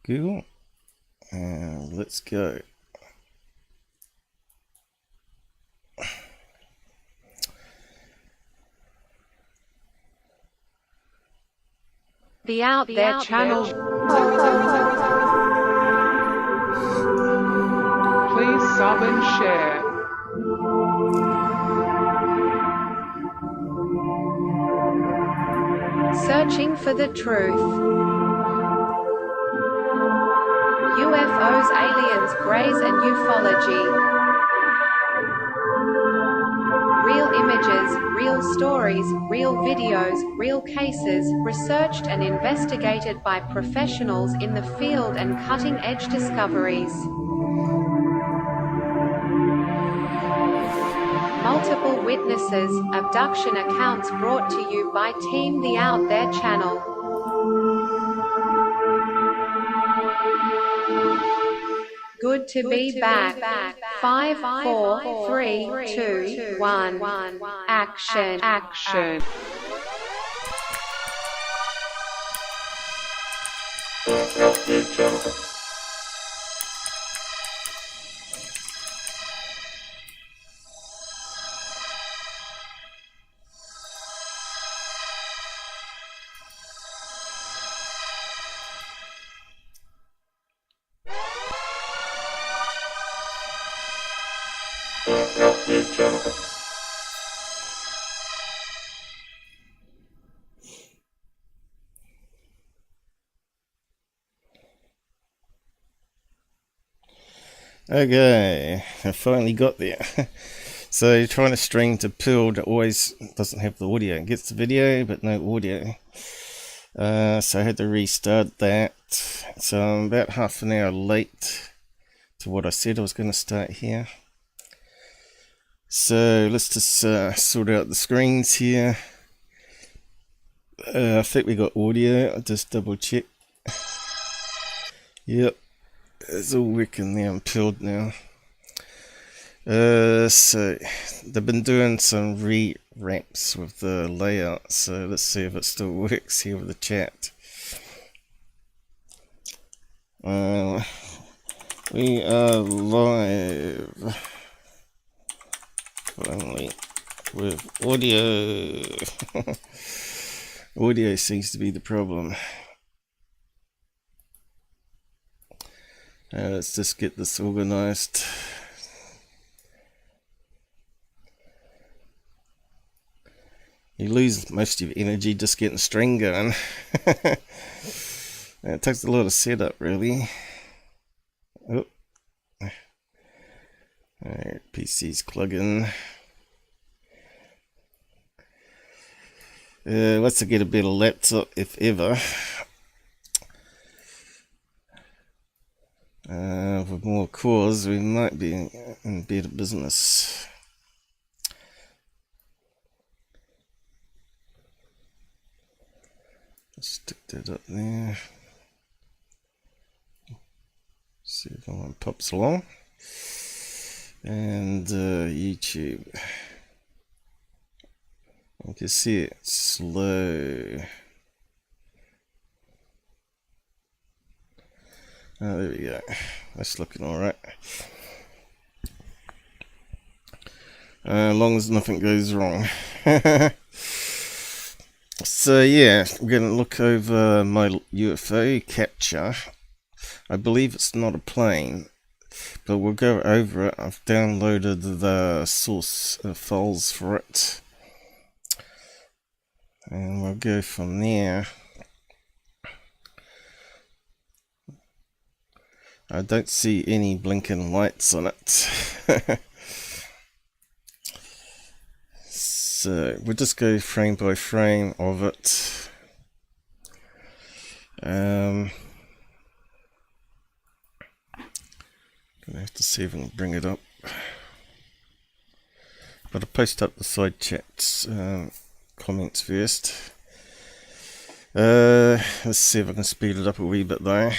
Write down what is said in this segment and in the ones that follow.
Google, and let's go. The Out There channel. Please sub and share. Searching for the truth. UFOs, aliens, greys and ufology. Real images, real stories, real videos, real cases, researched and investigated by professionals in the field and cutting-edge discoveries. Multiple witnesses, abduction accounts brought to you by Team The Out There channel. Good to be back. 5, 4, 3, 2, 1. Action. Okay, I finally got there. So trying to stream to Pauls always doesn't have the audio. It gets the video but no audio. So I had to restart that. So I'm about half an hour late to what I said I was going to start here. So let's just sort out the screens here. I think we got audio. I'll just double check. Yep, it's all working there. I'm Pauls now. So they've been doing some rewraps with the layout, so let's see if it still works here with the chat. We are live finally with audio. Audio seems to be the problem. Let's just get this organized. You lose most of your energy just getting string going. It takes a lot of setup, really. Oh. Alright, PC's plugging. Let's get a better laptop, if ever. With more cores, we might be in better business. Stick that up there. See if anyone pops along. And YouTube. You can see it's slow. Oh, there we go. That's looking alright. As long as nothing goes wrong. So yeah, we're going to look over my UFO capture. I believe it's not a plane, but we'll go over it. I've downloaded the source files for it, and we'll go from there. I don't see any blinking lights on it. So we'll just go frame by frame of it. Gonna have to see if I can bring it up. But I'll post up the side chats comments first. Let's see if I can speed it up a wee bit though.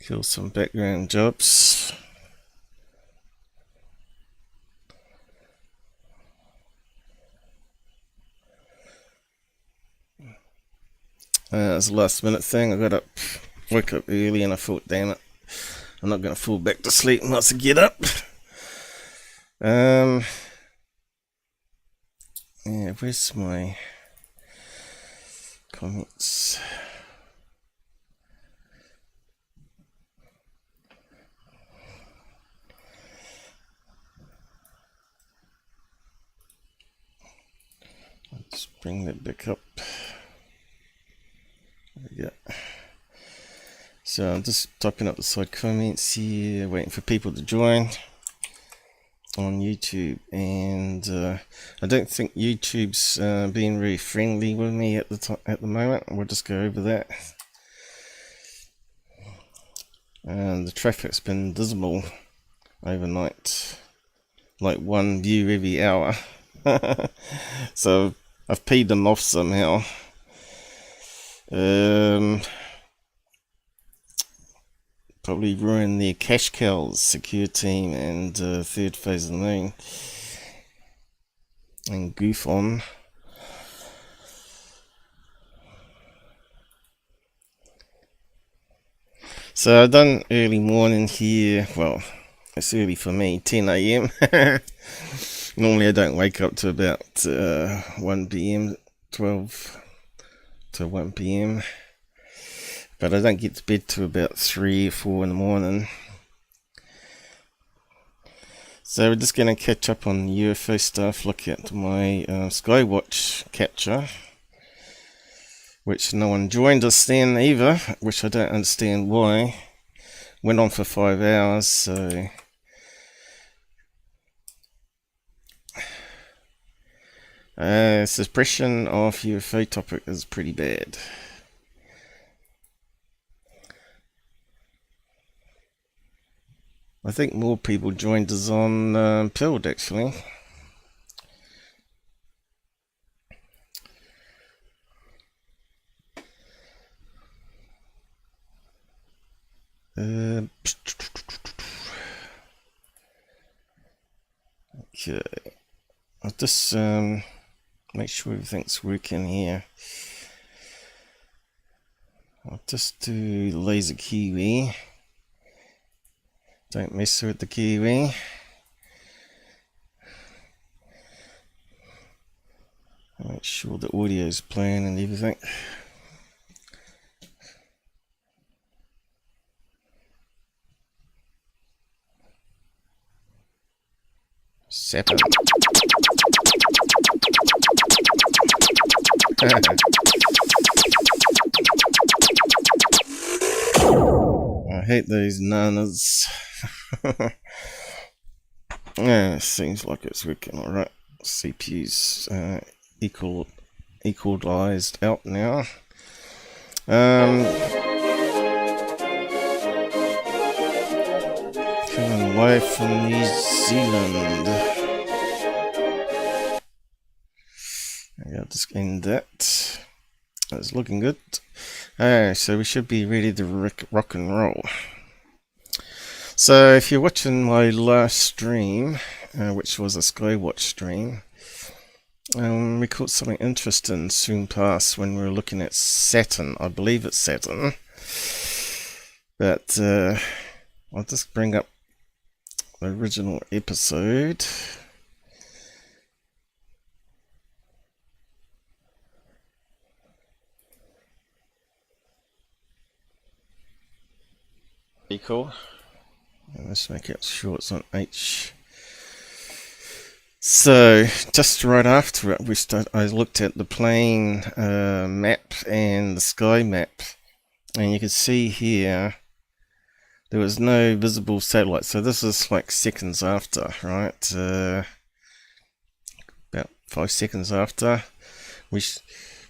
Kill some background jobs. It was a last minute thing. Woke up early and I thought, damn it, I'm not going to fall back to sleep unless I get up. Yeah, where's my comments? Let's bring that back up. There we go. So I'm just typing up the side comments here, waiting for people to join on YouTube, and I don't think YouTube's being very friendly with me at the moment. We'll just go over that. And the traffic's been dismal overnight, like 1 view every hour. So I've paid them off somehow. Probably ruined their cash cows, secure team, and third phase of the moon, and goof on. So I've done early morning here. Well, it's early for me, 10 AM. Normally I don't wake up to about 1 PM, 12 to 1 PM. But I don't get to bed till about 3 or 4 in the morning. So we're just going to catch up on UFO stuff, look at my Skywatch capture, which no one joined us then either, which I don't understand why. Went on for 5 hours, so... suppression of UFO topic is pretty bad. I think more people joined us on Pilled, actually. Okay. I'll just make sure everything's working here. I'll just do laser kiwi. Don't mess with the kiwi. Make sure the audio's playing and everything. Seven. I hate those nanas. Yeah, seems like it's working alright. CPU's equalized out now. Coming live from New Zealand. I'll just end that. That's looking good. So we should be ready to rock and roll. So if you're watching my last stream, which was a Skywatch stream, we caught something interesting soon past when we were looking at Saturn. I believe it's Saturn. But I'll just bring up the original episode. Pretty cool. Let's make it sure it's on H. So just right after it, I looked at the plane map and the sky map, and you can see here there was no visible satellite. So this is like seconds after, right? About 5 seconds after.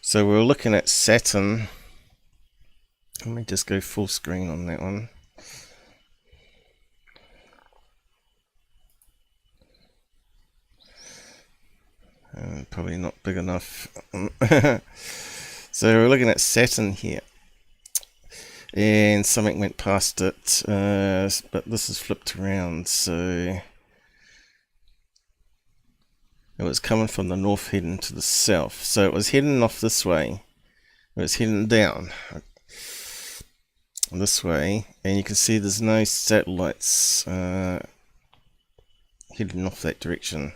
So we were looking at Saturn. Let me just go full screen on that one. Probably not big enough. So we're looking at Saturn here, and something went past it, but this is flipped around, so it was coming from the north heading to the south. So it was heading off this way, It's heading down this way, and you can see there's no satellites heading off that direction.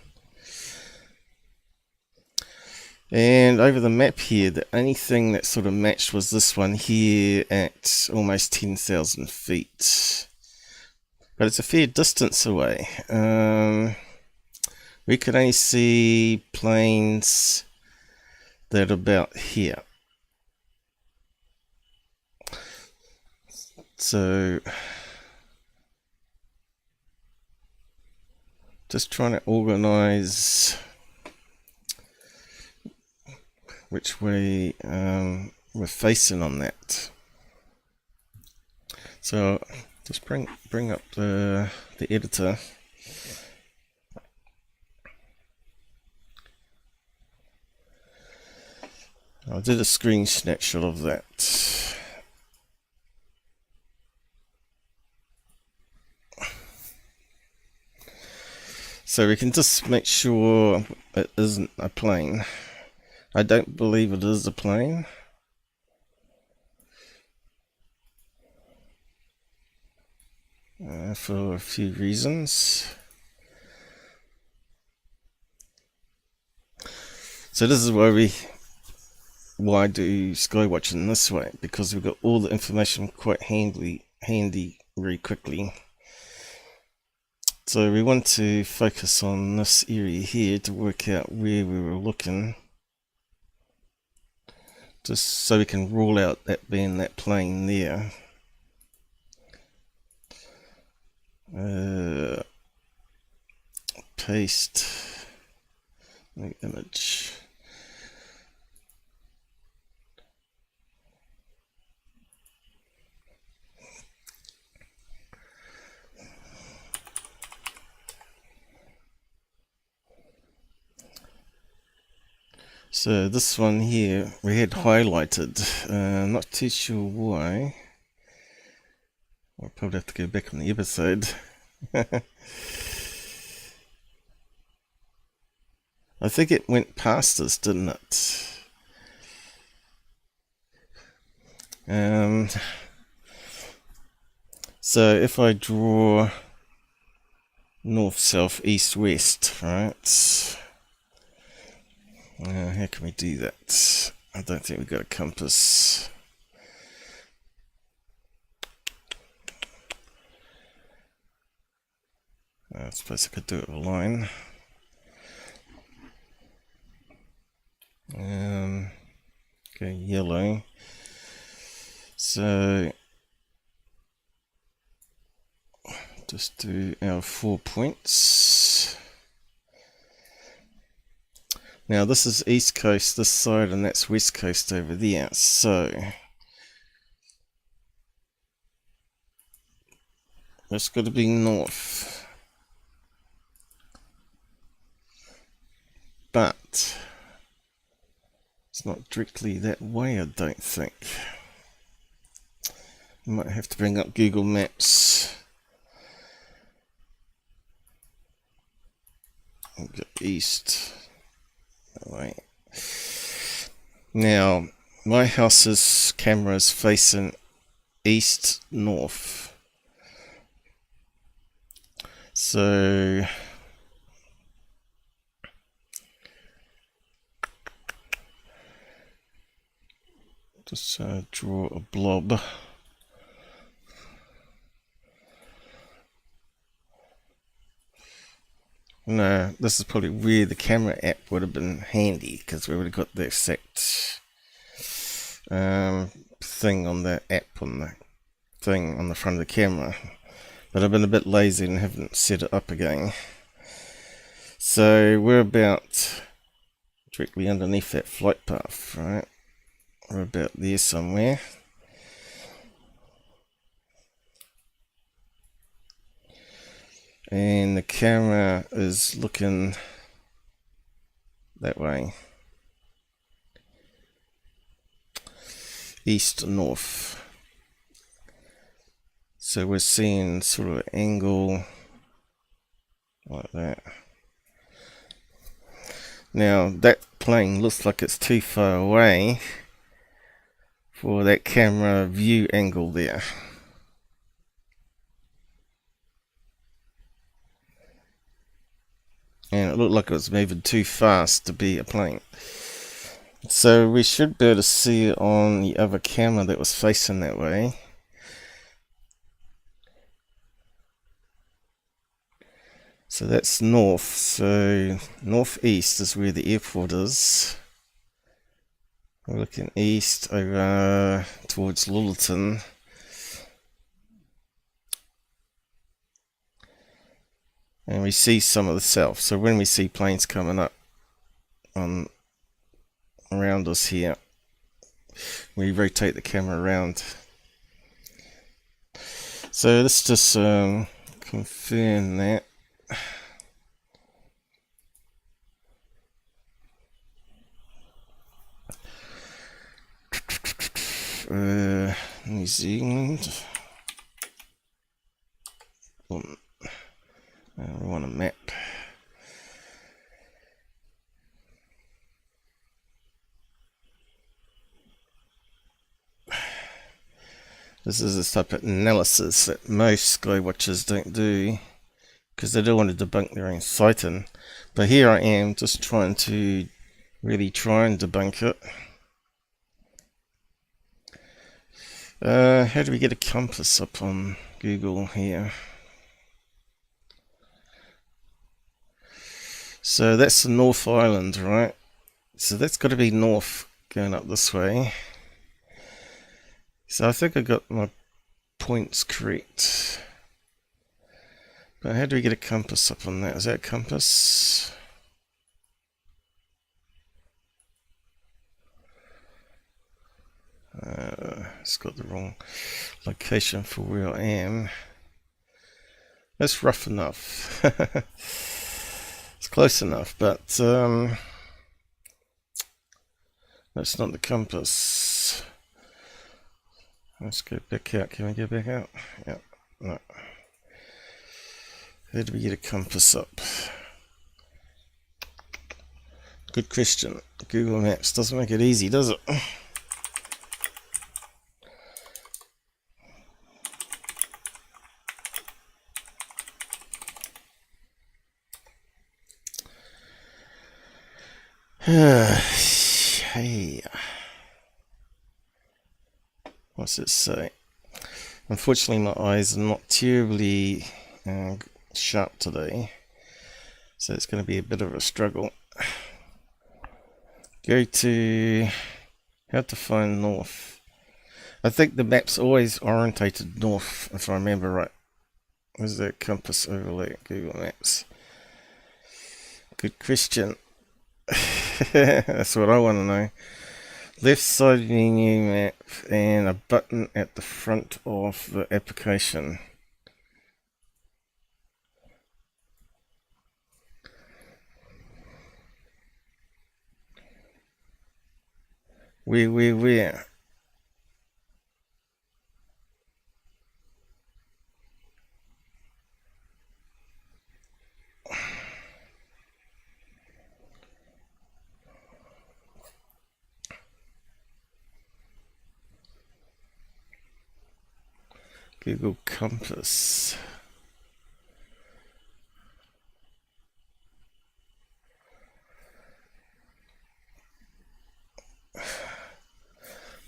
And over the map here, the only thing that sort of matched was this one here at almost 10,000 feet. But it's a fair distance away. We could only see planes that are about here. So, just trying to organize which way we're facing on that. So just bring up the editor. I did a screen snapshot of that. So we can just make sure it isn't a plane. I don't believe it is a plane. For a few reasons. So this is why I do sky watching this way, because we've got all the information quite handy very quickly. So we want to focus on this area here to work out where we were looking, just so we can rule out that being that plane there. Paste the image. So this one here we had highlighted, not too sure why. I'll probably have to go back on the episode. I think it went past us, didn't it? So if I draw north, south, east, west, right? How can we do that? I don't think we've got a compass. I suppose I could do it with a line. Okay, yellow. So just do our 4 points. Now this is east coast this side, and that's west coast over there. So that's got to be north. But it's not directly that way, I don't think. I might have to bring up Google Maps. I'll go east. That way. Now, my house's camera is facing east north. So just draw a blob. No, this is probably where the camera app would have been handy, because we would have got the exact thing on the app, on the thing on the front of the camera. But I've been a bit lazy and haven't set it up again. So we're about directly underneath that flight path, right? We're about there somewhere. And the camera is looking that way. East north. So we're seeing sort of an angle like that. Now that plane looks like it's too far away for that camera view angle there. And it looked like it was moving too fast to be a plane. So we should be able to see it on the other camera that was facing that way. So that's north. So northeast is where the airport is. We're looking east over towards Littleton. And we see some of the south. So when we see planes coming up around us here, we rotate the camera around. So let's just confirm that. New Zealand. We want a map. This is the type of analysis that most sky watchers don't do, because they don't want to debunk their own sighting. But here I am just trying to really try and debunk it. How do we get a compass up on Google here? So that's the North Island, right? So that's got to be north going up this way. So I think I got my points correct. But how do we get a compass up on that? Is that a compass? It's got the wrong location for where I am. That's rough enough. It's close enough, but that's not the compass. Let's go back out. Can we go back out? Yeah. No. How do we get a compass up? Good question. Google Maps doesn't make it easy, does it? Hey, what's it say? Unfortunately, my eyes are not terribly sharp today, so it's going to be a bit of a struggle. Go to how to find north. I think the map's always orientated north, if I remember right. Where's that compass overlay? Google Maps. Good question. That's what I want to know. Left side menu map and a button at the front of the application. Where? Google Compass.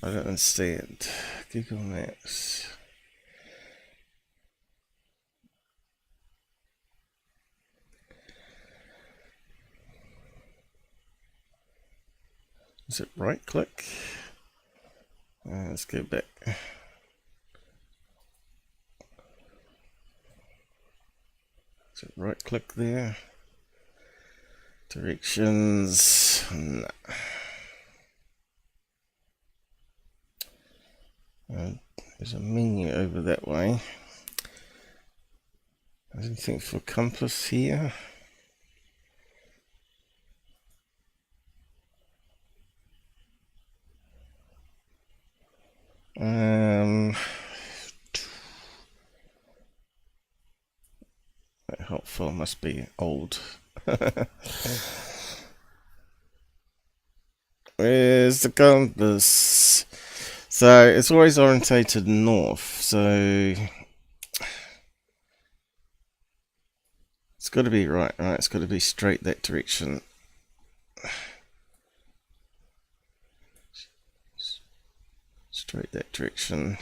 I don't understand. Google Maps. Is it right click? Let's go back. So right click there. Directions. No. There's a menu over that way. Anything for compass here? That helpful must be old. Where's the compass? So it's always orientated north, so it's got to be right? It's got to be straight that direction. Straight that direction.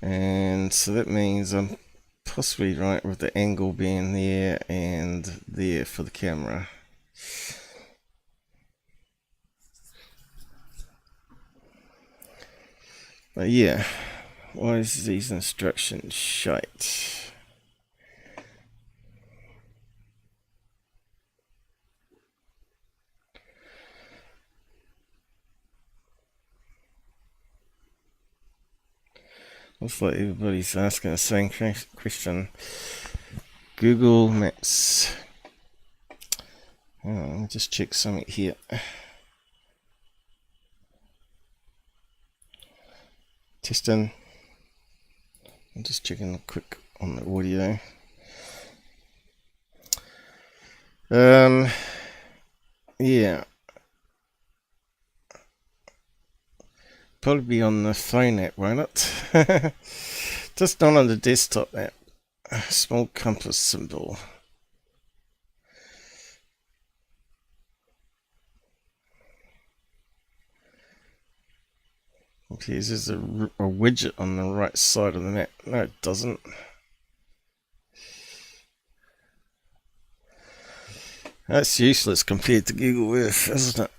And so that means I'm possibly right with the angle being there and there for the camera. But yeah, why is these instructions shite? Looks like everybody's asking the same question. Google Maps. Oh, let me just check something here. Testing. I'm just checking quick on the audio. Yeah. Probably be on the phone app, won't it? Just not on the desktop app. Small compass symbol. Okay, there's a widget on the right side of the map. No, it doesn't. That's useless compared to Google Earth, isn't it?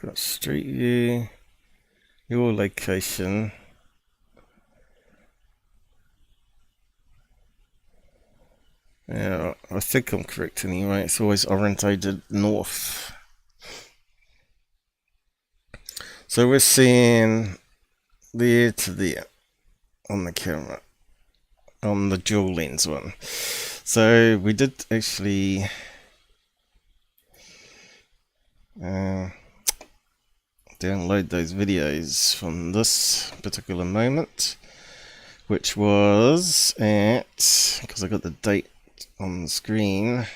Got street view, your location. Yeah, I think I'm correct anyway. It's always orientated north. So we're seeing there to there on the camera, on the dual lens one. So we did actually download those videos from this particular moment, which was at, because I got the date on the screen,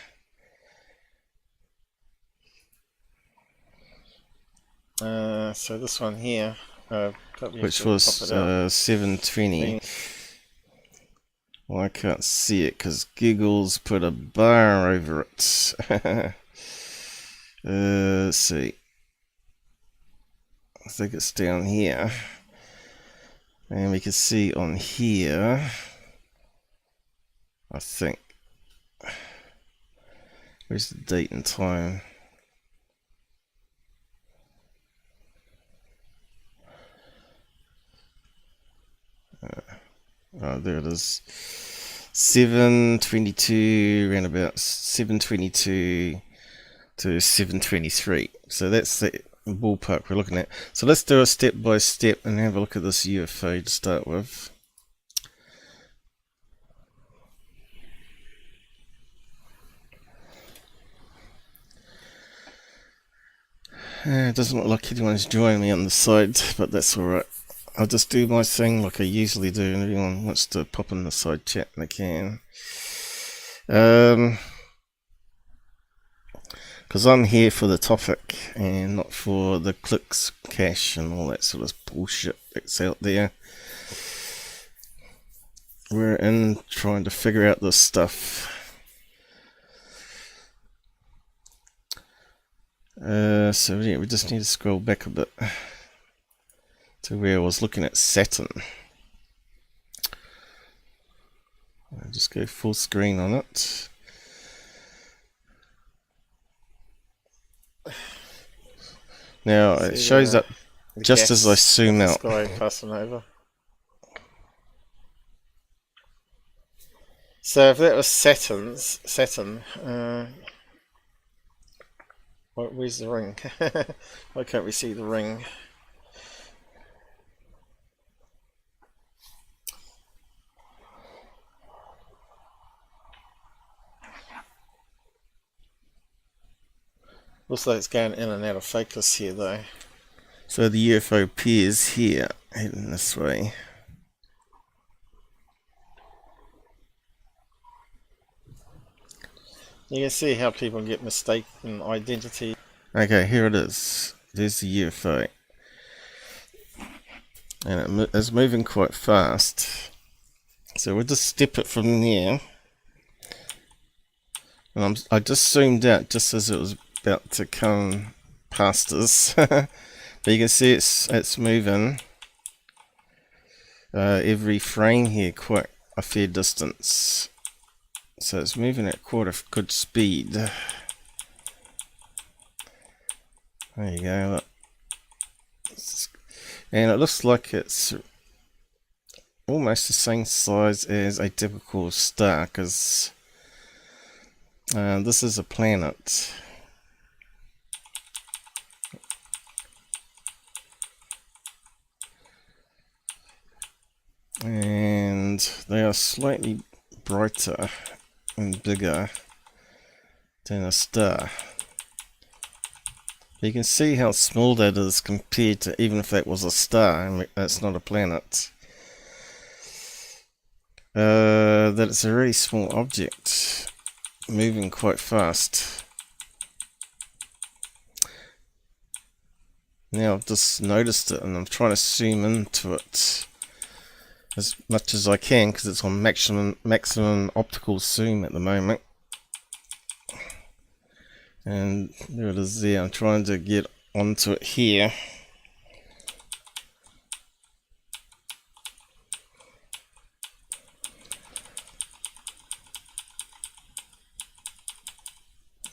so this one here, which was 720. Well, I can't see it because Google's put a bar over it. Let's see. I think it's down here. And we can see on here, I think. Where's the date and time? Oh, there it is. 722, around about 722 to 723. So that's the ballpark we're looking at. So let's do a step by step and have a look at this UFO to start with. It doesn't look like anyone's joining me on the side, but that's alright. I'll just do my thing like I usually do, and everyone wants to pop in the side chat and they can. Because I'm here for the topic and not for the clicks, cash, and all that sort of bullshit that's out there. We're in trying to figure out this stuff. So yeah, we just need to scroll back a bit to where I was looking at Saturn. I'll just go full screen on it. Now it shows up just as I zoom out. Sky passing over. So if that was Saturn, where's the ring? Why can't we see the ring? Looks like it's going in and out of focus here though. So the UFO appears here, heading this way. You can see how people get mistaken identity. Okay, here it is. There's the UFO. And it's moving quite fast. So we'll just step it from there. And I just zoomed out just as it was about to come past us. But you can see it's moving every frame here quite a fair distance. So it's moving at quite a good speed. There you go, look. And it looks like it's almost the same size as a typical star, because this is a planet. And they are slightly brighter and bigger than a star. You can see how small that is compared to even if that was a star and it's not a planet. That it's a really small object moving quite fast. Now I've just noticed it and I'm trying to zoom into it as much as I can because it's on maximum optical zoom at the moment. And there it is there. I'm trying to get onto it here.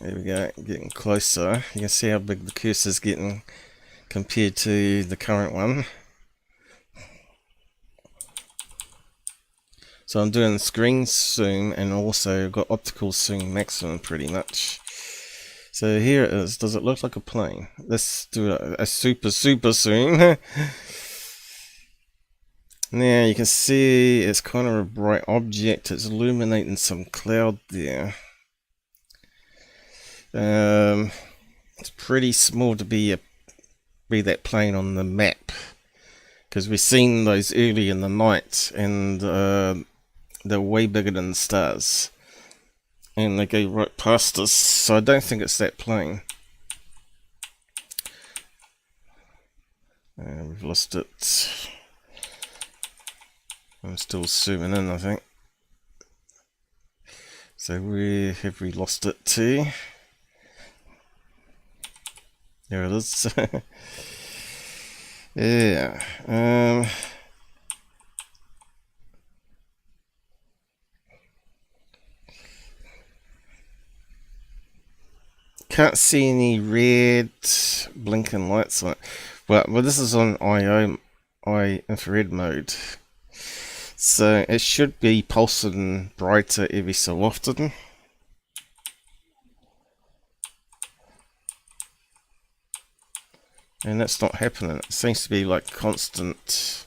There we go, getting closer. You can see how big the cursor is getting compared to the current one. So I'm doing screen zoom and also got optical zoom maximum pretty much. So here it is. Does it look like a plane? Let's do a super zoom. Now you can see it's kind of a bright object. It's illuminating some cloud there. It's pretty small to be that plane on the map, because we've seen those early in the night and they're way bigger than the stars. And they go right past us, so I don't think it's that plane. We've lost it. I'm still zooming in, I think. So where have we lost it to? There it is. Yeah. Can't see any red blinking lights on it. Well, this is on eye infrared mode, so it should be pulsing brighter every so often. And that's not happening. It seems to be like constant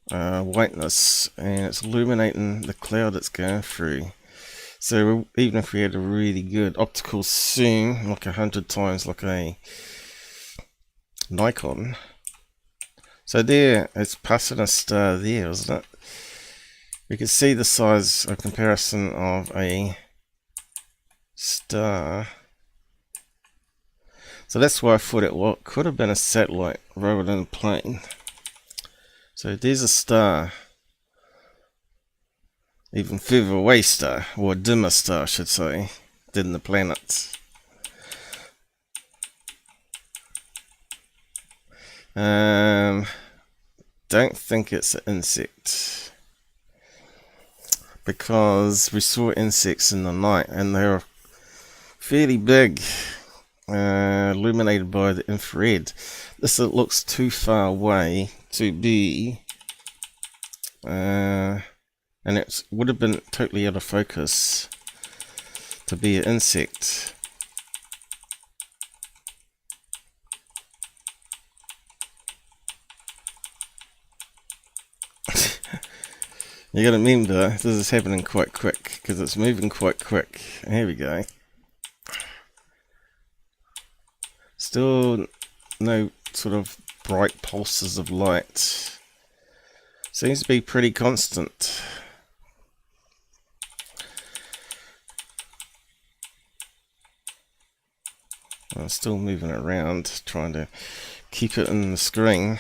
whiteness, and it's illuminating the cloud it's going through. So even if we had a really good optical zoom, like 100 times like a Nikon. So there, it's passing a star there, isn't it? We can see the size of comparison of a star. So that's why I thought it could have been a satellite rather than a plane. So there's a star. Even further away star, or a dimmer star I should say, than the planets. Don't think it's an insect, because we saw insects in the night and they're fairly big, illuminated by the infrared. This looks too far away to be and it would have been totally out of focus to be an insect. You gotta remember, this is happening quite quick, because it's moving quite quick. Here we go. Still no sort of bright pulses of light. Seems to be pretty constant. So I'm still moving it around, trying to keep it in the screen.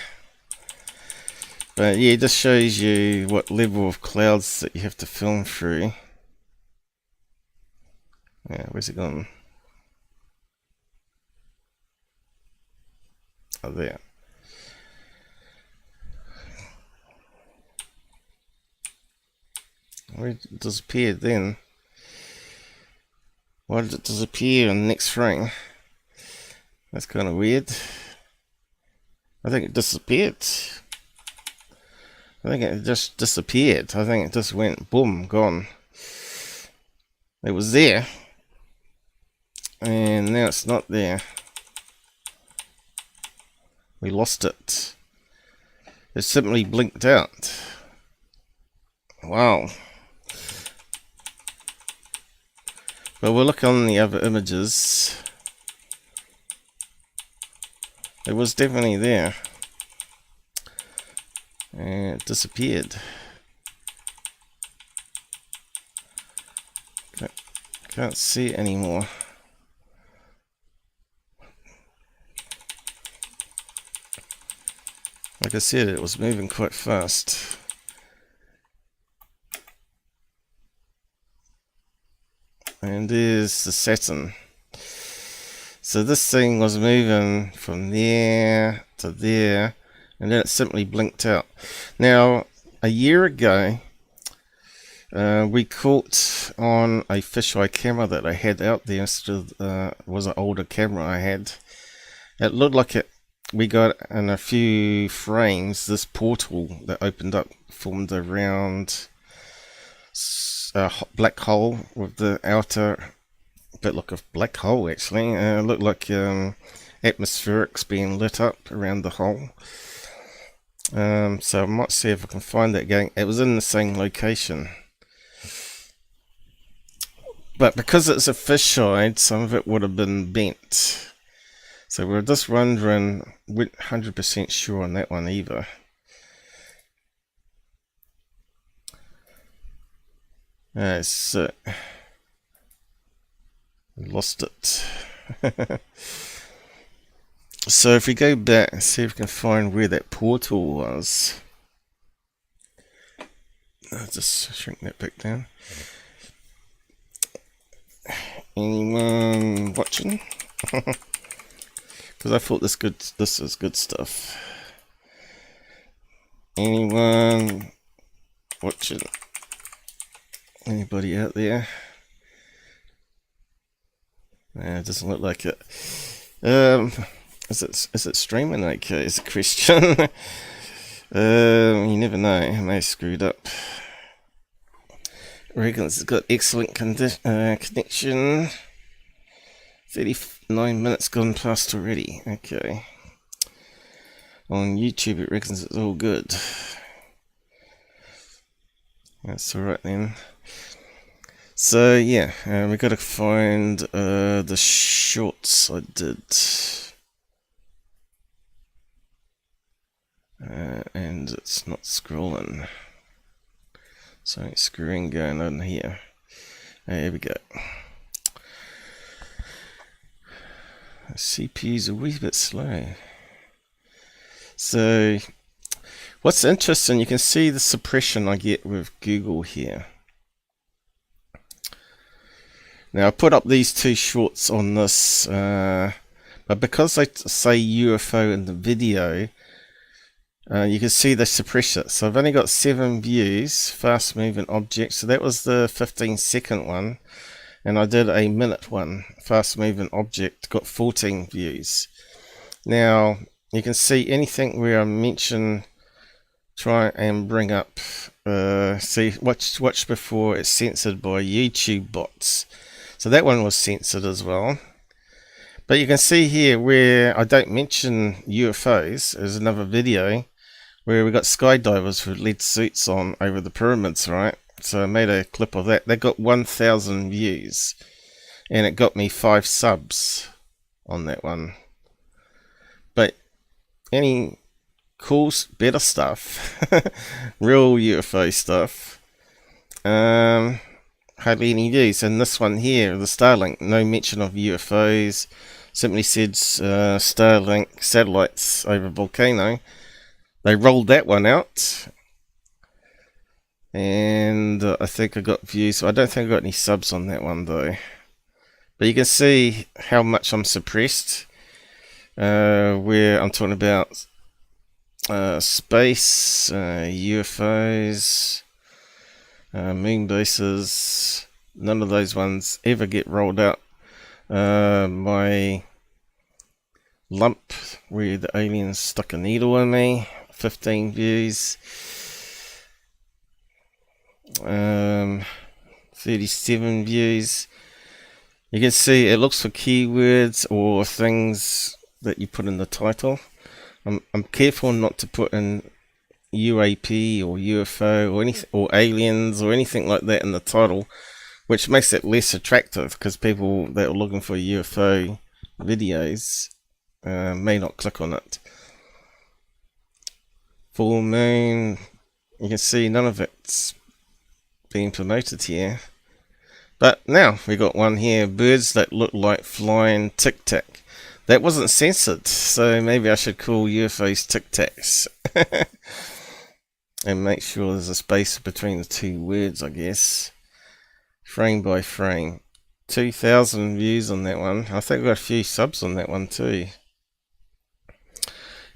But yeah, it just shows you what level of clouds that you have to film through. Yeah, where's it gone? Oh, there. Where did it disappear then? Why did it disappear in the next frame? That's kind of weird. I think it disappeared. I think it just disappeared. I think it just went boom, gone. It was there, and now it's not there. We lost it. It simply blinked out. Wow. But we'll look on the other images. It was definitely there. And it disappeared. Can't see it anymore. Like I said, it was moving quite fast. And there's the Saturn. So this thing was moving from there to there, and then it simply blinked out. Now, a year ago, we caught on a fisheye camera that I had out there. Was an older camera I had. It looked like it. We got in a few frames this portal that opened up, formed a round black hole with the outer bit like a black hole actually. It looked like atmospherics being lit up around the hole. So I might see if I can find that again. It was in the same location. But because it's a fisheye, some of it would have been bent. So we're just wondering, we're 100% sure on that one either. So we lost it. So if we go back and see if we can find where that portal was. I'll just shrink that back down. Anyone watching? Because I thought this is good stuff. Anyone watching? Anybody out there? Nah, it doesn't look like it. Is it streaming okay is a question. You never know, I may have screwed up. I reckon it's got excellent connection. 39 minutes gone past already. Okay. On YouTube it reckons it's all good. That's alright then. So yeah, we got to find the shorts I did. And it's not scrolling. So screwing going on here. Here we go. CPU's a wee bit slow. So what's interesting, you can see the suppression I get with Google here. Now I put up these two shorts on this, but because I say UFO in the video, you can see they suppress it. So I've only got 7 views, fast moving objects. So that was the 15-second one. And I did a minute one, fast moving object, got 14 views. Now, you can see anything where I mention, try and bring up, see, watch before it's censored by YouTube bots. So that one was censored as well. But you can see here where I don't mention UFOs, there's another video where we got skydivers with lead suits on over the pyramids, right? So I made a clip of that. That got 1,000 views. And it got me 5 subs on that one. But any cool, better stuff, real UFO stuff, hardly any views. And this one here, the Starlink, no mention of UFOs. 7Sept Starlink satellites over volcano. They rolled that one out, and I think I got views. I don't think I got any subs on that one though. But you can see how much I'm suppressed. Where I'm talking about space, UFOs, moon bases. None of those ones ever get rolled out. My lump where the aliens stuck a needle in me, 15 views. 37 views. You can see it looks for keywords or things that you put in the title. I'm careful not to put in UAP or UFO or anything, or aliens or anything like that in the title, which makes it less attractive because people that are looking for UFO videos may not click on it. Full moon, you can see none of it's being promoted here. But now we got one here, birds that look like flying tic tac. That wasn't censored, so maybe I should call UFOs tic tacs. And make sure there's a space between the two words, I guess. Frame by frame. 2,000 views on that one. I think I got a few subs on that one too.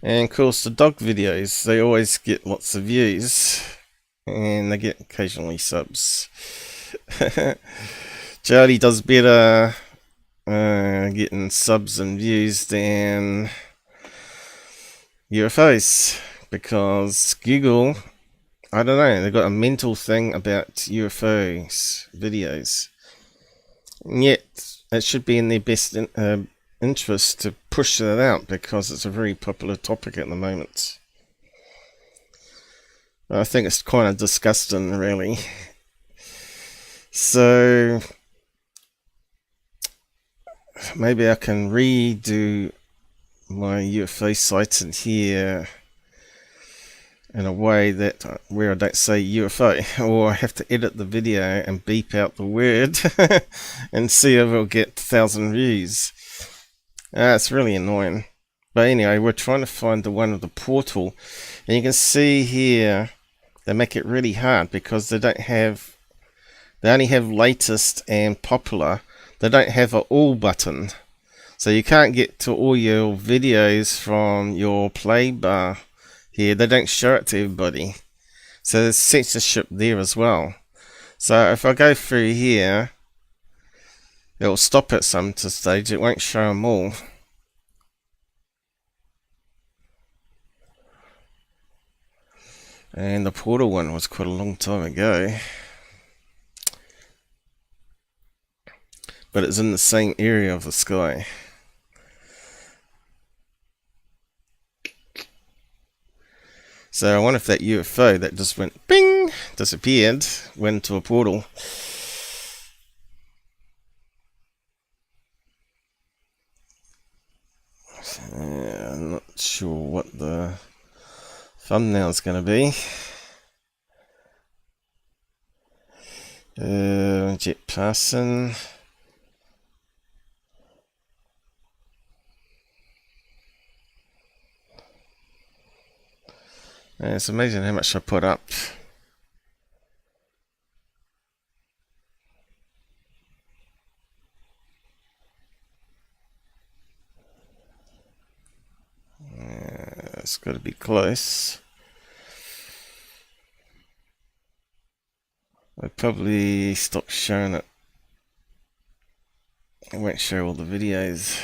And of course the dog videos, they always get lots of views. And they get occasionally subs. Charlie does better getting subs and views than UFOs, because Google, I don't know, they've got a mental thing about UFOs videos, and yet it should be in their best interest to push that out because it's a very popular topic at the moment. I think it's kind of disgusting, really. So maybe I can redo my UFO sites in here in a way that where I don't say UFO, or I have to edit the video and beep out the word and see if it'll get 1,000 views. It's really annoying. But anyway, we're trying to find the one with the portal, and you can see here they make it really hard because they only have latest and popular. They don't have an all button, so you can't get to all your videos from your play bar here. They don't show it to everybody, so there's censorship there as well. So if I go through here, it will stop at some stage. It won't show them all. And the portal one was quite a long time ago, but it's in the same area of the sky. So I wonder if that UFO that just went bing, disappeared, went to a portal. I'm not sure what the thumbnail is going to be. Jet passing. It's amazing how much I put up. It's got to be close. I'll probably stop showing it. I won't show all the videos.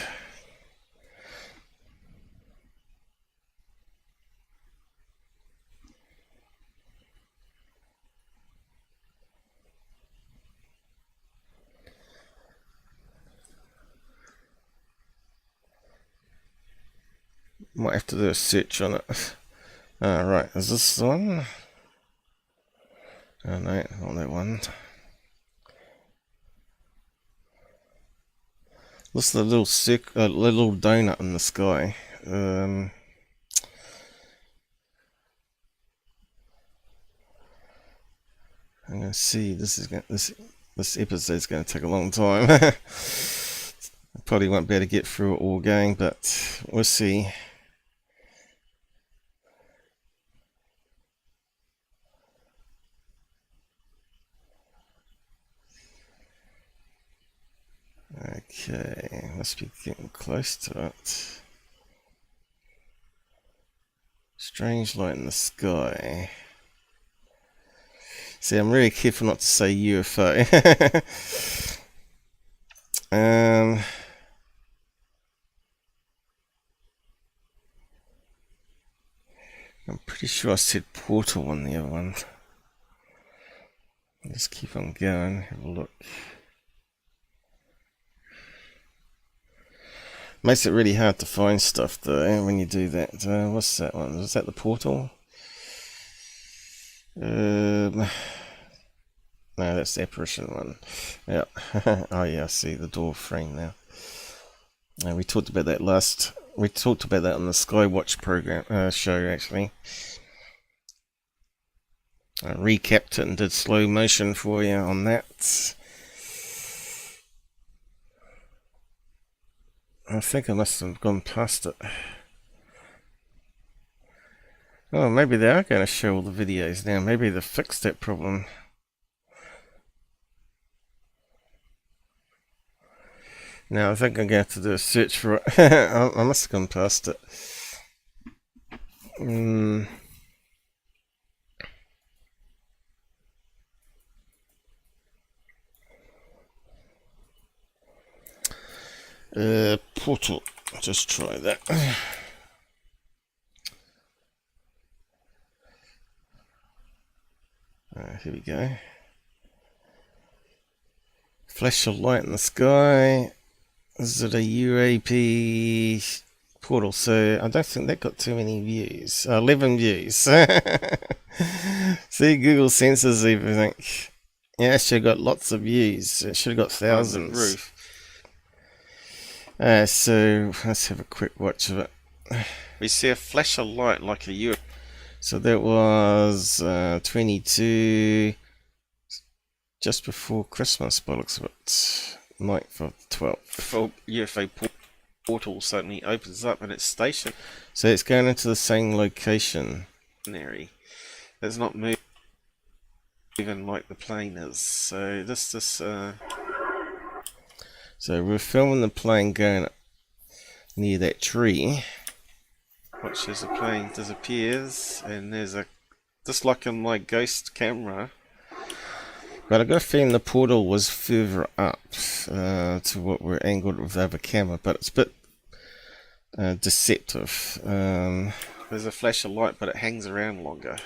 Might have to do a search on it. Right, is this the one? Oh no, not that one. This is the little little donut in the sky. I'm gonna see. This episode is gonna take a long time. probably won't be able to get through it all again, but we'll see. Okay, must be getting close to it. Strange light in the sky. See, I'm really careful not to say UFO. I'm pretty sure I said portal on the other one. Just keep on going, have a look. Makes it really hard to find stuff though when you do that. What's that one? Was that the portal? No, that's the apparition one. Yeah. Oh yeah, I see the door frame now. We talked about that we talked about that on the Skywatch program show actually. I recapped it and did slow motion for you on that. I think I must have gone past it. Oh, maybe they are going to show all the videos now. Maybe they fixed that problem. Now I think I'm going to have to do a search for it. I must have gone past it. Portal. Just try that. Here we go. Flash of light in the sky. Is it a UAP portal? So I don't think that got too many views. 11 views. See, Google censors everything. Yeah, it should have got lots of views. It should have got thousands. So let's have a quick watch of it. We see a flash of light like a UFO. So that was 22, just before Christmas by the looks of it. 9th of the 12th. UFO portal suddenly opens up and it's stationed. So it's going into the same location. It's not moving like the plane is. So so we're filming the plane going near that tree. Watch as the plane disappears, and there's just like in my ghost camera. But I got a feeling the portal was further up to what we're angled with the other camera, but it's a bit deceptive. There's a flash of light, but it hangs around longer.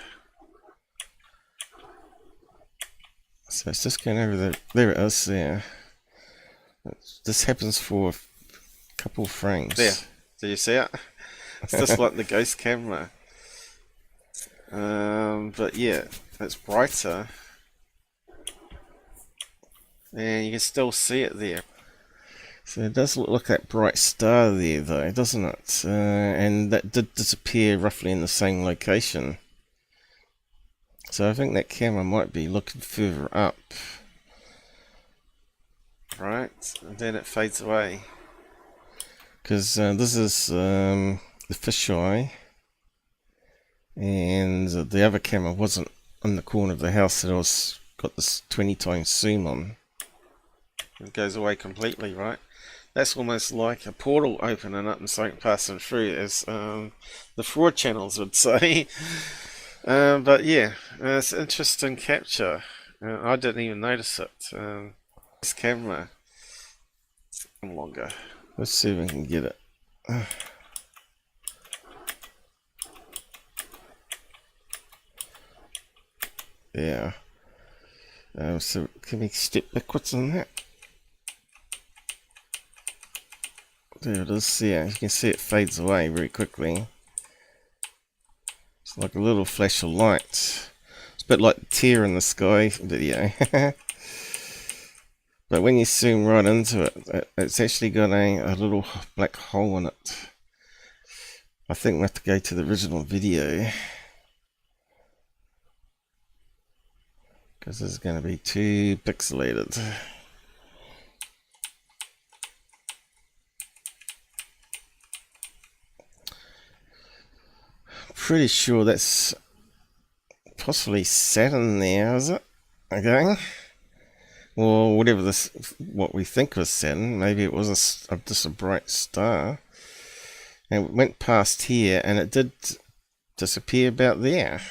So it's just going over there. There it is. There. This happens for a couple frames. There. Do you see it? It's just like the ghost camera. But yeah, it's brighter. And you can still see it there. So it does look like that bright star there though, doesn't it? And that did disappear roughly in the same location. So I think that camera might be looking further up. Right, and then it fades away. Because this is the fisheye, and the other camera wasn't in the corner of the house that I was got this 20 times zoom on. It goes away completely, right? That's almost like a portal opening up and something passing through, as the fraud channels would say. But yeah, it's an interesting capture. I didn't even notice it. This camera longer. Let's see if we can get it. Yeah. So can we step backwards on that? There it is. Yeah, you can see it fades away very quickly. It's like a little flash of light. It's a bit like the tear in the sky video. But when you zoom right into it, it's actually got a little black hole in it. I think we have to go to the original video, because this is going to be too pixelated. pretty sure that's possibly Saturn there, is it? Okay. Or whatever what we think was Saturn. Maybe it was just a bright star. And it went past here, and it did disappear about there.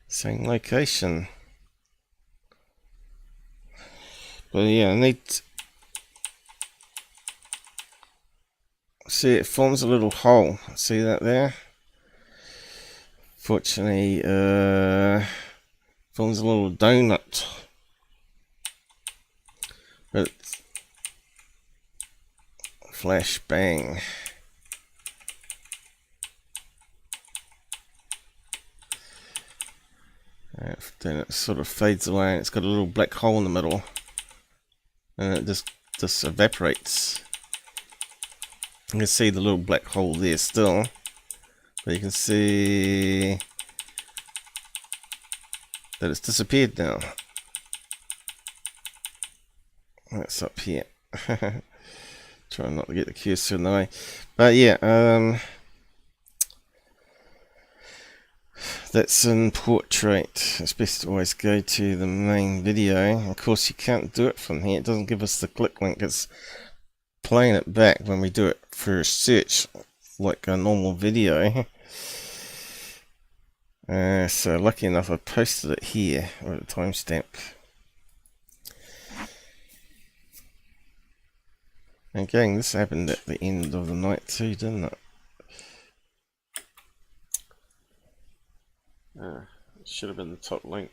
Same location. But yeah, I need to see, it forms a little hole. See that there? Fortunately, forms a little donut. But flash bang. Then it sort of fades away, and it's got a little black hole in the middle, and it just evaporates. You can see the little black hole there still, but you can see that it's disappeared now. That's up here. Trying not to get the cursor in the way, but yeah, that's in portrait. It's best to always go to the main video. Of course, you can't do it from here. It doesn't give us the click link. It's playing it back when we do it for a search, like a normal video. So lucky enough, I posted it here with a timestamp. And gang, this happened at the end of the night too, didn't it? It should have been the top link.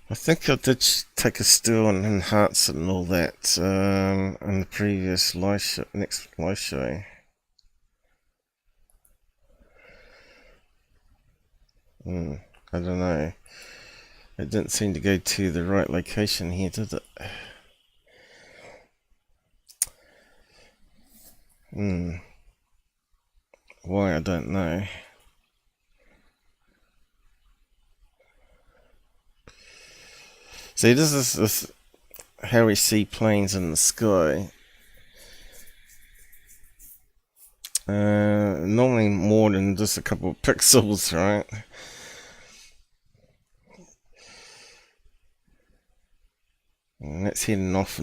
I think I did take a still and enhance it and all that in the previous live show, next live show. I don't know. It didn't seem to go to the right location here, did it? Why, I don't know. See, this is how we see planes in the sky. Normally more than just a couple of pixels, right? And that's heading off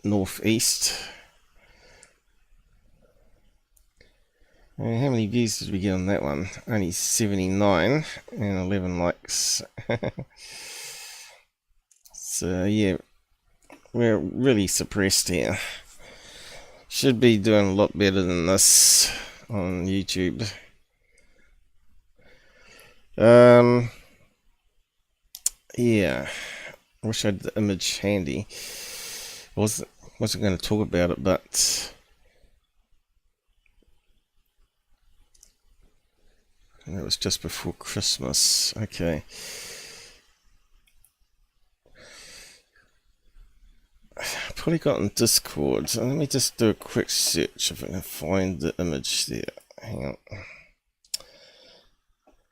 northeast. How many views did we get on that one? Only 79 and 11 likes. So yeah, we're really suppressed here. Should be doing a lot better than this on YouTube. Yeah, I wish I had the image handy. Wasn't going to talk about it, but it was just before Christmas. Okay. Probably got on Discord, so let me just do a quick search if I can find the image there. Hang on.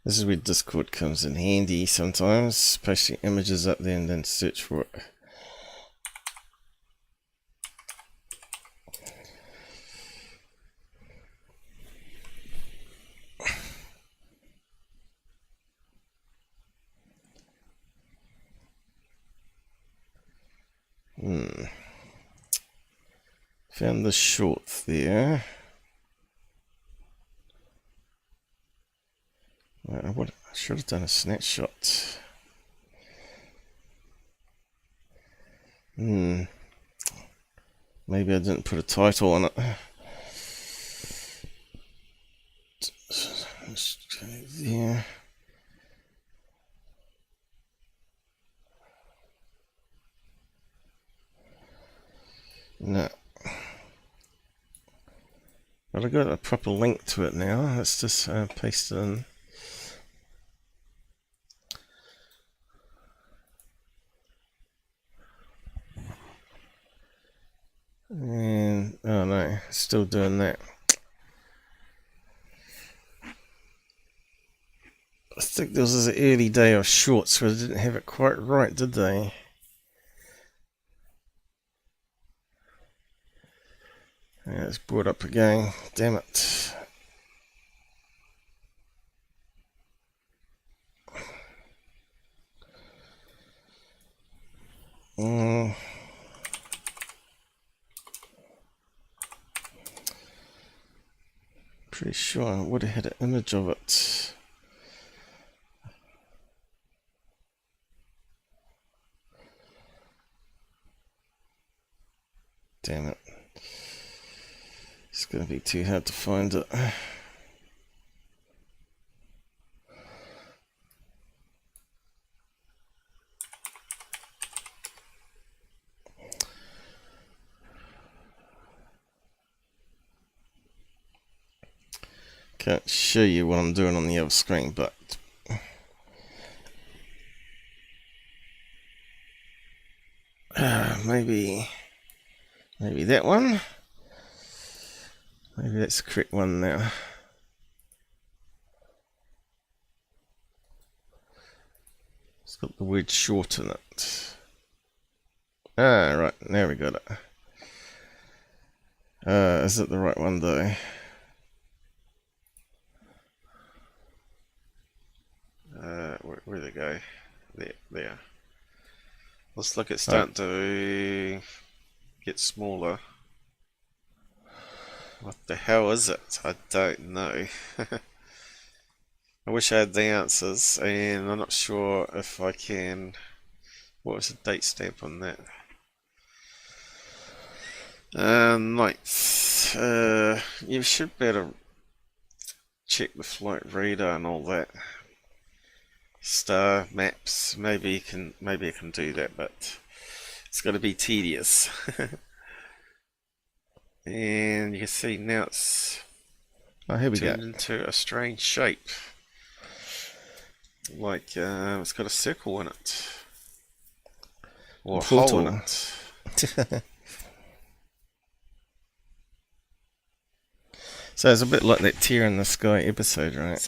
This is where Discord comes in handy sometimes, posting images up there and then search for it. Found the short there. What I should have done a snapshot. Maybe I didn't put a title on it. Let's go there. No. But I got a proper link to it now. Let's just paste it in. And oh no, still doing that. I think this was an early day of shorts where they didn't have it quite right, did they? Yeah, it's brought up again. Damn it. Pretty sure I would have had an image of it. Damn it. It's going to be too hard to find it. Can't show you what I'm doing on the other screen, but maybe that one. Maybe that's the correct one now. It's got the word short in it. Ah, right, now we got it. Is it the right one though? Where'd they go? There. Looks like it's starting to get smaller. What the hell is it? I don't know. I wish I had the answers, and I'm not sure if I can. What was the date stamp on that? 9th. You should better check the flight radar and all that. Star maps. Maybe I can do that, but it's going to be tedious. And you can see now it's here we go. turned into a strange shape. Like it's got a circle in it. Or a hole in it. So it's a bit like that Tear in the Sky episode, right?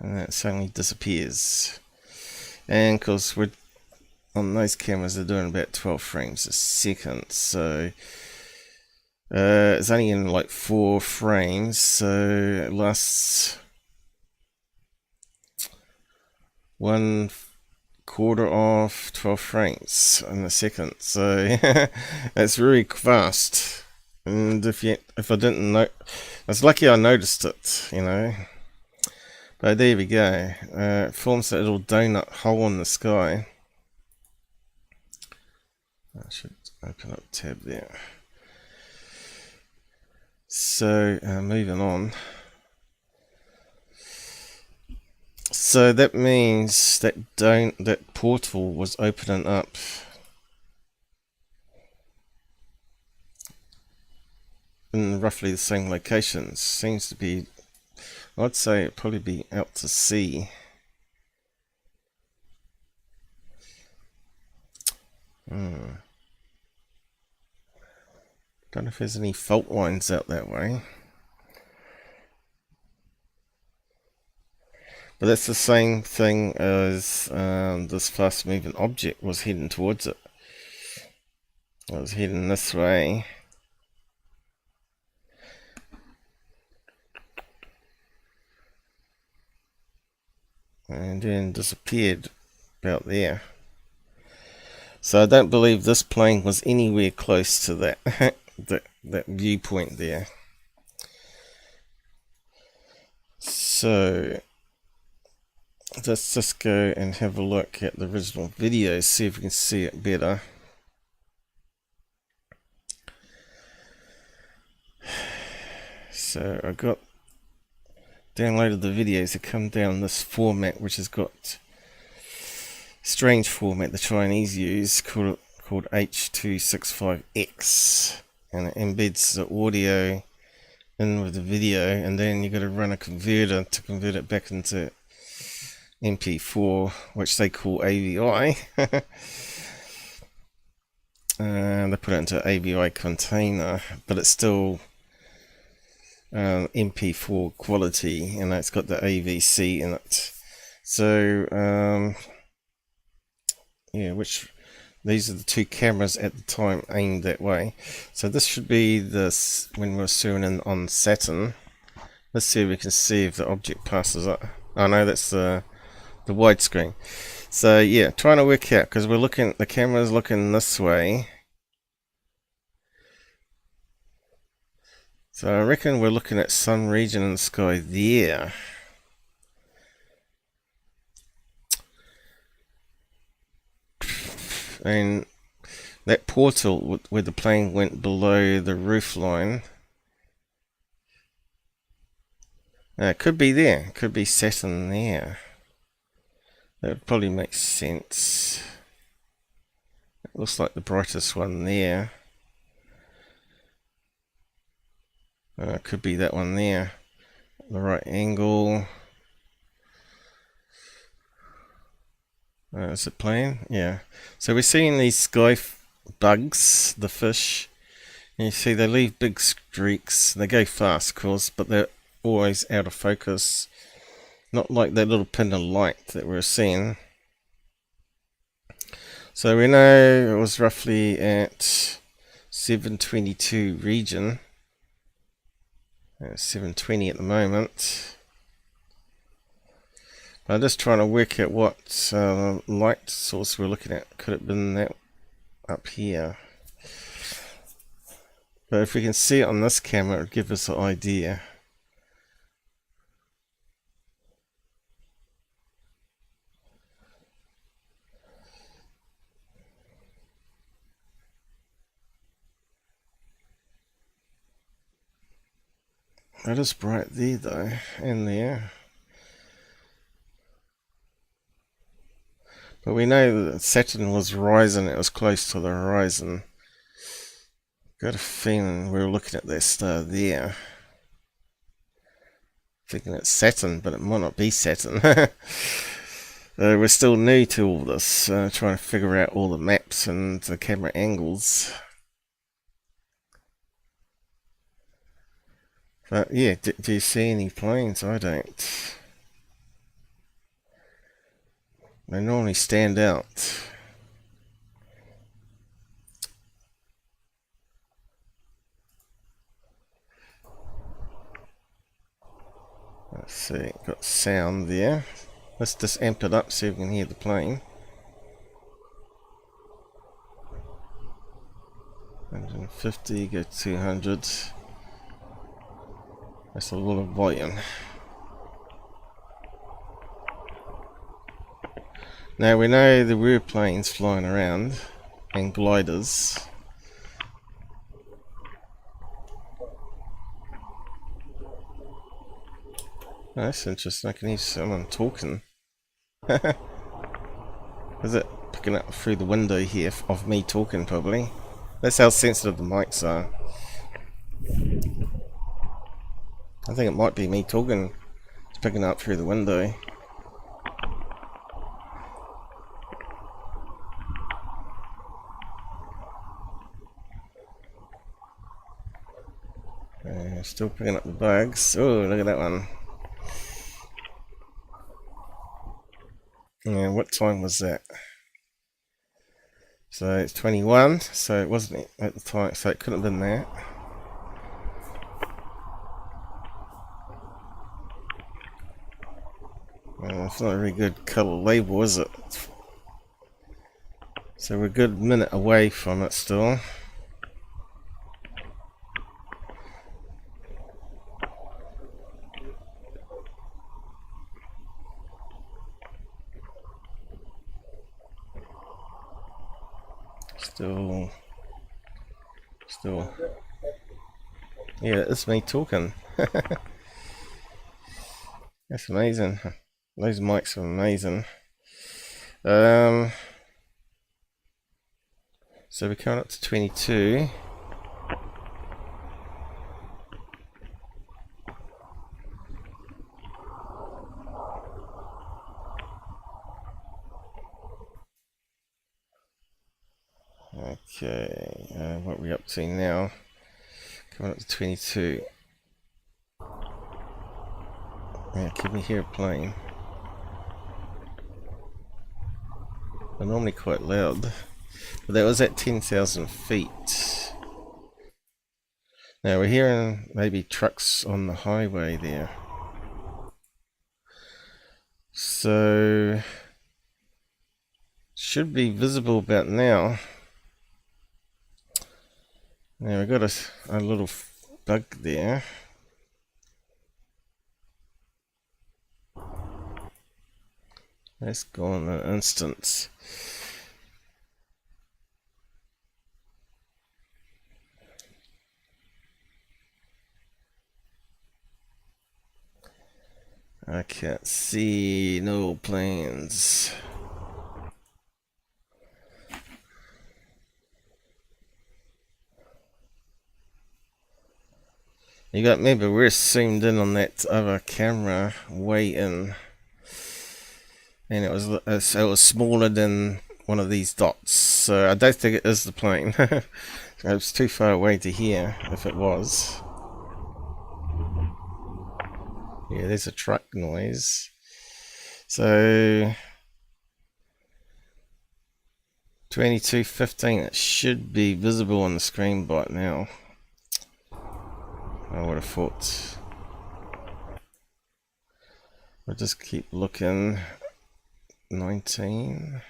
And that suddenly disappears. And of course, we're on those cameras, they're doing about 12 frames a second, so it's only in like 4 frames, so it lasts 1/4 of 12 frames in a second, so it's very fast. And if I didn't know, it's lucky I noticed it, you know. But there we go. It forms that little donut hole in the sky. I should open up tab there. So moving on. So that means that portal was opening up in roughly the same locations. Seems to be, I'd say it'd probably be out to sea. Don't know if there's any fault lines out that way. But that's the same thing as this fast moving object was heading towards it. It was heading this way. And then disappeared about there. So I don't believe this plane was anywhere close to that that viewpoint there. So let's just go and have a look at the original video, see if we can see it better. So I got downloaded the videos to come down this format, which has got strange format the Chinese use called H.265X, and it embeds the audio in with the video, and then you got to run a converter to convert it back into MP4, which they call AVI. And they put it into AVI container, but it's still MP4 quality, and it's got the AVC in it. So yeah, which these are the two cameras at the time aimed that way. So this should be this when we're zooming in on Saturn. Let's see if we can see if the object passes up. Oh no, that's the widescreen. So yeah, trying to work out, because we're looking, the camera's looking this way. So I reckon we're looking at some region in the sky there. And that portal where the plane went below the roof line, it could be there. It could be Saturn there. That would probably make sense. It looks like the brightest one there. It could be that one there. The right angle. Is it playing? Yeah. So we're seeing these sky bugs, the fish. And you see they leave big streaks. They go fast, of course, but they're always out of focus. Not like that little pin of light that we're seeing. So we know it was roughly at 722 region. 720 at the moment. I'm just trying to work out what light source we're looking at. Could it have been that up here? But if we can see it on this camera, it would give us an idea. It is bright there though, and there. But we know that Saturn was rising, it was close to the horizon. Got a feeling we were looking at that star there. Thinking it's Saturn, but it might not be Saturn. We're still new to all this, trying to figure out all the maps and the camera angles. But yeah, do you see any planes? I don't. They normally stand out. Let's see, got sound there. Let's just amp it up so we can hear the plane. 150, go 200. That's a lot of volume. Now we know there were planes flying around and gliders. Oh, that's interesting. I can hear someone talking. Is it picking up through the window here of me talking? Probably. That's how sensitive the mics are. I think it might be me talking. It's picking up through the window. Still picking up the bugs. Oh, look at that one. Yeah, what time was that? So it's 21, so it wasn't at the time, so it couldn't have been that. It's not a very good colour label, is it? So we're a good minute away from it still. Still. Yeah, it's me talking. That's amazing. Those mics are amazing. So we're coming up to 22. Okay, what are we up to now? Coming up to 22. Yeah, can we hear a plane? They're normally quite loud. But that was at 10,000 feet. Now we're hearing maybe trucks on the highway there. So should be visible about now. Now we've got a little bug there. That's gone in an instant. I can't see no planes. You got maybe we're zoomed in on that other camera way in, and it was smaller than one of these dots. So I don't think it is the plane. It's too far away to hear if it was. Yeah, there's a truck noise. So 22:15, it should be visible on the screen by now. I would have thought. I'll just keep looking. 19.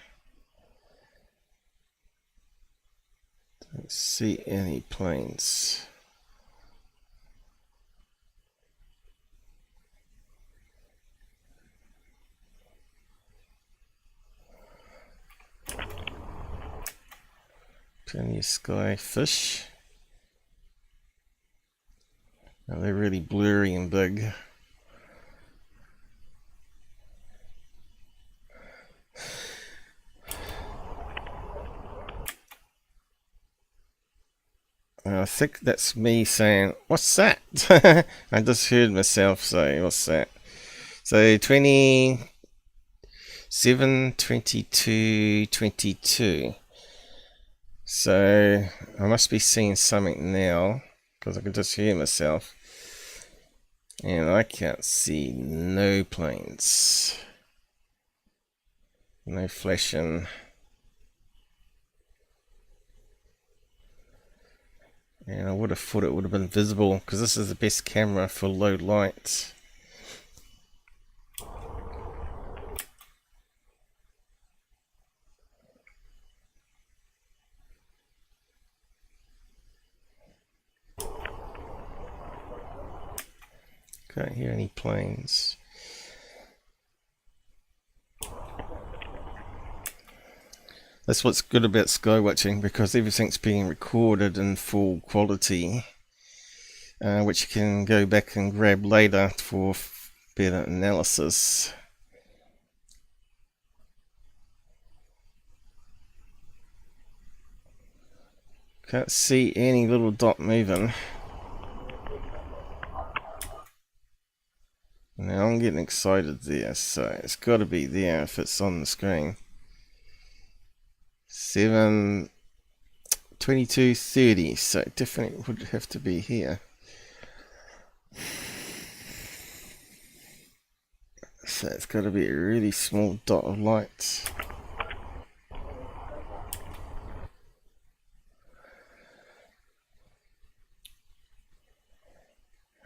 Don't see any planes. Plenty of sky fish. Now they're really blurry and big. I think that's me saying, what's that? I just heard myself say, what's that? So 7/22/23. So I must be seeing something now, because I can just hear myself. And I can't see no planes. No flashing. And I would have thought it would have been visible, because this is the best camera for low light. Can't hear any planes. That's what's good about sky watching, because everything's being recorded in full quality, which you can go back and grab later for better analysis. Can't see any little dot moving. Now I'm getting excited there, so it's got to be there if it's on the screen. 7/22/30, so it definitely would have to be here. So it's got to be a really small dot of light.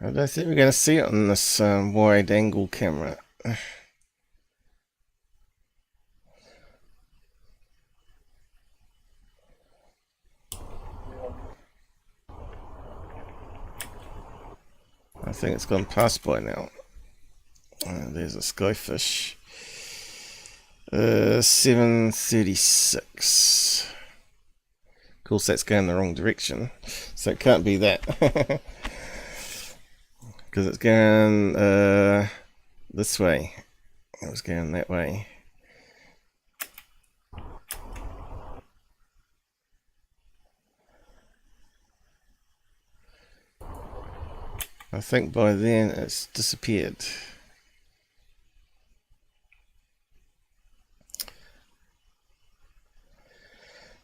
I don't think we're going to see it on this wide angle camera. I think it's gone past by now. There's a skyfish. 7:36. Of course, that's going the wrong direction, so it can't be that. Because it's going this way. It was going that way. I think by then it's disappeared.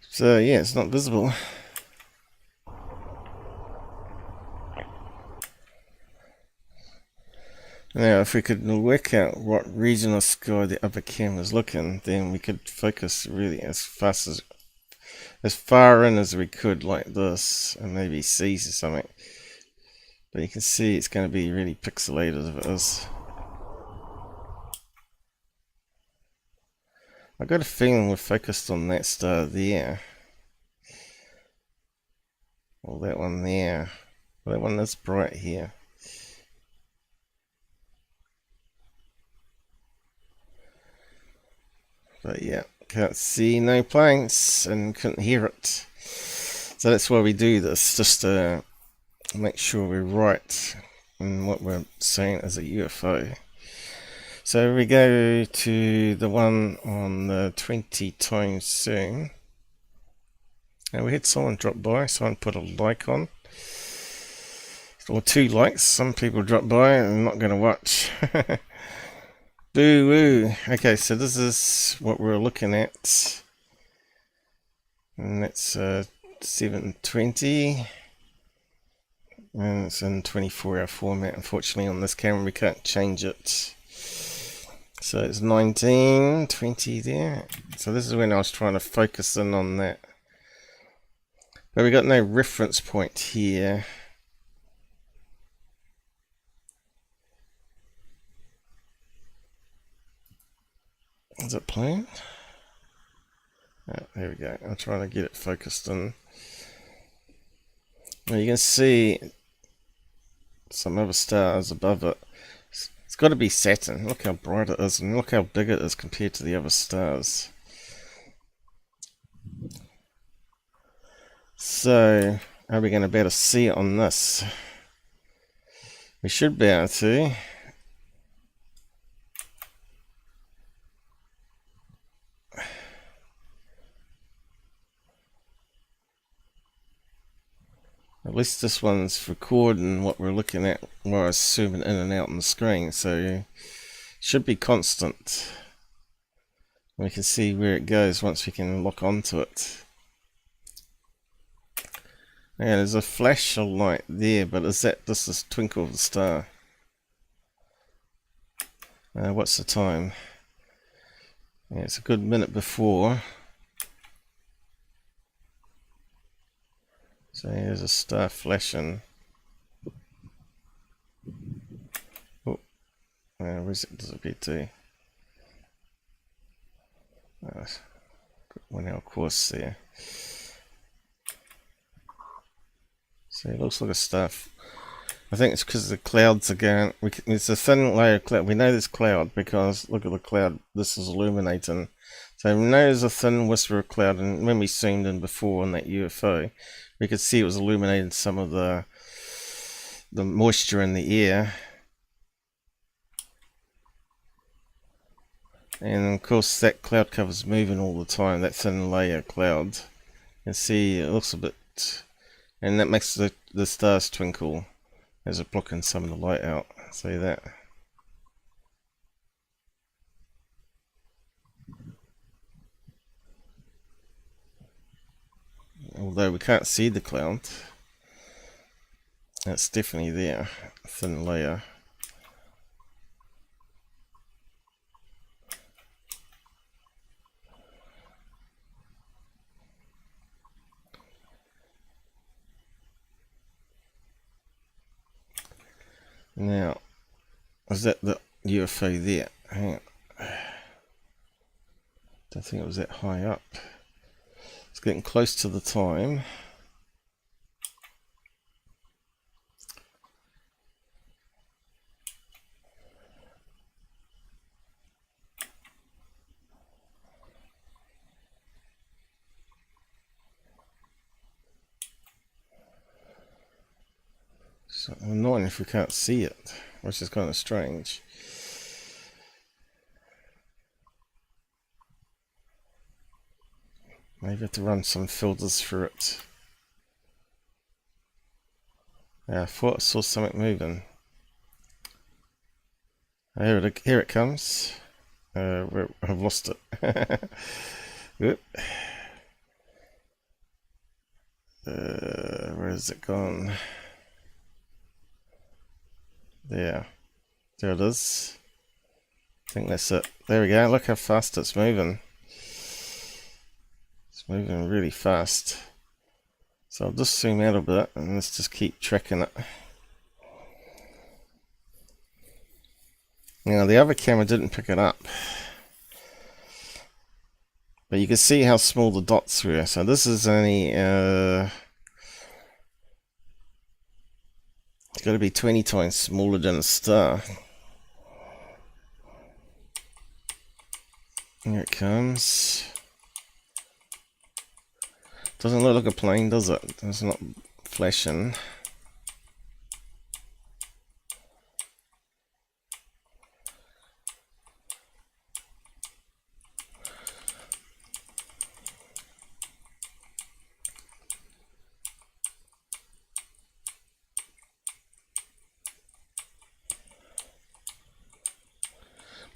So yeah, it's not visible. Now if we could work out what region of sky the other camera's looking, then we could focus really as fast as as far in as we could, like this, and maybe C's or something. But you can see it's going to be really pixelated if it is. I got a feeling we're focused on that star there. Or that one there. Well, that one is bright here. But yeah, can't see no planes and couldn't hear it. So that's why we do this, just to make sure we're right in what we're saying as a UFO. So we go to the one on the 20 times zoom. And we had someone drop by, someone put a like on. Or 2 likes, some people drop by and I'm not going to watch. Boo woo. Okay, so this is what we're looking at. And that's 720. And it's in 24-hour format. Unfortunately, on this camera, we can't change it. So it's 1920 there. So this is when I was trying to focus in on that. But we got no reference point here. Is it playing? Oh, there we go. I'm trying to get it focused in. Now you can see some other stars above it. It's got to be Saturn. Look how bright it is, and look how big it is compared to the other stars. So, are we going to be able to see it on this? We should be able to. At least this one's recording what we're looking at while it's zooming in and out on the screen, so it should be constant. We can see where it goes once we can lock onto it. Yeah, there's a flash of light there, but is that just this twinkle of the star? What's the time? Yeah, it's a good minute before. So here's a star flashing. Oh, where's it disappear to? Went out course there. So it looks like a star. I think it's because the clouds are going. It's a thin layer of cloud. We know there's cloud because look at the cloud. This is illuminating. So we know there's a thin whisper of cloud, and when we zoomed in before on that UFO, we could see it was illuminating some of the moisture in the air. And of course that cloud cover's moving all the time, that thin layer of cloud. You can see it looks a bit, and that makes the stars twinkle as it's blocking some of the light out. See that? Although we can't see the cloud, it's definitely there, thin layer. Now, is that the UFO there? Hang on. Don't think it was that high up. It's getting close to the time. So annoying if we can't see it, which is kind of strange. Maybe have to run some filters through it. Yeah, I thought I saw something moving. Here it comes. I've lost it. Whoop. Where has it gone? There it is. I think that's it. There we go. Look how fast it's moving. It's moving really fast. So I'll just zoom out a bit and let's just keep tracking it. Now the other camera didn't pick it up, but you can see how small the dots were. So this is only it's got to be 20 times smaller than a star. Here it comes. Doesn't look like a plane, does it? It's not flashing.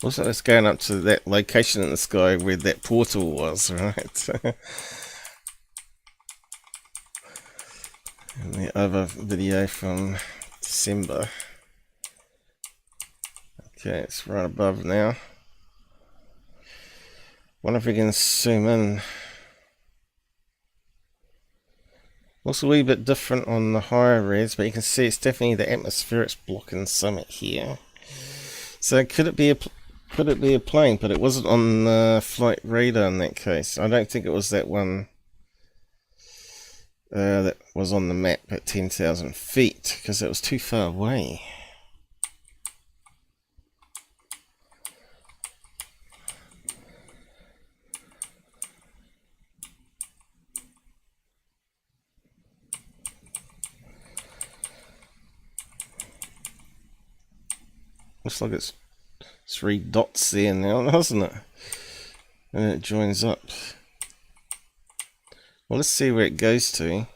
Looks like it's going up to that location in the sky where that portal was, right? And the other video from December. Okay, it's right above now. Wonder if we can zoom in. Looks a wee bit different on the higher res, but you can see it's definitely the atmosphere. It's blocking something here. So could it be a plane? But it wasn't on the flight radar in that case. I don't think it was that one that was on the map at 10,000 feet, because it was too far away. Looks like it's 3 dots there now, doesn't it? And it joins up. Well, let's see where it goes to.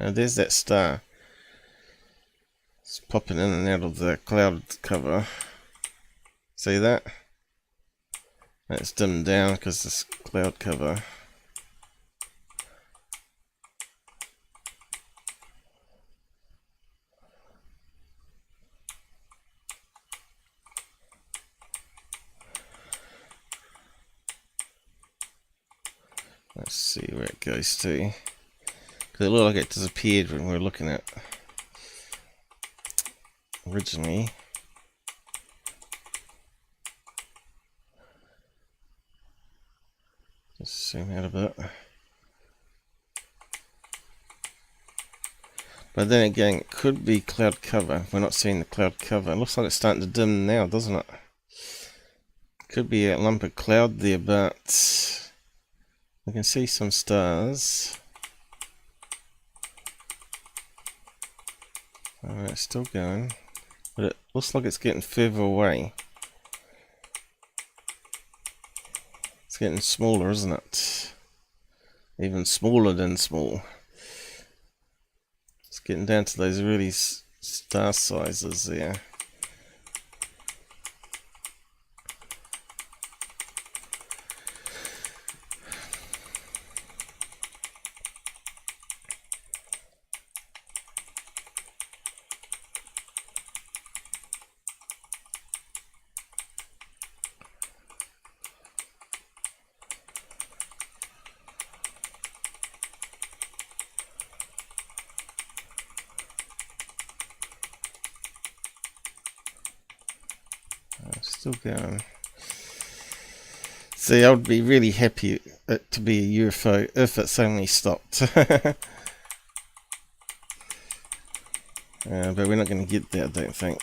There's that star. It's popping in and out of the cloud cover. See that? It's dimmed down because this cloud cover. Let's see where it goes to. Because it looked like it disappeared when we were looking at originally. Just zoom out a bit. But then again, it could be cloud cover. We're not seeing the cloud cover. It looks like it's starting to dim now, doesn't it? Could be a lump of cloud there, but we can see some stars. Alright, it's still going. But it looks like it's getting further away. It's getting smaller, isn't it? Even smaller than small. It's getting down to those really star sizes there. Still going. See, I would be really happy to be a UFO if it suddenly stopped. But we're not going to get there, I don't think.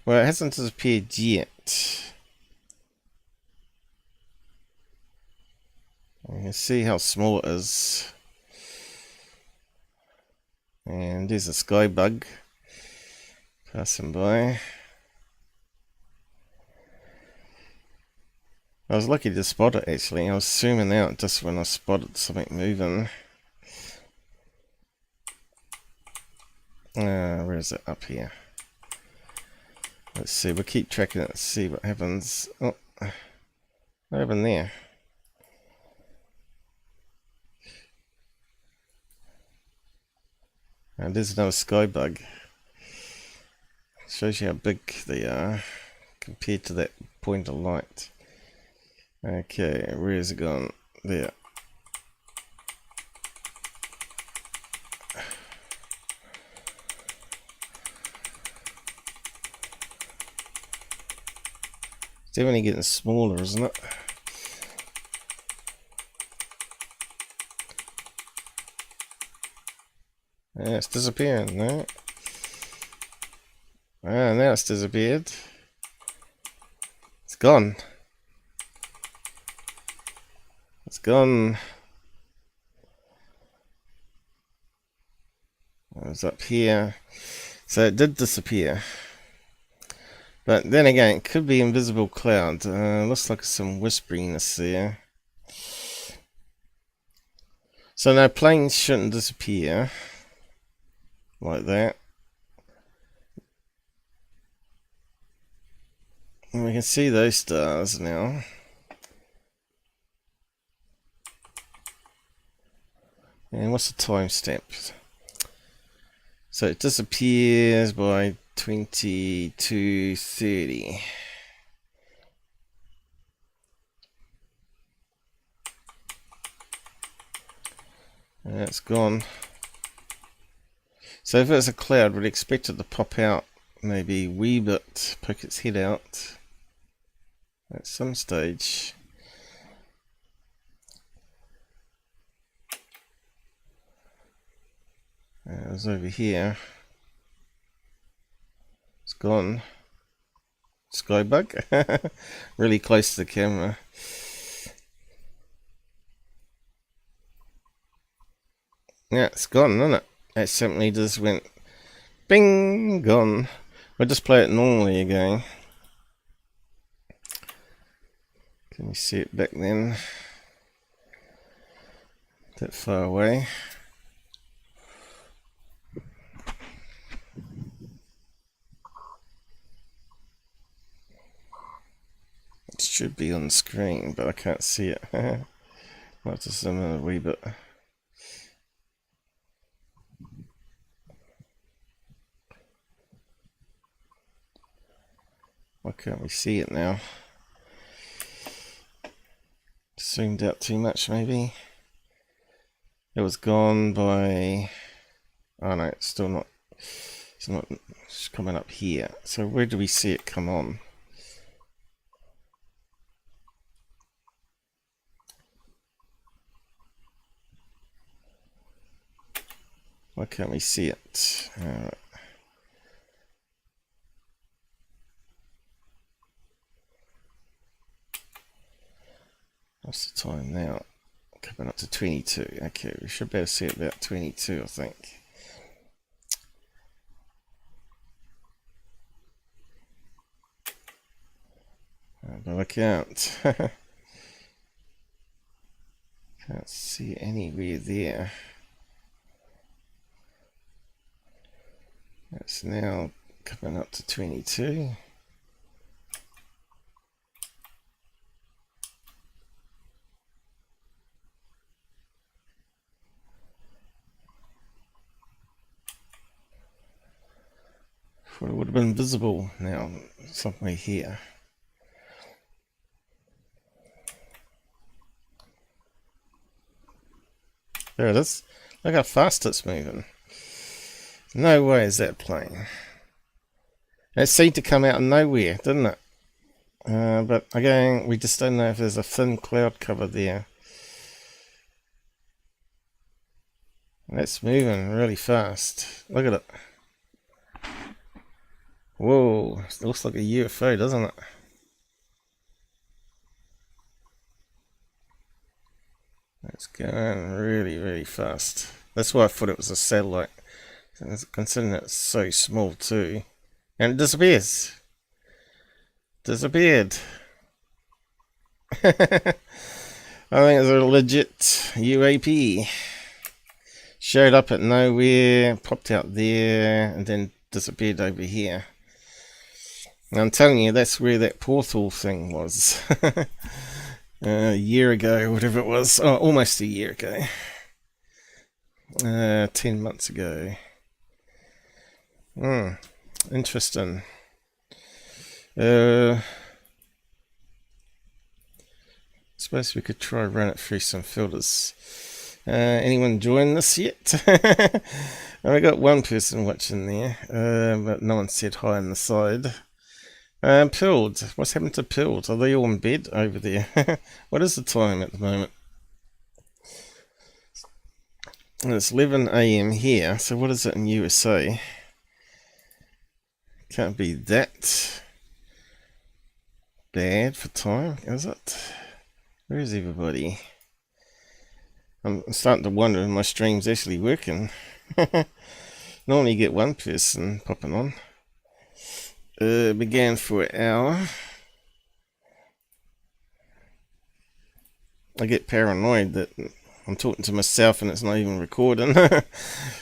Well, it hasn't disappeared yet. You can see how small it is. And there's a sky bug passing by. I was lucky to spot it actually. I was zooming out just when I spotted something moving. Where is it? Up here. Let's see, we'll keep tracking it and see what happens. Oh, what happened there? And there's another sky bug. Shows you how big they are compared to that point of light. Okay, where's it gone? There. It's definitely getting smaller, isn't it? Yeah, it's disappearing, no? Ah, now it's disappeared. It's gone. It's gone. It was up here. So it did disappear. But then again, it could be invisible cloud. Looks like some whisperiness there. So now planes shouldn't disappear like that. And we can see those stars now. And what's the timestamp? So it disappears by 22:30. And it's gone. So if it's a cloud, we'd expect it to pop out maybe a wee bit, poke its head out at some stage. It was over here. It's gone. Skybug. Really close to the camera. Yeah, it's gone, isn't it? It simply just went bing, gone. We'll just play it normally again. Can you see it back then? That far away. It should be on the screen, but I can't see it. Might have to zoom in a wee bit. Why can't we see it now? Zoomed out too much, maybe. It was gone by... Oh no, it's still not... It's coming up here. So where do we see it come on? Why can't we see it? Alright. What's the time now? Coming up to 22. Okay, we should be able to see it about 22, I think. But I can't. Can't see anywhere there. It's now coming up to 22. Well, it would have been visible now, somewhere here. There it is. Look how fast it's moving. No way is that plane. It seemed to come out of nowhere, didn't it? But again, we just don't know if there's a thin cloud cover there. That's moving really fast. Look at it. Whoa, it looks like a UFO, doesn't it? It's going really, really fast. That's why I thought it was a satellite. Considering it's so small too. And it disappears. Disappeared. I think it's a legit UAP. Showed up at nowhere, popped out there, and then disappeared over here. And I'm telling you, that's where that portal thing was. A year ago, whatever it was. Oh, almost a year ago. 10 months ago. Interesting. Suppose we could try run it through some filters. Anyone join this yet? I got one person watching there, but no one said hi on the side. Pilled. What's happened to Pilled? Are they all in bed over there? What is the time at the moment? It's 11 AM here, so what is it in USA? Can't be that bad for time, is it? Where is everybody? I'm starting to wonder if my stream's actually working. Normally you get one person popping on. Began for an hour. I get paranoid that I'm talking to myself and it's not even recording.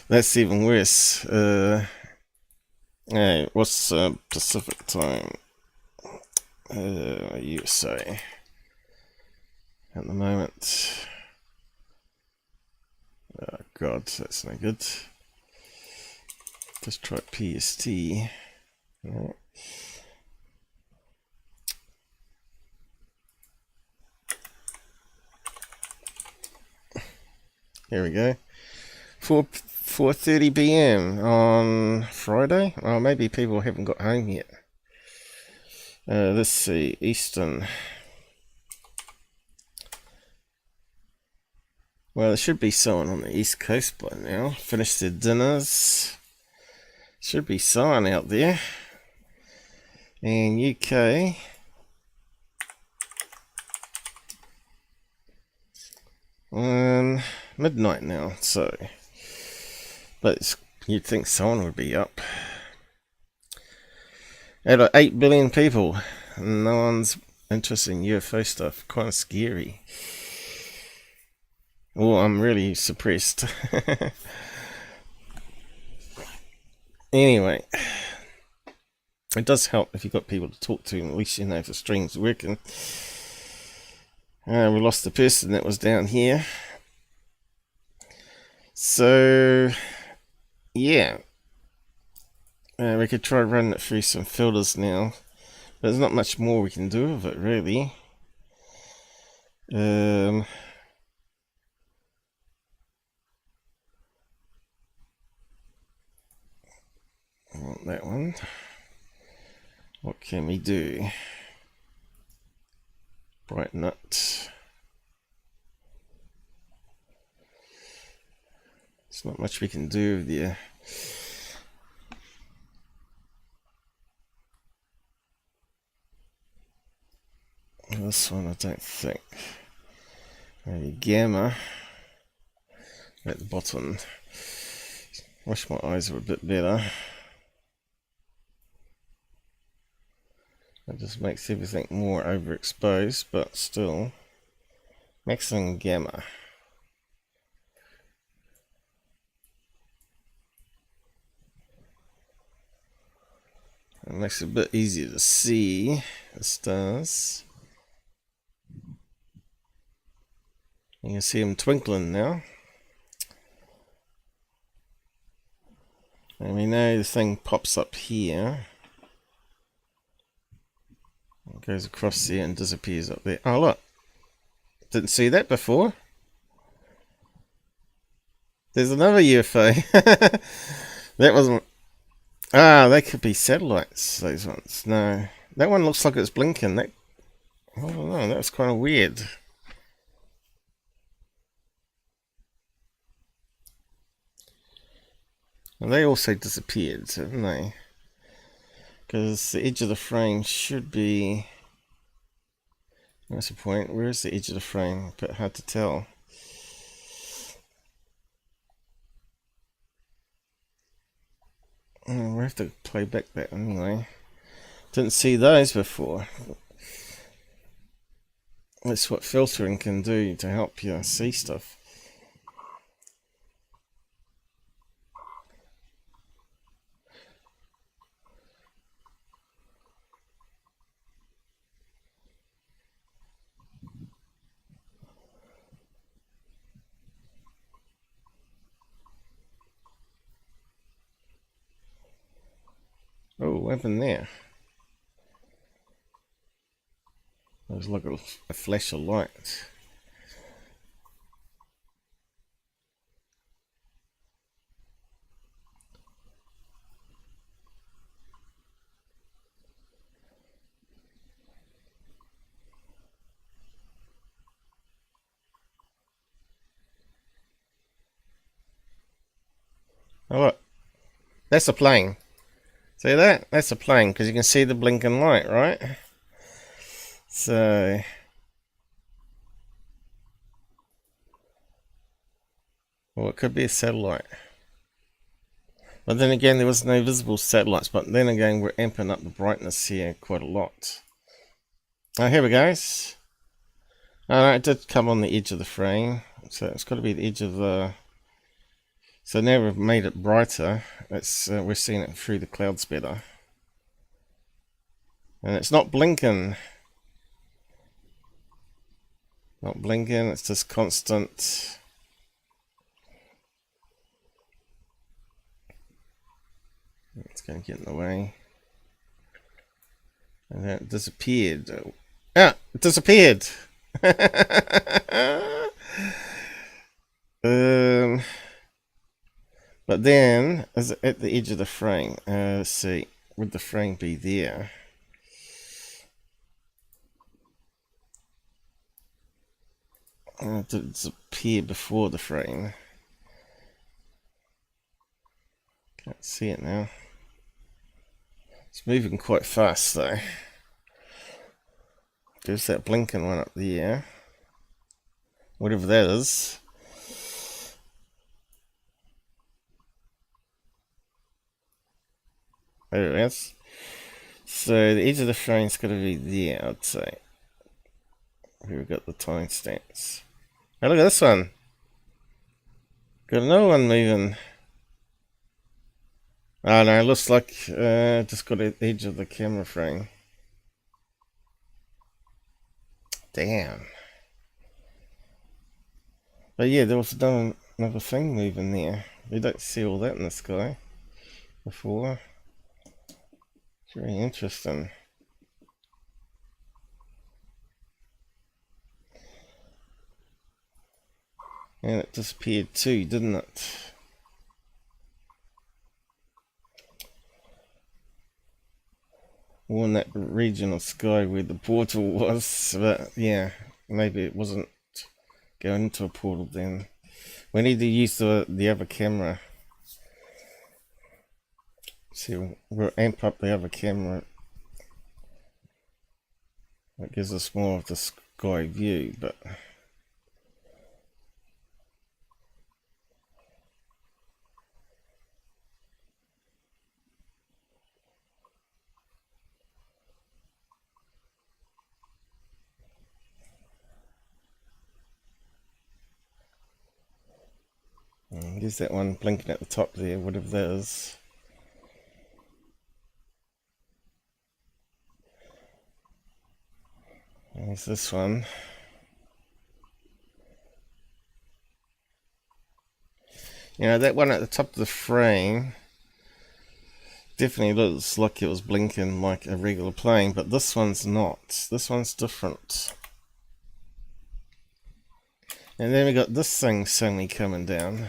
That's even worse. Hey, what's Pacific time? USA at the moment. Oh god, that's no good. Let's try PST. Right. Here we go. 4:30 p.m. on Friday. Oh, maybe people haven't got home yet. Let's see, Eastern. Well, there should be someone on the East Coast by now. Finished their dinners. Should be someone out there. And UK. Midnight now, so. But you'd think someone would be up. Out of 8 billion people, no one's interested in UFO stuff. Kind of scary. Oh, I'm really suppressed. Anyway, it does help if you've got people to talk to, and at least you know if the stream's working. We lost the person that was down here. So, yeah. We could try running it through some filters now. But there's not much more we can do with it, really. I want that one. What can we do? Brighten it. There's not much we can do there. This one I don't think. Maybe gamma at the bottom. Wish my eyes were a bit better. It just makes everything more overexposed, but still. Maximum gamma. It makes it a bit easier to see the stars. You can see them twinkling now. And we know the thing pops up here. It goes across there and disappears up there. Oh look! Didn't see that before. There's another UFO. That wasn't... Ah, they could be satellites, those ones. No. That one looks like it's blinking. That... I don't know, that was kind of weird. And they also disappeared, didn't they? Because the edge of the frame should be... That's the point. Where is the edge of the frame? A bit hard to tell. Oh, we have to play back that anyway. Didn't see those before. That's what filtering can do to help you see stuff. What happened there? It was like a flash of light. Oh look, that's a plane. See that? That's a plane, because you can see the blinking light, right? So, well, it could be a satellite. But then again, there was no visible satellites. But then again, we're amping up the brightness here quite a lot. Oh, here we go. Oh, no, it did come on the edge of the frame. So it's got to be the edge of the... So now we've made it brighter. It's we're seeing it through the clouds better. And it's not blinking. Not blinking, it's just constant. It's going to get in the way. And then it disappeared. Ah! It disappeared! But then, is it at the edge of the frame? Let's see. Would the frame be there? It did disappear before the frame. Can't see it now. It's moving quite fast though. There's that blinking one up there. Whatever that is. There it is. So the edge of the frame's got to be there, I'd say. Here we've got the timestamps. Hey, look at this one. Got another one moving. Oh no, it looks like just got the edge of the camera frame. Damn. But yeah, there was another thing moving there. We don't see all that in the sky before. It's very interesting. And it disappeared too, didn't it? Or in that region of sky where the portal was, but yeah, maybe it wasn't going into a portal then. We need to use the other camera. See, we'll amp up the other camera. That gives us more of the sky view, but... There's that one blinking at the top there, whatever that is. There's this one. You know, that one at the top of the frame definitely looks like it was blinking like a regular plane, but this one's not. This one's different. And then we got this thing suddenly coming down.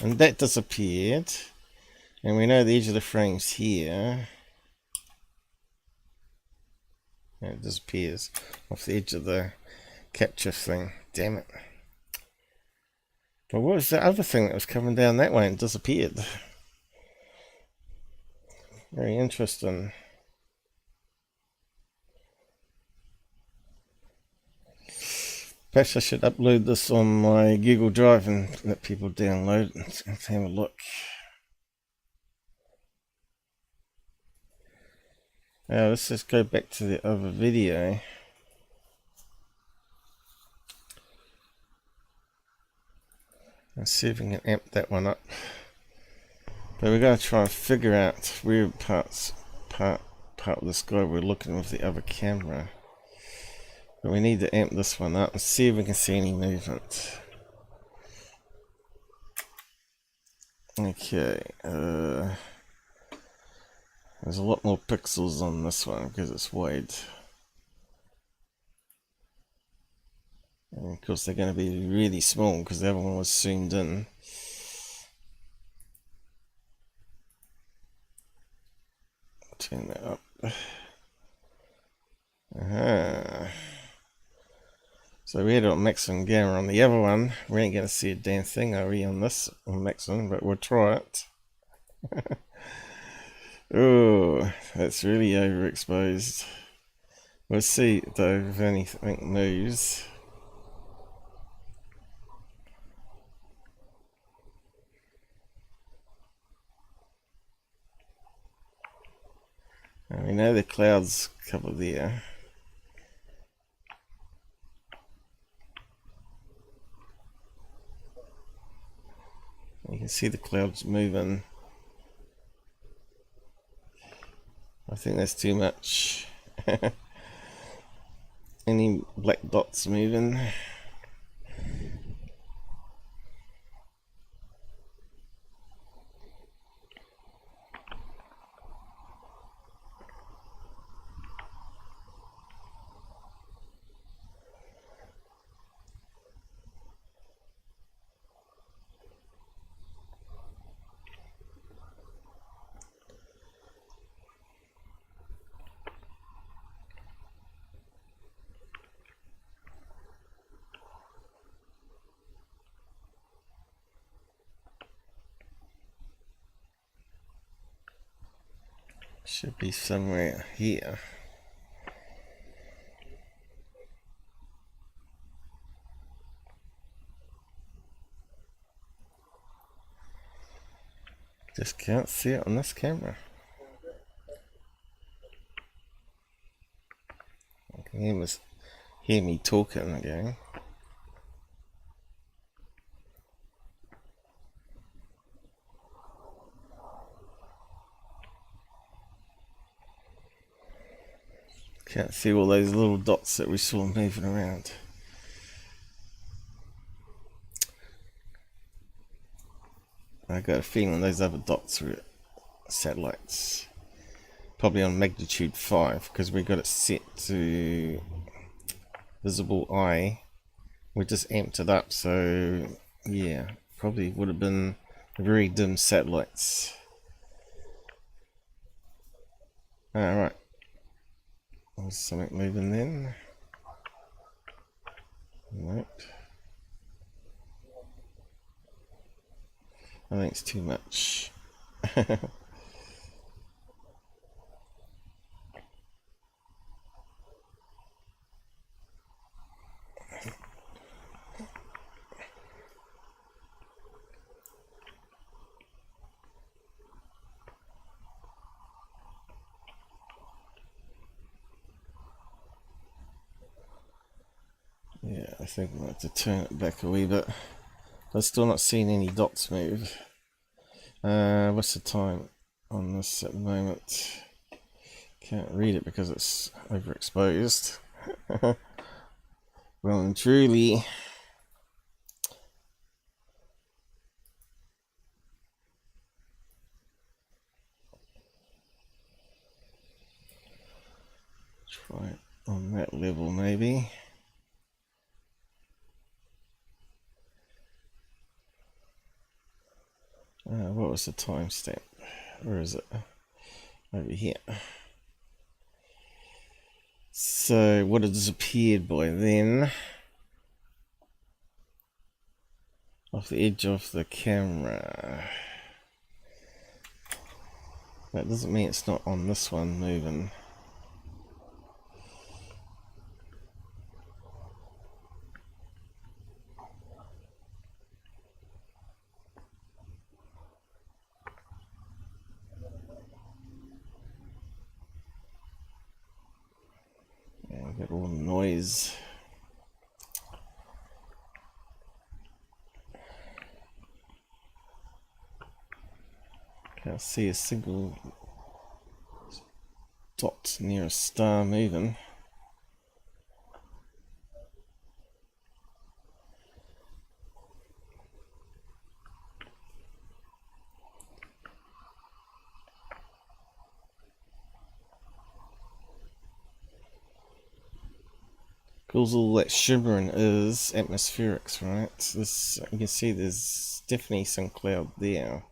And that disappeared. And we know the edge of the frame's here. And it disappears off the edge of the capture thing. Damn it. But what was the other thing that was coming down that way and disappeared? Very interesting. Perhaps I should upload this on my Google Drive and let people download it and have a look. Now let's just go back to the other video. And see if we can amp that one up. But we're going to try and figure out where part of the sky we're looking with the other camera. But we need to amp this one up and see if we can see any movement. Okay, There's a lot more pixels on this one because it's wide. And of course they're going to be really small because the other one was zoomed in. Turn that up. So we had it on maximum gamma. On the other one, we ain't going to see a damn thing, are we, on this on maximum, but we'll try it. Oh, that's really overexposed. We'll see though if anything moves. And we know the clouds cover there. You can see the clouds moving. I think that's too much. Any black dots moving? Should be somewhere here. Just can't see it on this camera. You can hear me talking again. Can't see all those little dots that we saw moving around. I got a feeling those other dots were satellites. Probably on magnitude 5 because we got it set to visible eye. We just amped it up, so yeah, probably would have been very dim satellites. Alright. There's something moving then. Nope. I think it's too much. Yeah, I think we'll have to turn it back a wee bit. I'm still not seeing any dots move. What's the time on this at the moment? Can't read it because it's overexposed. Well and truly. Try it on that level maybe. What was the timestamp? Where is it? Over here. So would have disappeared by then off the edge of the camera. That doesn't mean it's not on this one moving. Got all the noise. Can't see a single dot near a star moving. Because all that shimmering is atmospherics, right? This, you can see there's definitely some cloud there.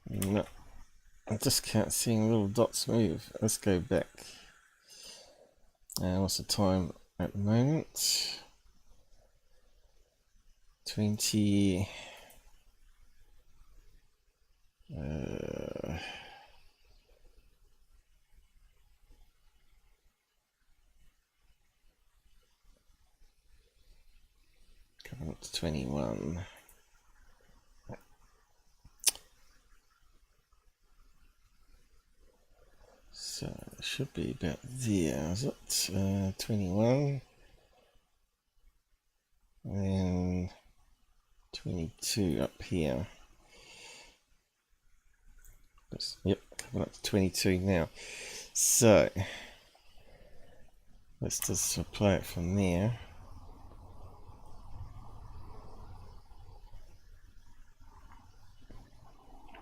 No, I just can't see any little dots move. Let's go back. What's the time at the moment? 20. Coming up to 21. So it should be about there, is it? 21. And 22 up here. Yep, coming up to 22 now. So let's just apply it from there.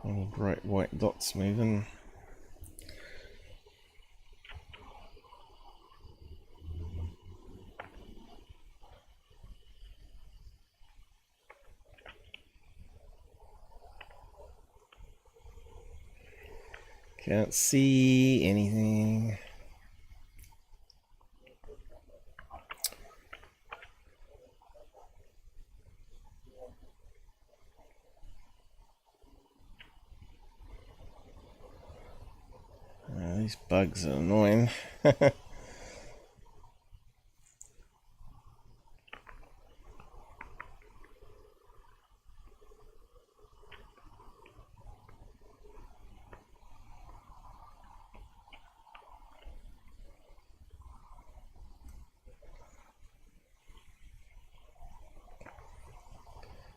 Any bright white dots moving. Can't see anything. These bugs are annoying.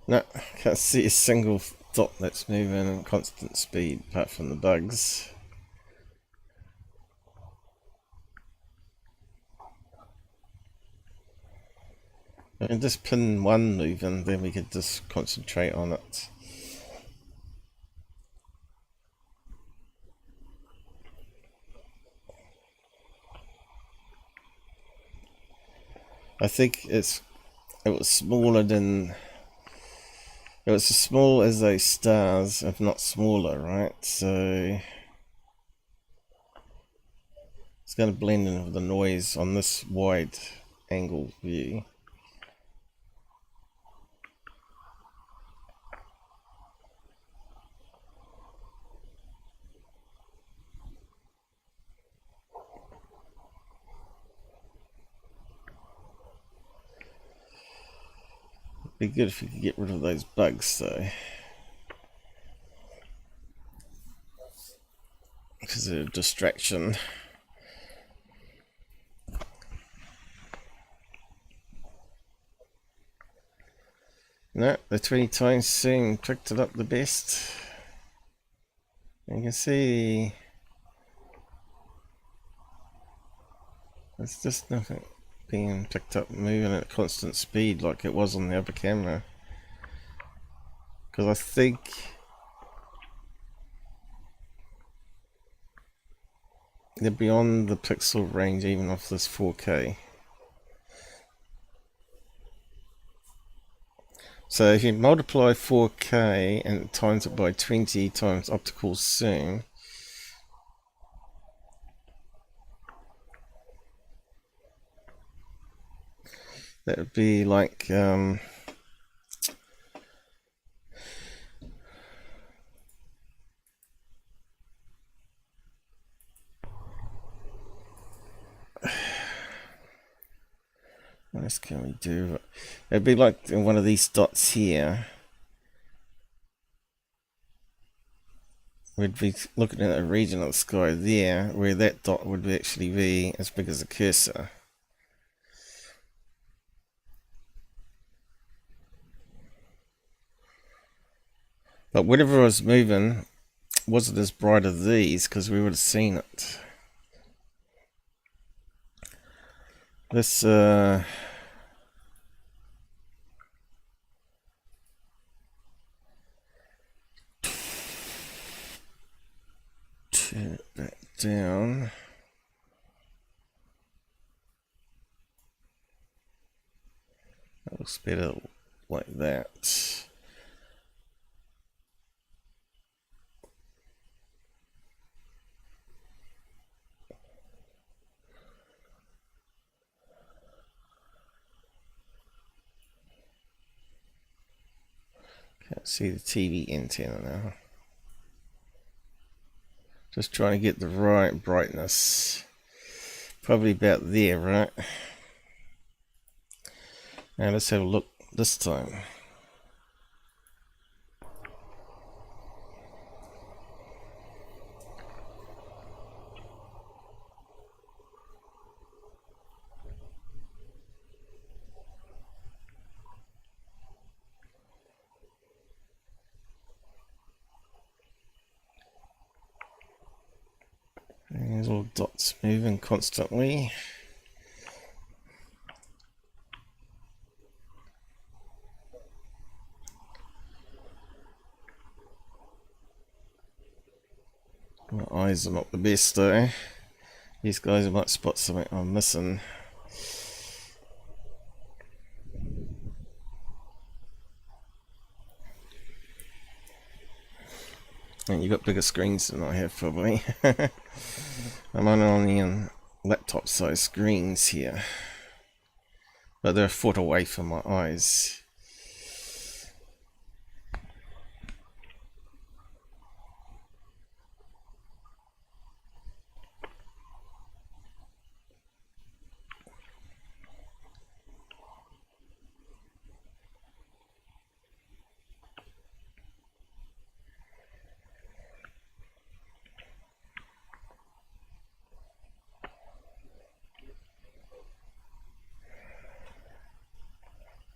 No, can't see a single dot that's moving at constant speed apart from the bugs. I can just pin one moving, then we could just concentrate on it. I think it was smaller than, it was as small as those stars, if not smaller, right? So it's going to blend in with the noise on this wide angle view. Be good if you could get rid of those bugs though, because they're a distraction. No, the 20 times soon picked it up the best. You can see there's just nothing being picked up moving at constant speed like it was on the other camera, because I think they're beyond the pixel range even off this 4K. So if you multiply 4K and times it by 20 times optical zoom, that would be like what else can we do? It'd be like one of these dots here. We'd be looking at a region of the sky there where that dot would actually be as big as a cursor. But whatever was moving wasn't as bright as these, because we would have seen it. This turn it back down. That looks better like that. Can't see the TV antenna now. Just trying to get the right brightness. Probably about there, right? Now let's have a look this time. There's little dots moving constantly. My eyes are not the best though. These guys might spot something I'm missing. And you've got bigger screens than I have probably. I'm only on laptop size screens here. But they're a foot away from my eyes.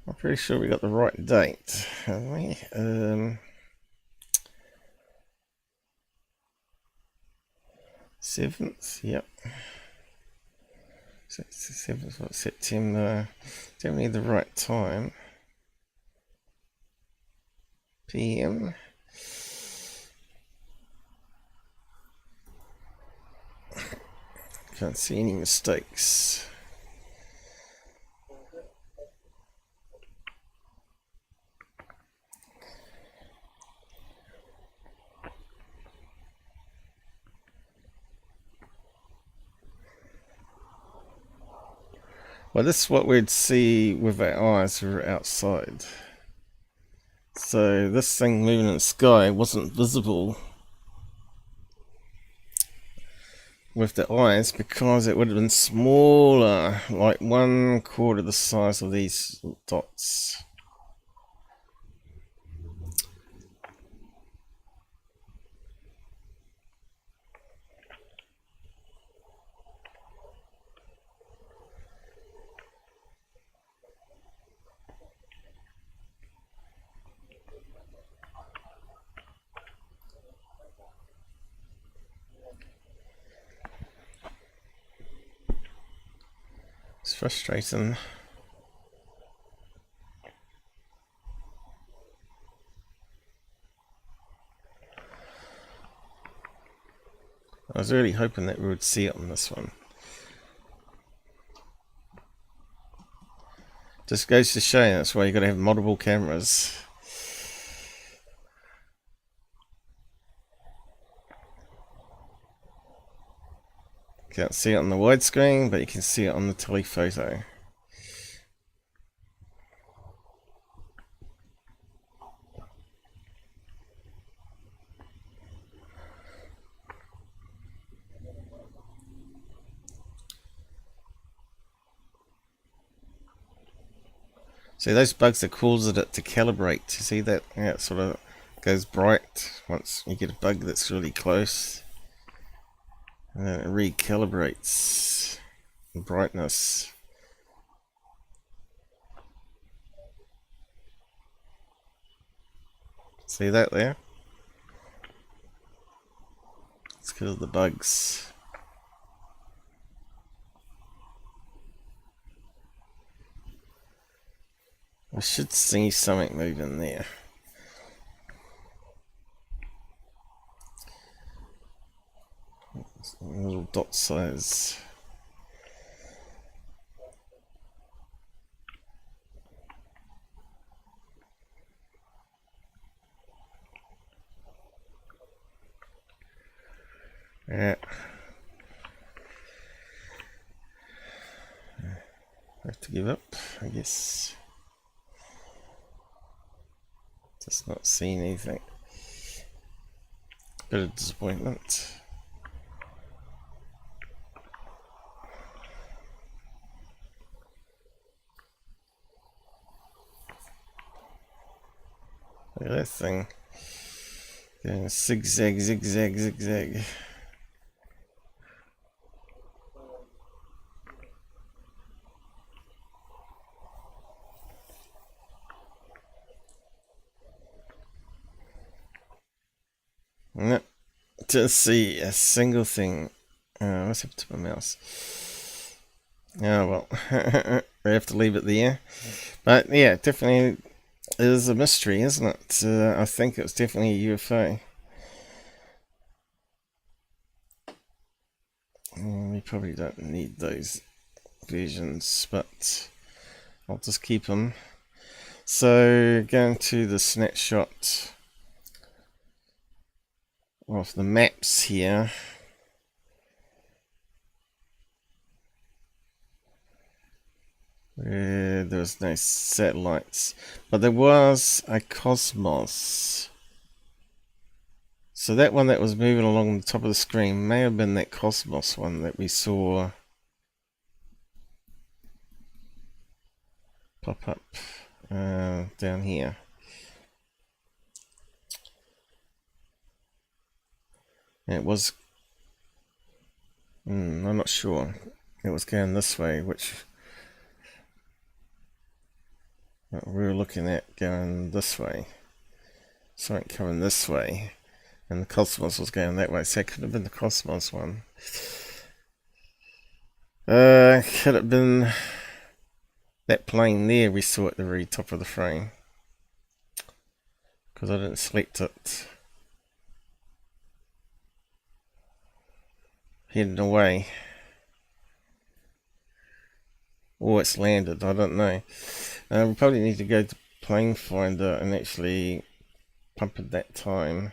I'm pretty sure we got the right date, haven't we? 7th, yep. 7th of September. Definitely the right time. PM. Can't see any mistakes. Well, this is what we'd see with our eyes if we were outside. So this thing moving in the sky wasn't visible with the eyes because it would have been smaller, like 1/4 the size of these dots. It's frustrating. I was really hoping that we would see it on this one. Just goes to show you that's why you got to have multiple cameras. Can't see it on the widescreen, but you can see it on the telephoto. See, those bugs are causing it to calibrate. You see that? Yeah, it sort of goes bright once you get a bug that's really close. And then it recalibrates the brightness. See that there? It's because of the bugs. I should see something moving there. Little dot size. Yeah. I have to give up, I guess. Just not seeing anything. Bit of disappointment. Look at that thing. Going zigzag, zigzag, zigzag. No, didn't see a single thing. What's happened to my mouse? Oh well, we have to leave it there. But yeah, definitely is a mystery, isn't it? I think it's definitely a UFO. We probably don't need those versions, but I'll just keep them. So going to the snapshot of the maps here. There was no satellites, but there was a cosmos. So that one that was moving along the top of the screen may have been that cosmos one that we saw pop up down here. It was, I'm not sure. It was going this way, which we were looking at going this way. Something coming this way. And the cosmos was going that way, so it could have been the cosmos one. Could have been that plane there we saw at the very top of the frame. Because I didn't select it. Heading away. Or it's landed, I don't know. We probably need to go to Plane Finder and actually pump it that time.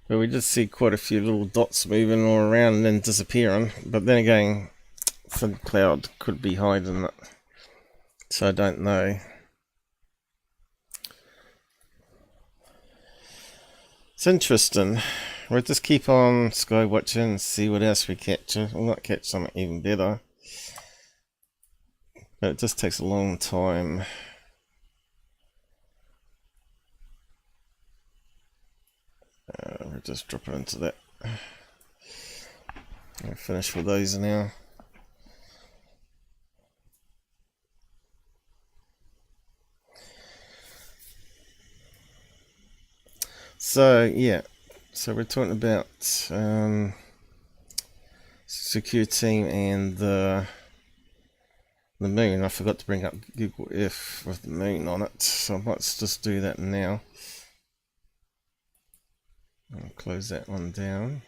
But we did see quite a few little dots moving all around and then disappearing. But then again, thin cloud could be hiding it. So I don't know. It's interesting. We'll just keep on sky watching and see what else we capture. We'll not catch something even better. But it just takes a long time. We'll just drop it into that. I'll finish with those now. So yeah, so we're talking about secure team and the moon. I forgot to bring up Google Earth with the moon on it, so let's just do that now. I'll close that one down.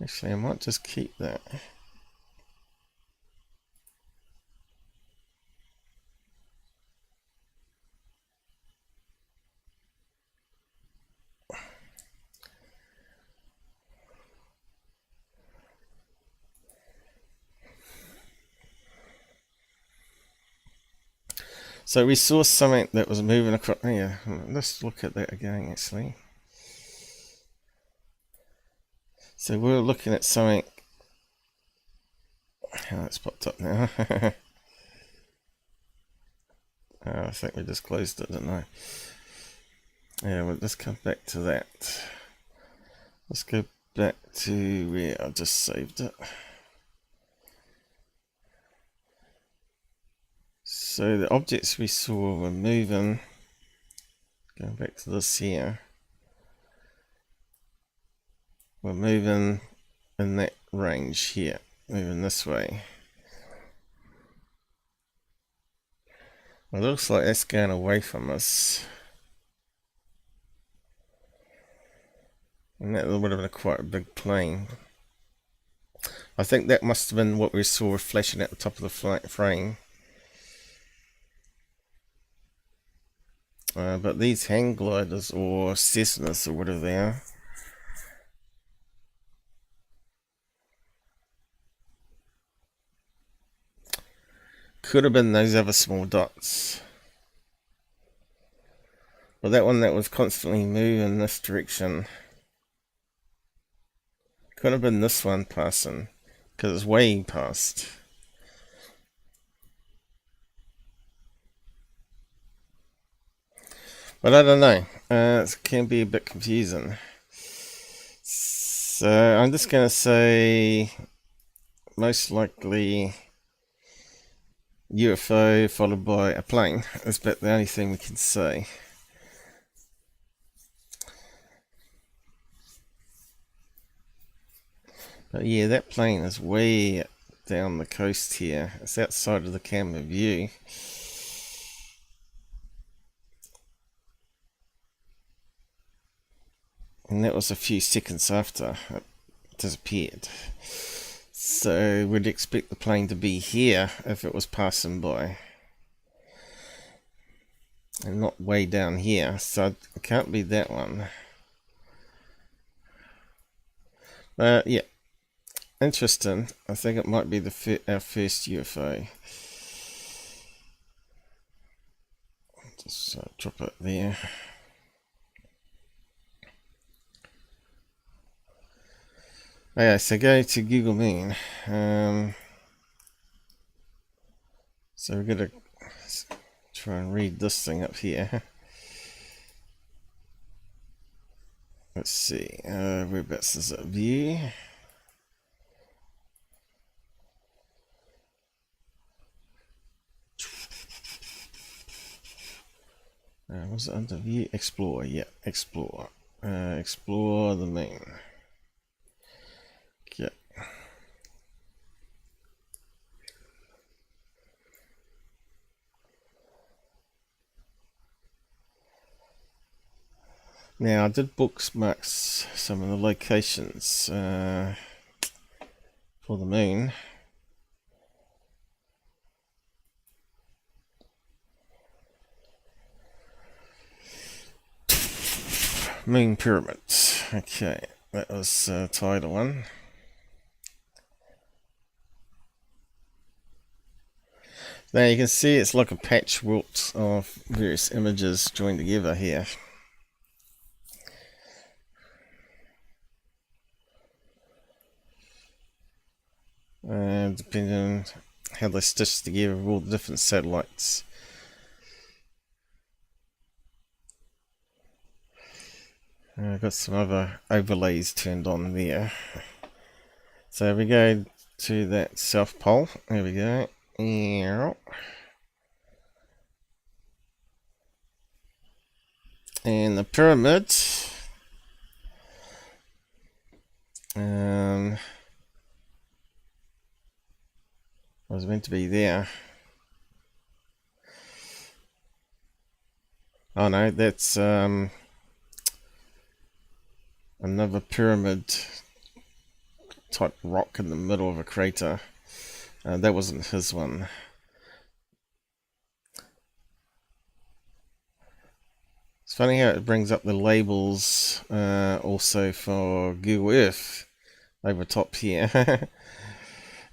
Actually, I might just keep that. So we saw something that was moving across here. Let's look at that again, actually. So we're looking at something. Oh, it's popped up now. I think we just closed it, didn't I? Yeah, well, let's come back to that. Let's go back to where I just saved it. So the objects we saw were moving. Going back to this here. We're moving in that range here, moving this way. It looks like that's going away from us. And that would have been quite a big plane. I think that must have been what we saw flashing at the top of the frame. But these hang gliders or Cessnas or whatever they are, could have been those other small dots. But that one that was constantly moving in this direction could have been this one passing, because it's way past. But I don't know, it can be a bit confusing. So I'm just going to say most likely UFO followed by a plane. That's about the only thing we can say. But yeah, that plane is way down the coast here. It's outside of the camera view. And that was a few seconds after it disappeared. So we'd expect the plane to be here if it was passing by. And not way down here. So it can't be that one. Yeah. Interesting. I think it might be our first UFO. Just drop it there. Okay, so go to Google Moon. So we're going to try and read this thing up here. Let's see, whereabouts is it? View. Was it under view? Explore, yeah, explore. Explore the moon. Yeah. Now I did bookmark some of the locations for the moon. Moon pyramids. Okay, that was title one. Now you can see it's like a patchwork of various images joined together here. Depending on how they stitch together all the different satellites. I've got some other overlays turned on there. So we go to that South Pole. There we go. And the pyramid. Was meant to be there. Oh no, that's another pyramid type rock in the middle of a crater. That wasn't his one. It's funny how it brings up the labels also for Google Earth over top here.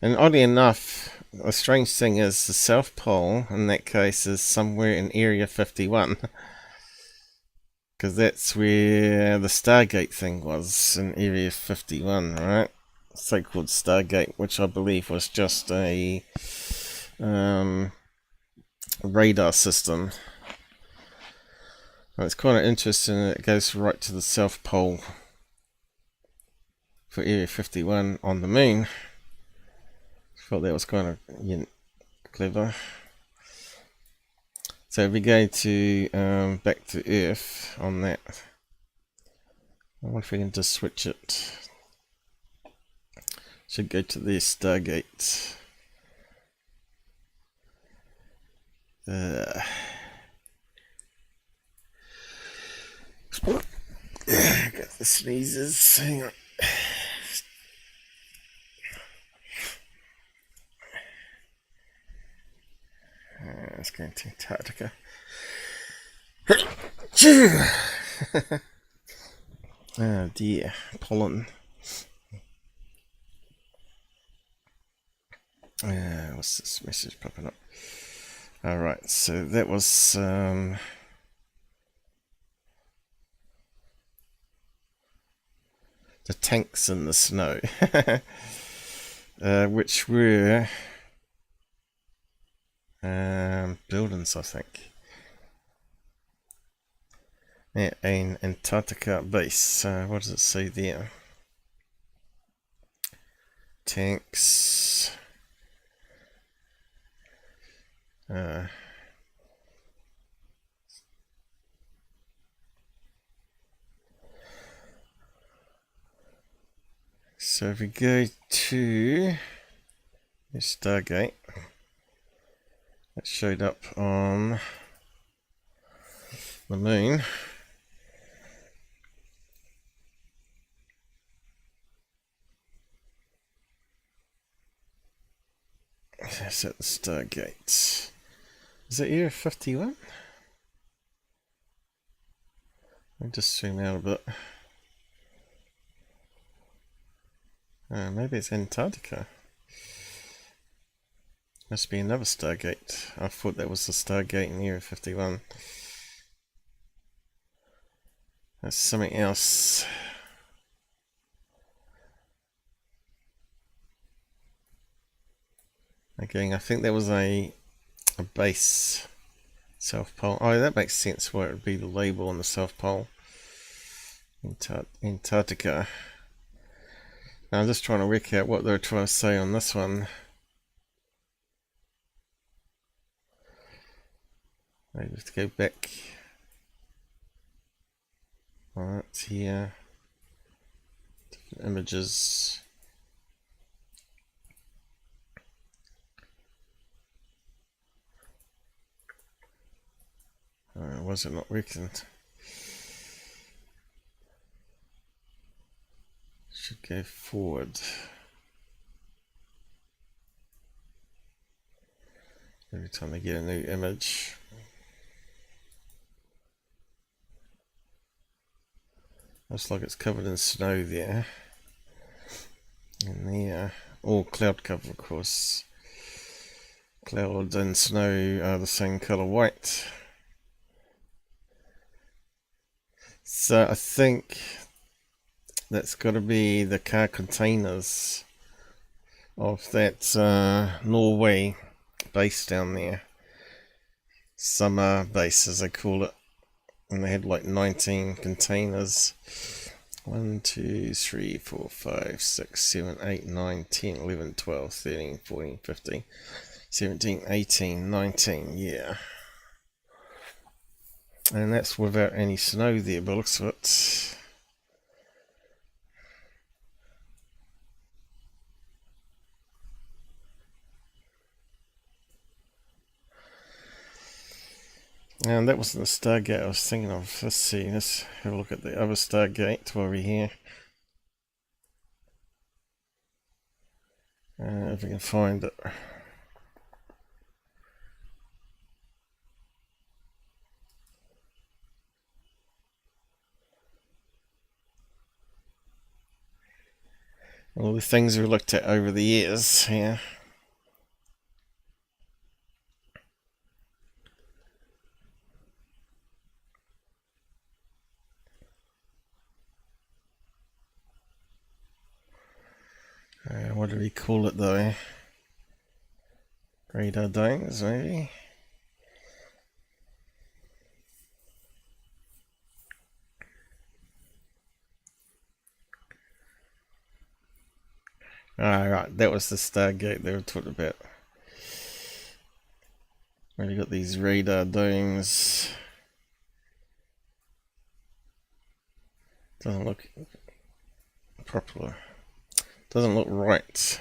And oddly enough, the strange thing is the South Pole in that case is somewhere in Area 51. Because that's where the Stargate thing was, in Area 51, right? So-called Stargate, which I believe was just a radar system. Well, it's kind of interesting that it goes right to the South Pole for Area 51 on the moon. Thought that was kind of clever. So if we go to back to Earth on that, I wonder if we can just switch it Should go to the Stargate. Got the sneezes. Hang on. Let's go into Antarctica. Oh dear, pollen. What's this message popping up? Alright, so that was the tanks in the snow, which were buildings, I think. At an Antarctica base. What does it say there? Tanks. So if we go to the Stargate, it showed up on the moon. That's at the Stargate. Is it Area 51? I'll just zoom out a bit. Maybe it's Antarctica. Must be another Stargate. I thought that was the Stargate in Area 51. That's something else. Again, I think there was a base South Pole. Oh, that makes sense why it would be the label on the South Pole. Antarctica. Now I'm just trying to work out what they're trying to say on this one. Maybe have to go back. Alright, here. Different images. Was it not working? Should go forward. Every time I get a new image. Looks like it's covered in snow there. And there, all cloud cover, of course. Cloud and snow are the same color, white. So I think that's got to be the car containers of that Norway base down there. Summer base, as they call it. And they had like 19 containers. 1, 2, 3, 4, 5, 6, 7, 8, 9, 10, 11, 12, 13, 14, 15, 17, 18, 19, yeah. And that's without any snow there, by the looks of it. And that wasn't the Stargate I was thinking of. Let's see, let's have a look at the other Stargate while we're here. If we can find it. All the things we've looked at over the years here. What do we call it though? Radar domes, maybe? Alright, that was the Stargate they were talking about. Where you got these radar domes. Doesn't look proper. Doesn't look right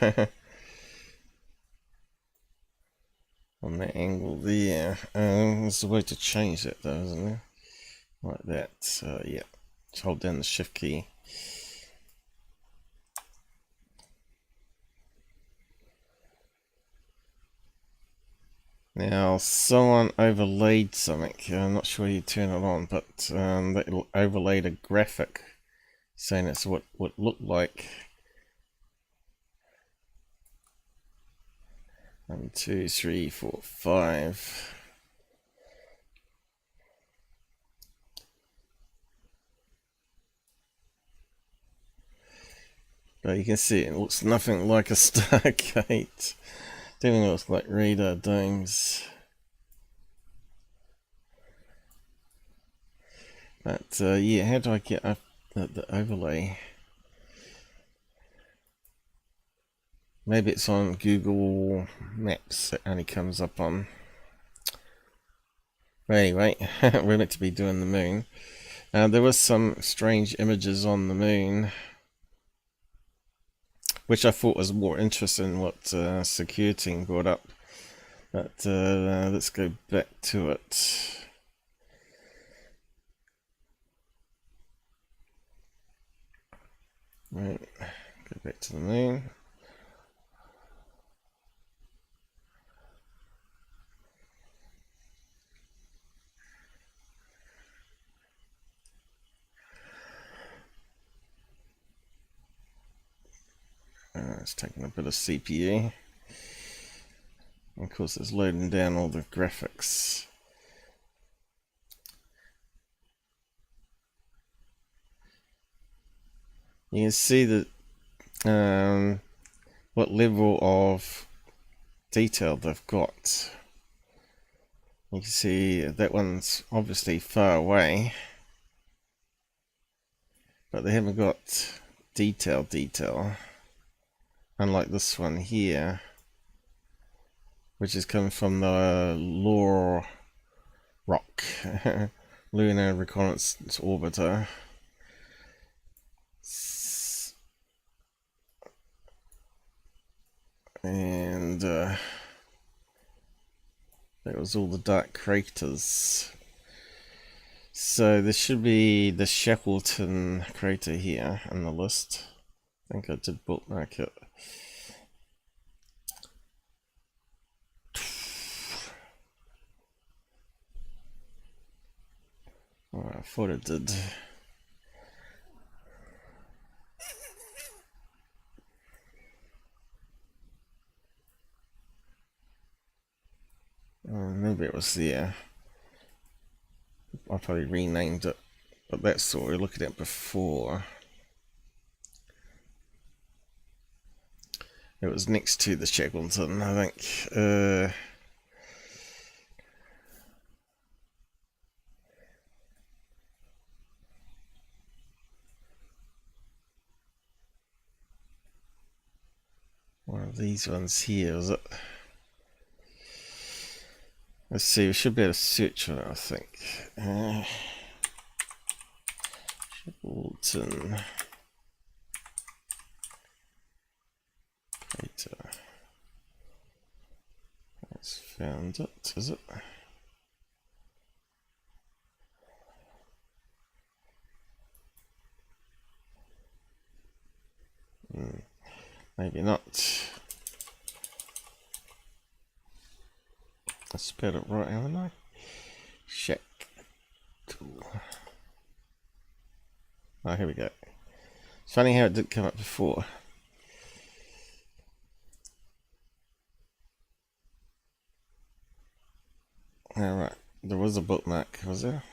on that angle there. There's a way to change that though, isn't there? Like that. Yeah. Just hold down the shift key. Now, someone overlaid something. I'm not sure you turn it on, but they overlaid a graphic saying it's what looked like 1, 2, 3, 4, 5. But you can see it looks nothing like a Stargate. Definitely looks like radar domes. But yeah, how do I get up the overlay? Maybe it's on Google Maps. It only comes up on. But anyway, we're meant to be doing the moon. There was some strange images on the moon, which I thought was more interesting than what security brought up. But let's go back to it. Right, go back to the moon. It's taking a bit of CPU. Of course, it's loading down all the graphics. You can see that what level of detail they've got. You can see that one's obviously far away, but they haven't got detail. Unlike this one here, which is coming from the LOR rock, Lunar Reconnaissance Orbiter. And that was all the dark craters. So there should be the Shackleton crater here on the list. I think I did bookmark it. Oh, I thought it did. Maybe it was there. I probably renamed it, but that's what we were looking at before. It was next to the Shackleton, I think. One of these ones here, is it? Let's see, we should be able to search on it, I think. Shackleton. Crater. Let's found it, is it? Maybe not. I spelled it right, haven't I? Shack tool. Oh, here we go. It's funny how it didn't come up before. Alright, there was a bookmark, was there?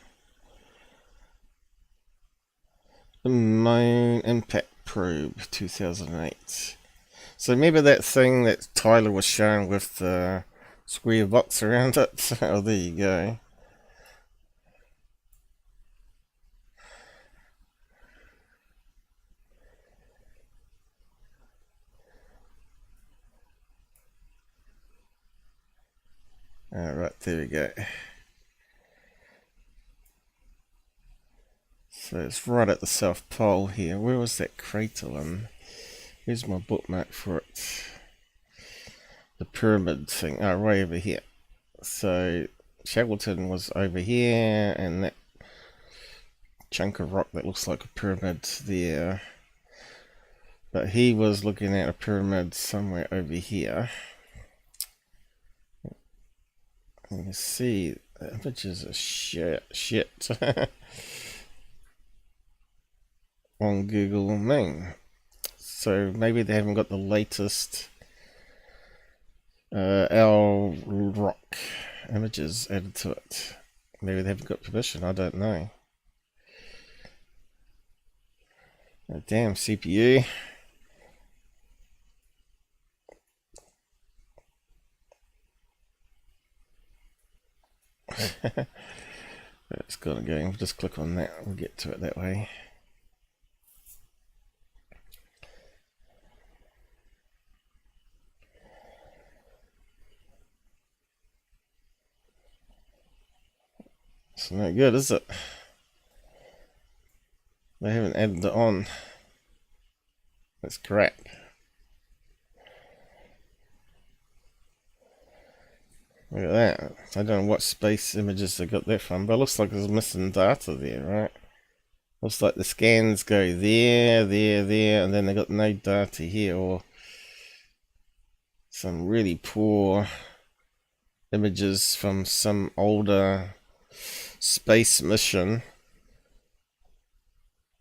The Moon Impact Probe 2008. So maybe that thing that Tyler was showing with the square box around it. Oh, there you go. Alright, there we go. So it's right at the South Pole here. Where was that crater one? Here's my bookmark for it. The pyramid thing. Oh, right over here. So Shackleton was over here, and that chunk of rock that looks like a pyramid there. But he was looking at a pyramid somewhere over here. You can see the images are shit on Google Main. So maybe they haven't got the latest our rock images added to it. Maybe they haven't got permission, I don't know. Oh, damn CPU. It's gotta go. We'll just click on that. We'll get to it that way. It's no good, is it? They haven't added it on. That's crap. Look at that. I don't know what space images they got that from, but it looks like there's missing data there, right? Looks like the scans go there, and then they got no data here, or some really poor images from some older space mission.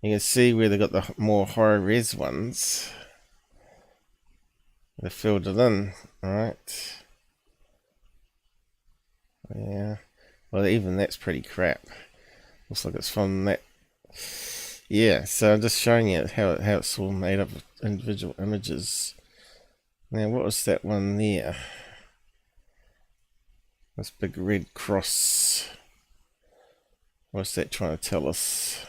You can see where they got the more high res ones. They filled it in, right? Yeah. Well, even that's pretty crap. Looks like it's from that. Yeah, so I'm just showing you how it's all made up of individual images. Now, what was that one there? This big red cross. What's that trying to tell us?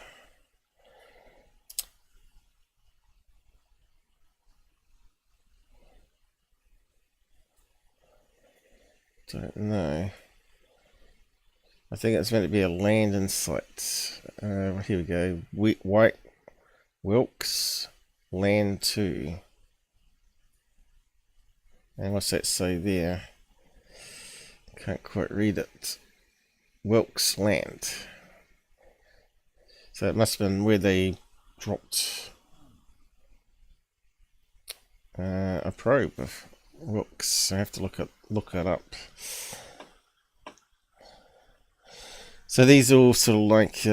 Don't know. I think it's meant to be a landing site. Here we go. White Wilkes Land 2. And what's that say there? Can't quite read it. Wilkes Land. So it must have been where they dropped a probe of Wilkes. I have to look it up. So these are all sort of like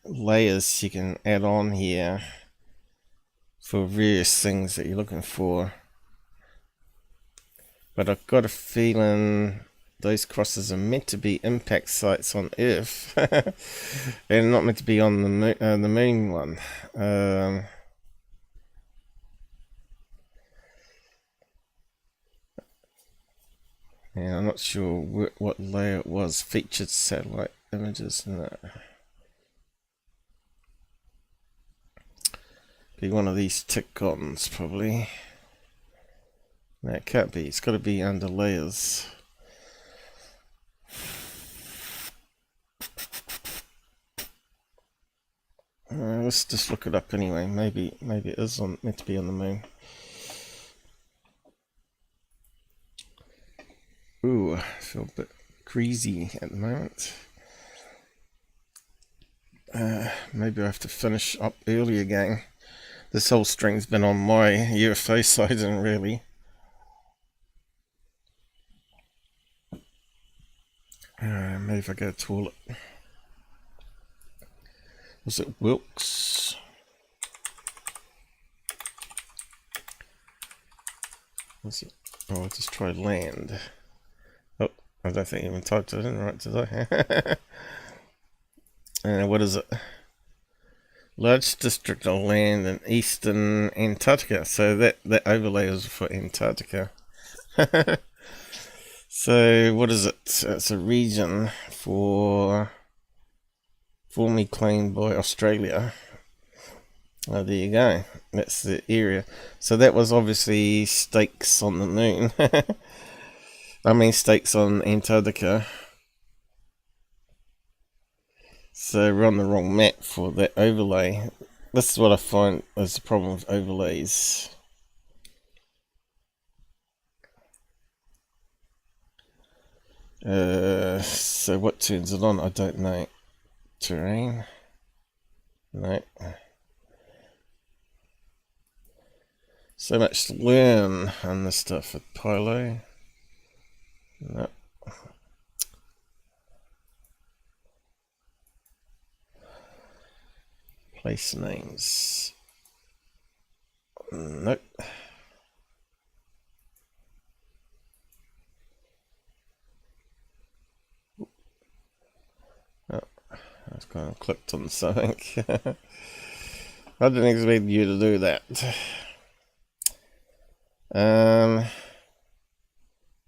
layers you can add on here for various things that you're looking for. But I've got a feeling those crosses are meant to be impact sites on Earth and not meant to be on the moon one. Yeah, I'm not sure what layer it was. Featured satellite images. No. Be one of these tick-ons, probably. No, it can't be. It's got to be under layers. Let's just look it up anyway. Maybe it is meant to be on the moon. Ooh, I feel a bit greasy at the moment. Maybe I have to finish up early again. This whole string's been on my UFO side, and really. Maybe if I go to the toilet. Was it Wilkes? Was it? Oh, I'll just try land. Oh, I don't think I even typed it in right, did I? What is it? Large district of land in eastern Antarctica. So that overlay is for Antarctica. So what is it? It's a region formerly claimed by Australia. Oh, there you go. That's the area. So that was obviously stakes on the moon. I mean stakes on Antarctica. So we're on the wrong map for that overlay. this is what I find is the problem with overlays. So what turns it on? I don't know. Terrain? No. So much to learn on this stuff with Pilo. No. Place names. Nope. Oh, I've kind of clicked on something. I didn't expect you to do that.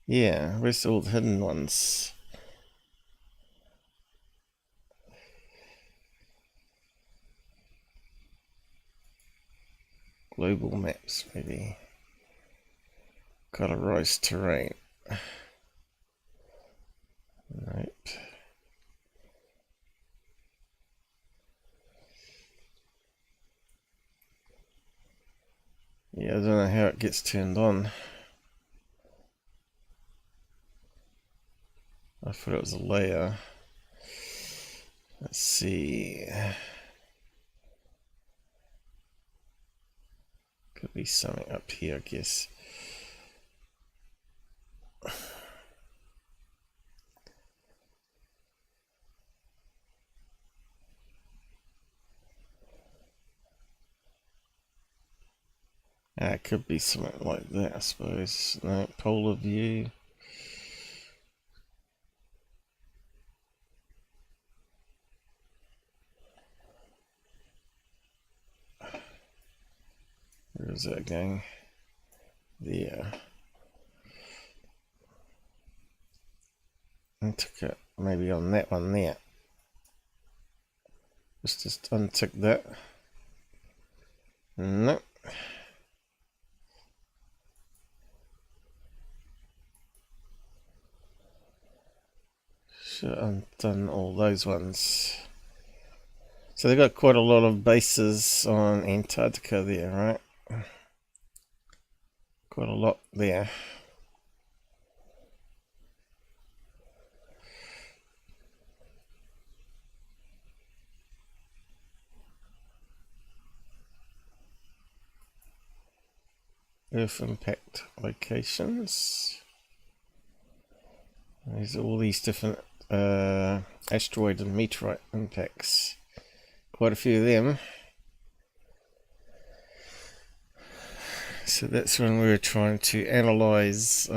Yeah, where's all the hidden ones? Global maps, maybe. Colorized terrain. Nope. Yeah, I don't know how it gets turned on. I thought it was a layer. Let's see. Could be something up here, I guess. It could be something like that, I suppose. No, polar view. Where is that going? There. I took it maybe on that one there. Let's just untick that. Nope. Should have undone all those ones. So they've got quite a lot of bases on Antarctica there, right? Quite a lot there. Earth impact locations. There's all these different asteroid and meteorite impacts. Quite a few of them. So that's when we were trying to analyze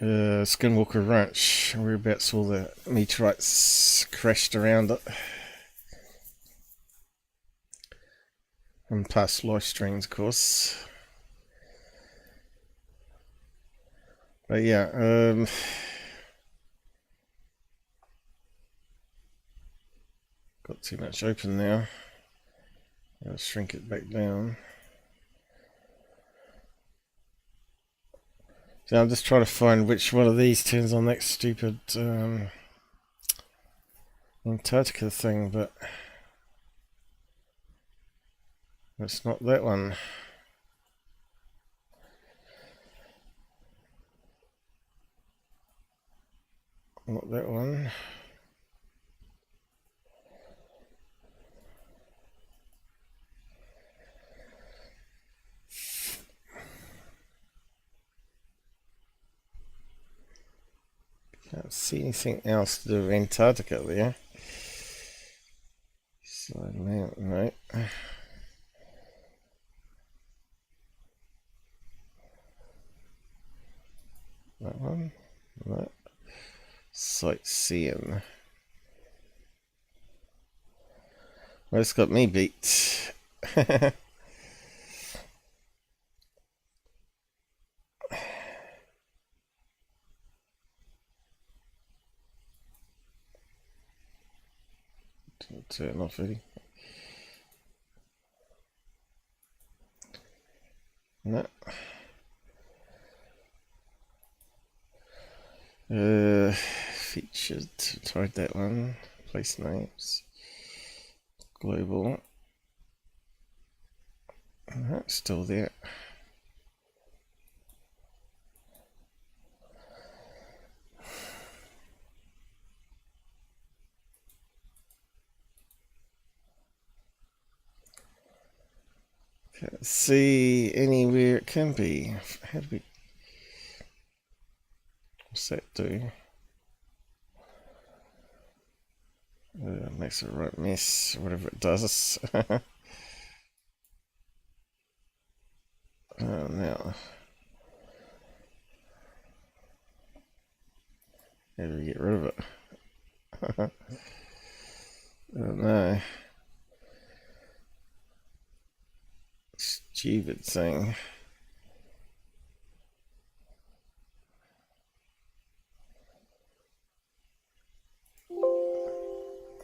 Skinwalker Ranch, whereabouts all the meteorites crashed around it. And past life streams, of course. But yeah, got too much open now. I'll shrink it back down. So I'm just trying to find which one of these turns on that stupid Antarctica thing, but it's not that one. Not that one. Can't see anything else to do with Antarctica there. So now, right. That one. That. Sightseeing. Well, it's got me beat. Turn off really. No. Featured. Tried that one. place names. Global. Still there. Can't see anywhere it can be. How do we... What's that do? Makes a right mess, whatever it does. Now, how do we get rid of it? Oh no. Stupid thing.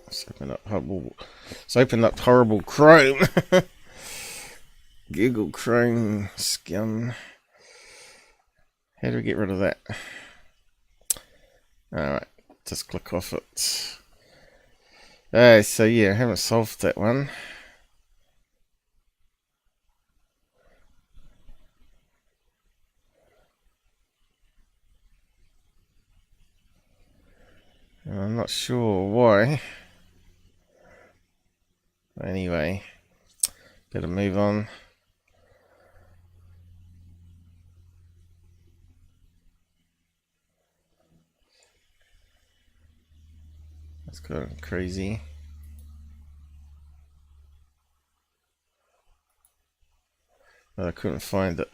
Let's open up horrible Chrome. Google Chrome scum. How do we get rid of that? Alright, just click off it. So yeah, I haven't solved that one. I'm not sure why. Anyway, better move on. That's kind of crazy. But I couldn't find it.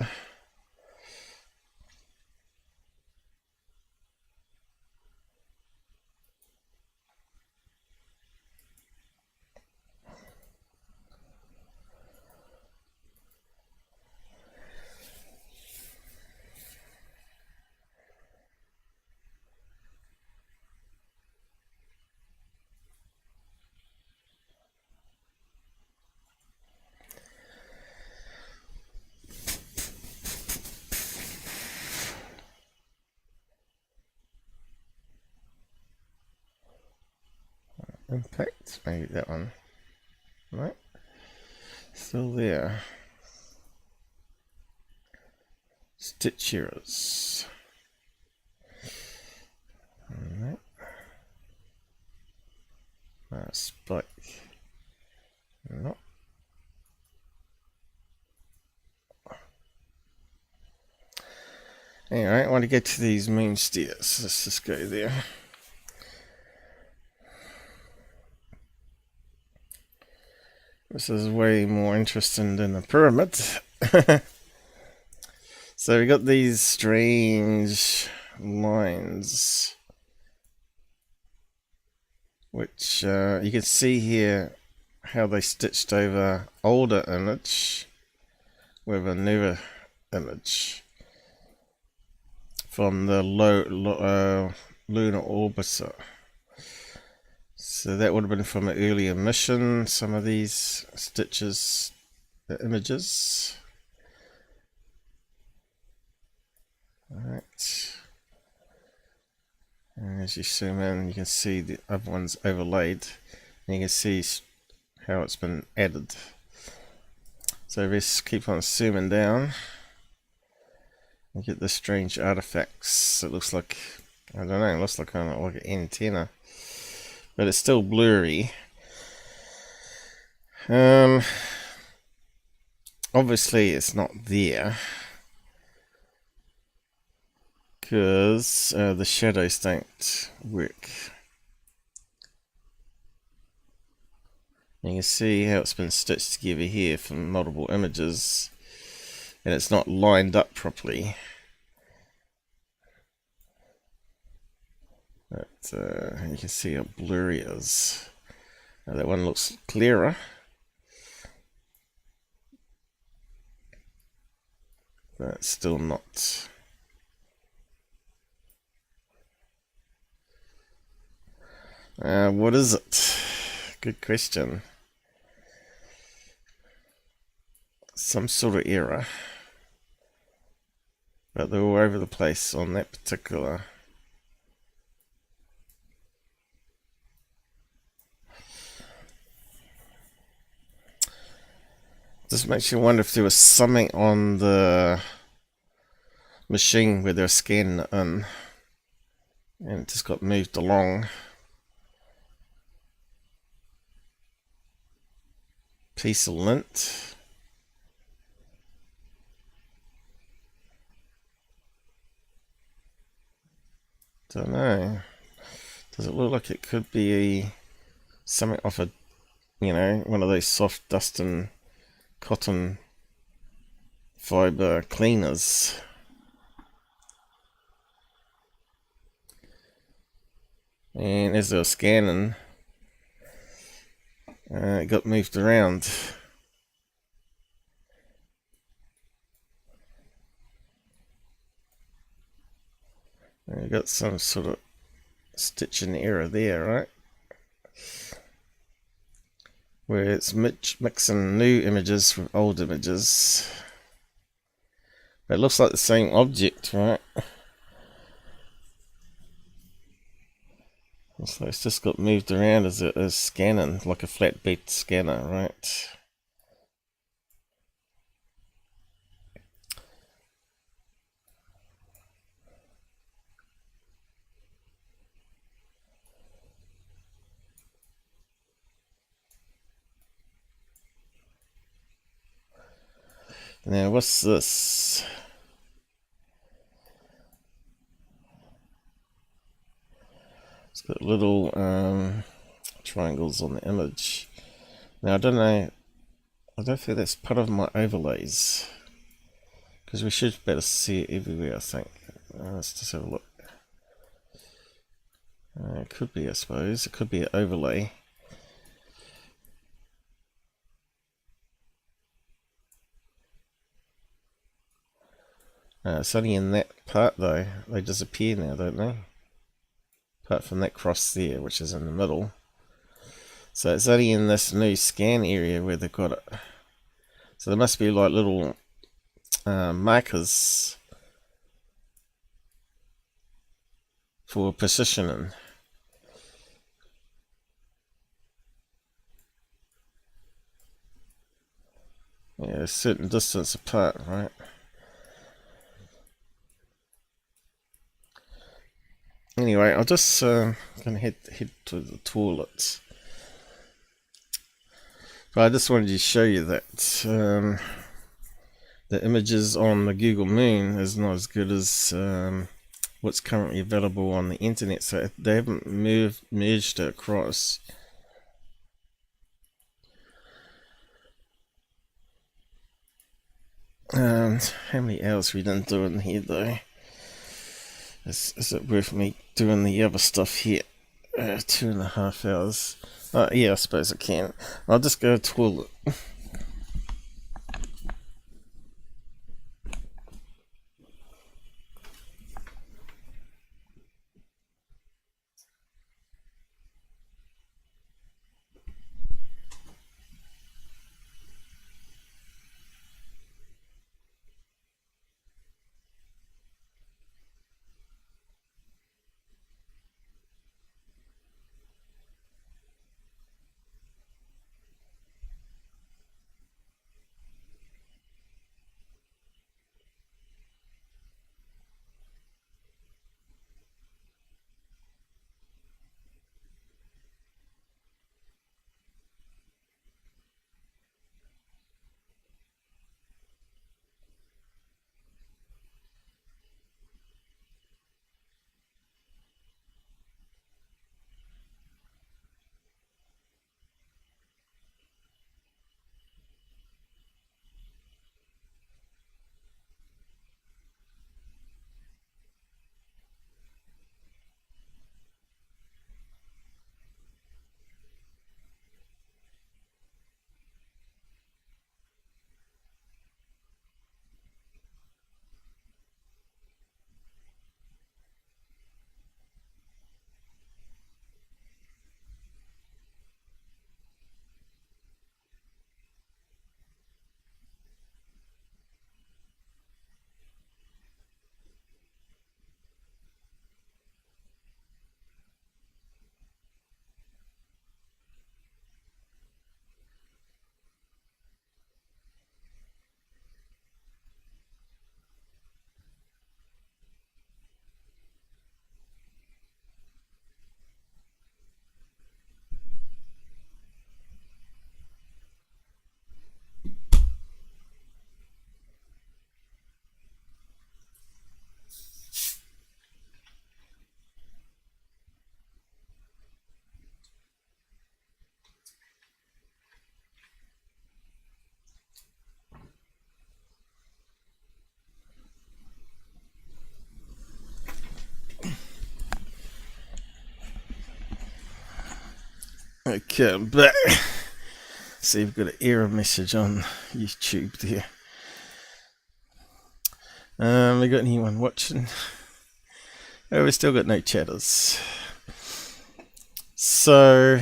Impact, maybe that one. No, still there. Stitch errors. No. Spike. No. Anyway, I want to get to these moon stairs. Let's just go there. This is way more interesting than the pyramid. So we got these strange lines, which you can see here how they stitched over older image with a newer image from the lunar orbiter. So that would have been from an earlier mission, some of these stitches, the images. Alright. And as you zoom in, you can see the other one's overlaid. And you can see how it's been added. So let's keep on zooming down. And get the strange artifacts. It looks like, I don't know, it looks like kind of like an antenna. But it's still blurry. Obviously it's not there because the shadows don't work. You can see how it's been stitched together here from multiple images, and it's not lined up properly. But you can see how blurry it is. Now that one looks clearer. But it's still not. What is it? Good question. Some sort of error. But they're all over the place on that particular. Just makes you wonder if there was something on the machine where they're scanning it in, and it just got moved along. Piece of lint. Don't know. Does it look like it could be something off a, one of those soft dust and cotton fiber cleaners? And as they were scanning, it got moved around. And you got some sort of stitching error there, right? Where it's mixing new images with old images. But it looks like the same object, right? So it's just got moved around as it is scanning, like a flatbed scanner, right? Now, what's this? It's got little triangles on the image. Now, I don't know. I don't think that's part of my overlays, because we should better see it everywhere, I think. Let's just have a look. It could be, I suppose. It could be an overlay. It's only in that part, though. They disappear now, don't they? Apart from that cross there, which is in the middle. So it's only in this new scan area where they've got it. So there must be like little markers for positioning. Yeah, a certain distance apart, right? Anyway, I'll just gonna head to the toilet. But I just wanted to show you that the images on the Google Moon is not as good as what's currently available on the internet. So they haven't merged it across. How many hours we done doing here though? Is it worth me doing the other stuff here? 2.5 hours. Yeah, I suppose I can. I'll just go to the toilet. Okay, I'm back. See, we've got an error message on YouTube there. We got anyone watching? Oh, we still got no chatters. So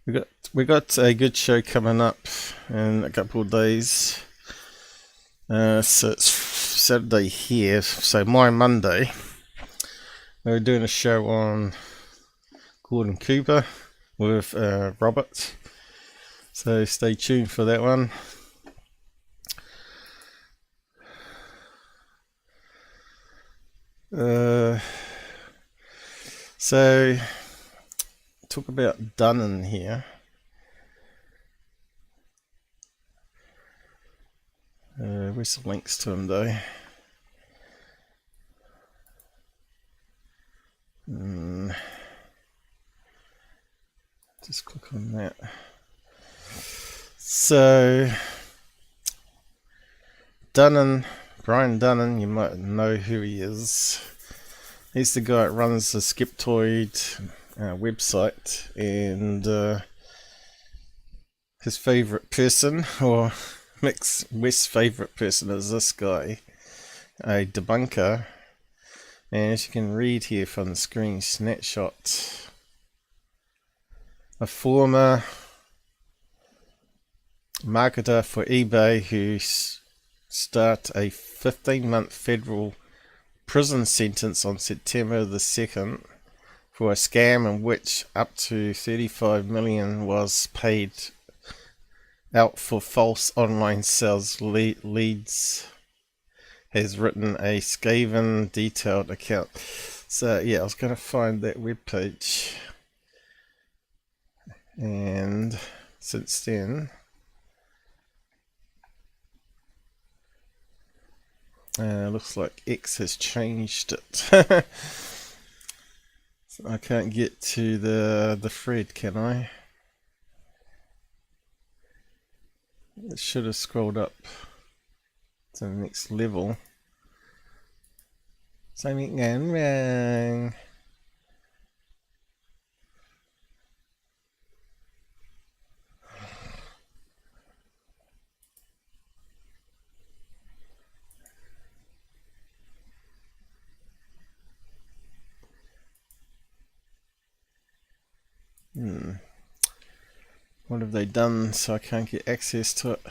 we got a good show coming up in a couple of days. So it's Saturday here. So my Monday, we're doing a show on Gordon Cooper with Robert. So stay tuned for that one. So talk about Dunnan here. Where's the links to him though? Just click on that. So Dunnan, Brian Dunnan, you might know who he is. He's the guy that runs the Skeptoid website, and his favourite person, or Mick's West's favourite person, is this guy, a debunker. And as you can read here from the screen snapshot, a former marketer for eBay who start a 15-month federal prison sentence on September the 2nd for a scam in which up to $35 million was paid out for false online sales leads, has written a scathing detailed account. So yeah, I was going to find that webpage, and since then looks like X has changed it. So I can't get to the thread, can I? It should have scrolled up to the next level. Something gone wrong. What have they done so I can't get access to it?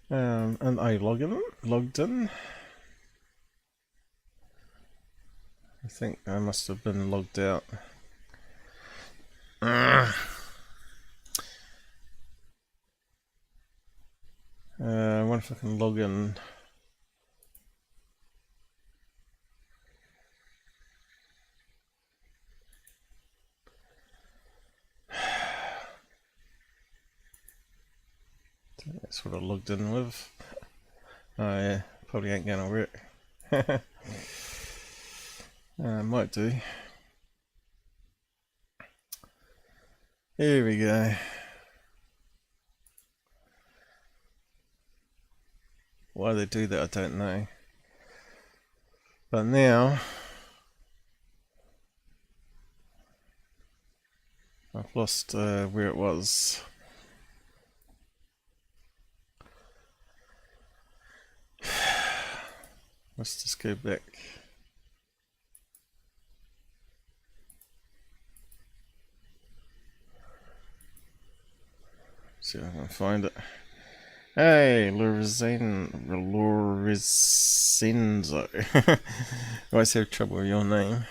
And I logged in. I think I must have been logged out. I wonder if I can log in. That's what I logged in with. Oh yeah, probably ain't gonna work. Might do. Here we go. Why they do that, I don't know. But now I've lost where it was. Let's just go back. See if I can find it. Hey, Lorenzo. Always have trouble with your name.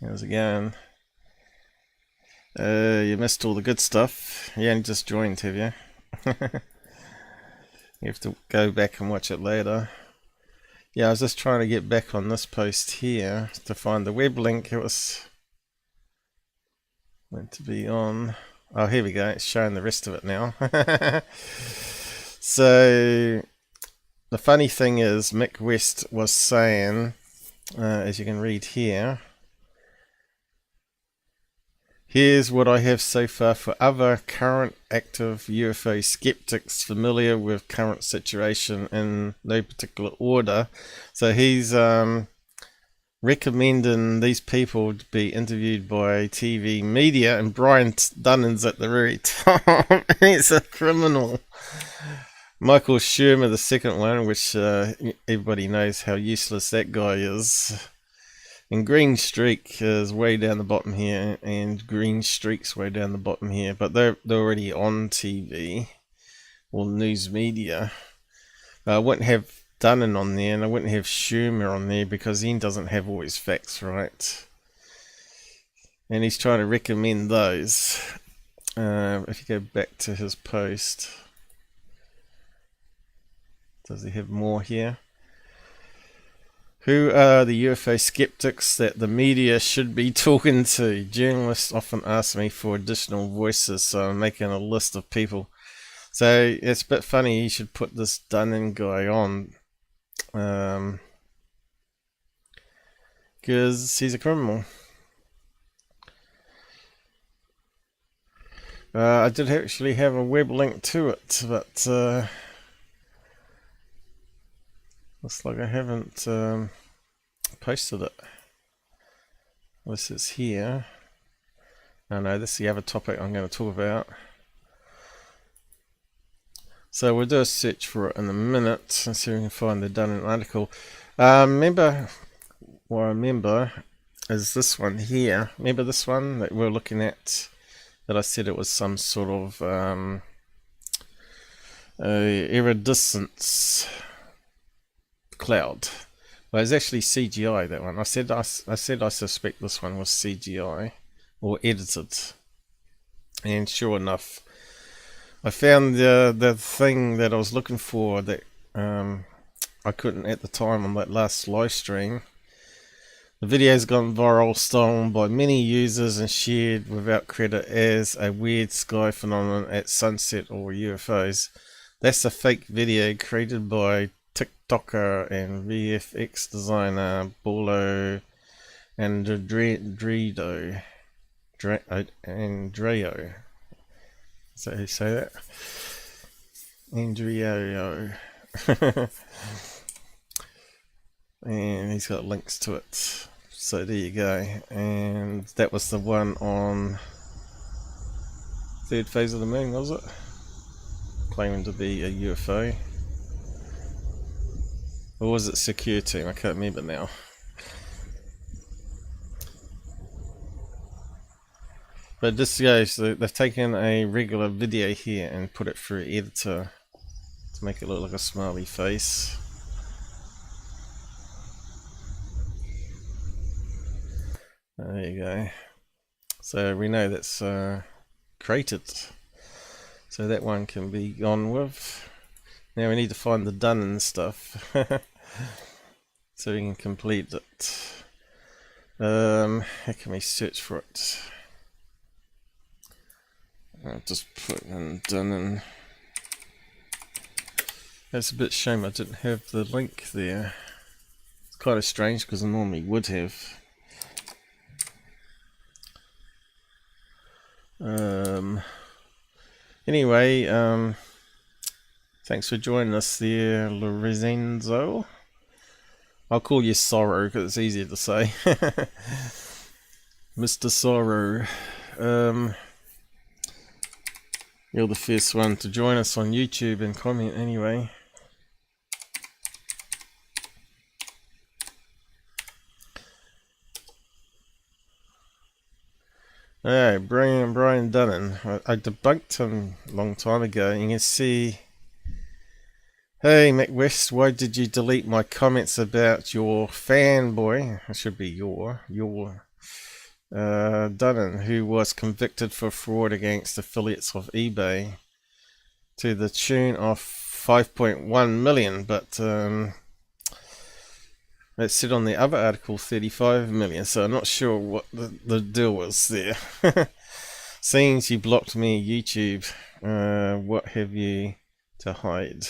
How's it going? You missed all the good stuff. You only just joined, have you? You have to go back and watch it later. Yeah, I was just trying to get back on this post here to find the web link. It was meant to be on. Oh, here we go. It's showing the rest of it now. So the funny thing is, Mick West was saying, as you can read here, here's what I have so far for other current active UFO skeptics familiar with current situation in no particular order. So he's recommending these people to be interviewed by TV media, and Brian Dunnan's at the very top. He's a criminal. Michael Shermer, the second one, which everybody knows how useless that guy is. And Green Streak is way down the bottom here, and Green Streak's way down the bottom here, but they're already on TV or news media. I wouldn't have Dunnan on there, and I wouldn't have Shermer on there because he doesn't have all his facts right. And he's trying to recommend those. If you go back to his post, does he have more here? Who are the UFO skeptics that the media should be talking to? Journalists often ask me for additional voices, so I'm making a list of people. So it's a bit funny, you should put this Dunnan guy on. Because he's a criminal. I did actually have a web link to it, but looks like I haven't posted it. This is here. Oh no, this is the other topic I'm going to talk about. So we'll do a search for it in a minute and see if we can find the Dunnan article. What I remember is this one here. Remember this one that we're looking at? That I said it was some sort of iridescence cloud. Well, it's actually CGI, that one. I said I suspect this one was CGI or edited, and sure enough, I found the thing that I was looking for that I couldn't at the time on that last live stream. The video's gone viral, stolen by many users and shared without credit as a weird sky phenomenon at sunset or UFOs. That's a fake video created by TikToker and VFX designer Pauls and Andreo. Is that how you say that? Andreo. And he's got links to it. So there you go. And that was the one on third phase of the moon, was it? Claiming to be a UFO. Or was it Secure Team? I can't remember now. But this goes, they've taken a regular video here and put it through editor to make it look like a smiley face. There you go. So we know that's created. So that one can be gone with. Now we need to find the Dunnan stuff. So we can complete it. How can we search for it? I'll just put in Dunnan. That's a bit shame I didn't have the link there. It's kind of strange because I normally would have. Anyway, thanks for joining us there, Lorenzo. I'll call you Sorrow because it's easier to say. Mr. Sorrow. You're the first one to join us on YouTube and comment anyway. Hey, Brian Dunnan. I debunked him a long time ago. You can see, hey McWest, why did you delete my comments about your fanboy? It should be your Dunnan, who was convicted for fraud against affiliates of eBay to the tune of 5.1 million, but it said on the other article 35 million, so I'm not sure what the deal was there. Seeing you blocked me on YouTube, what have you to hide?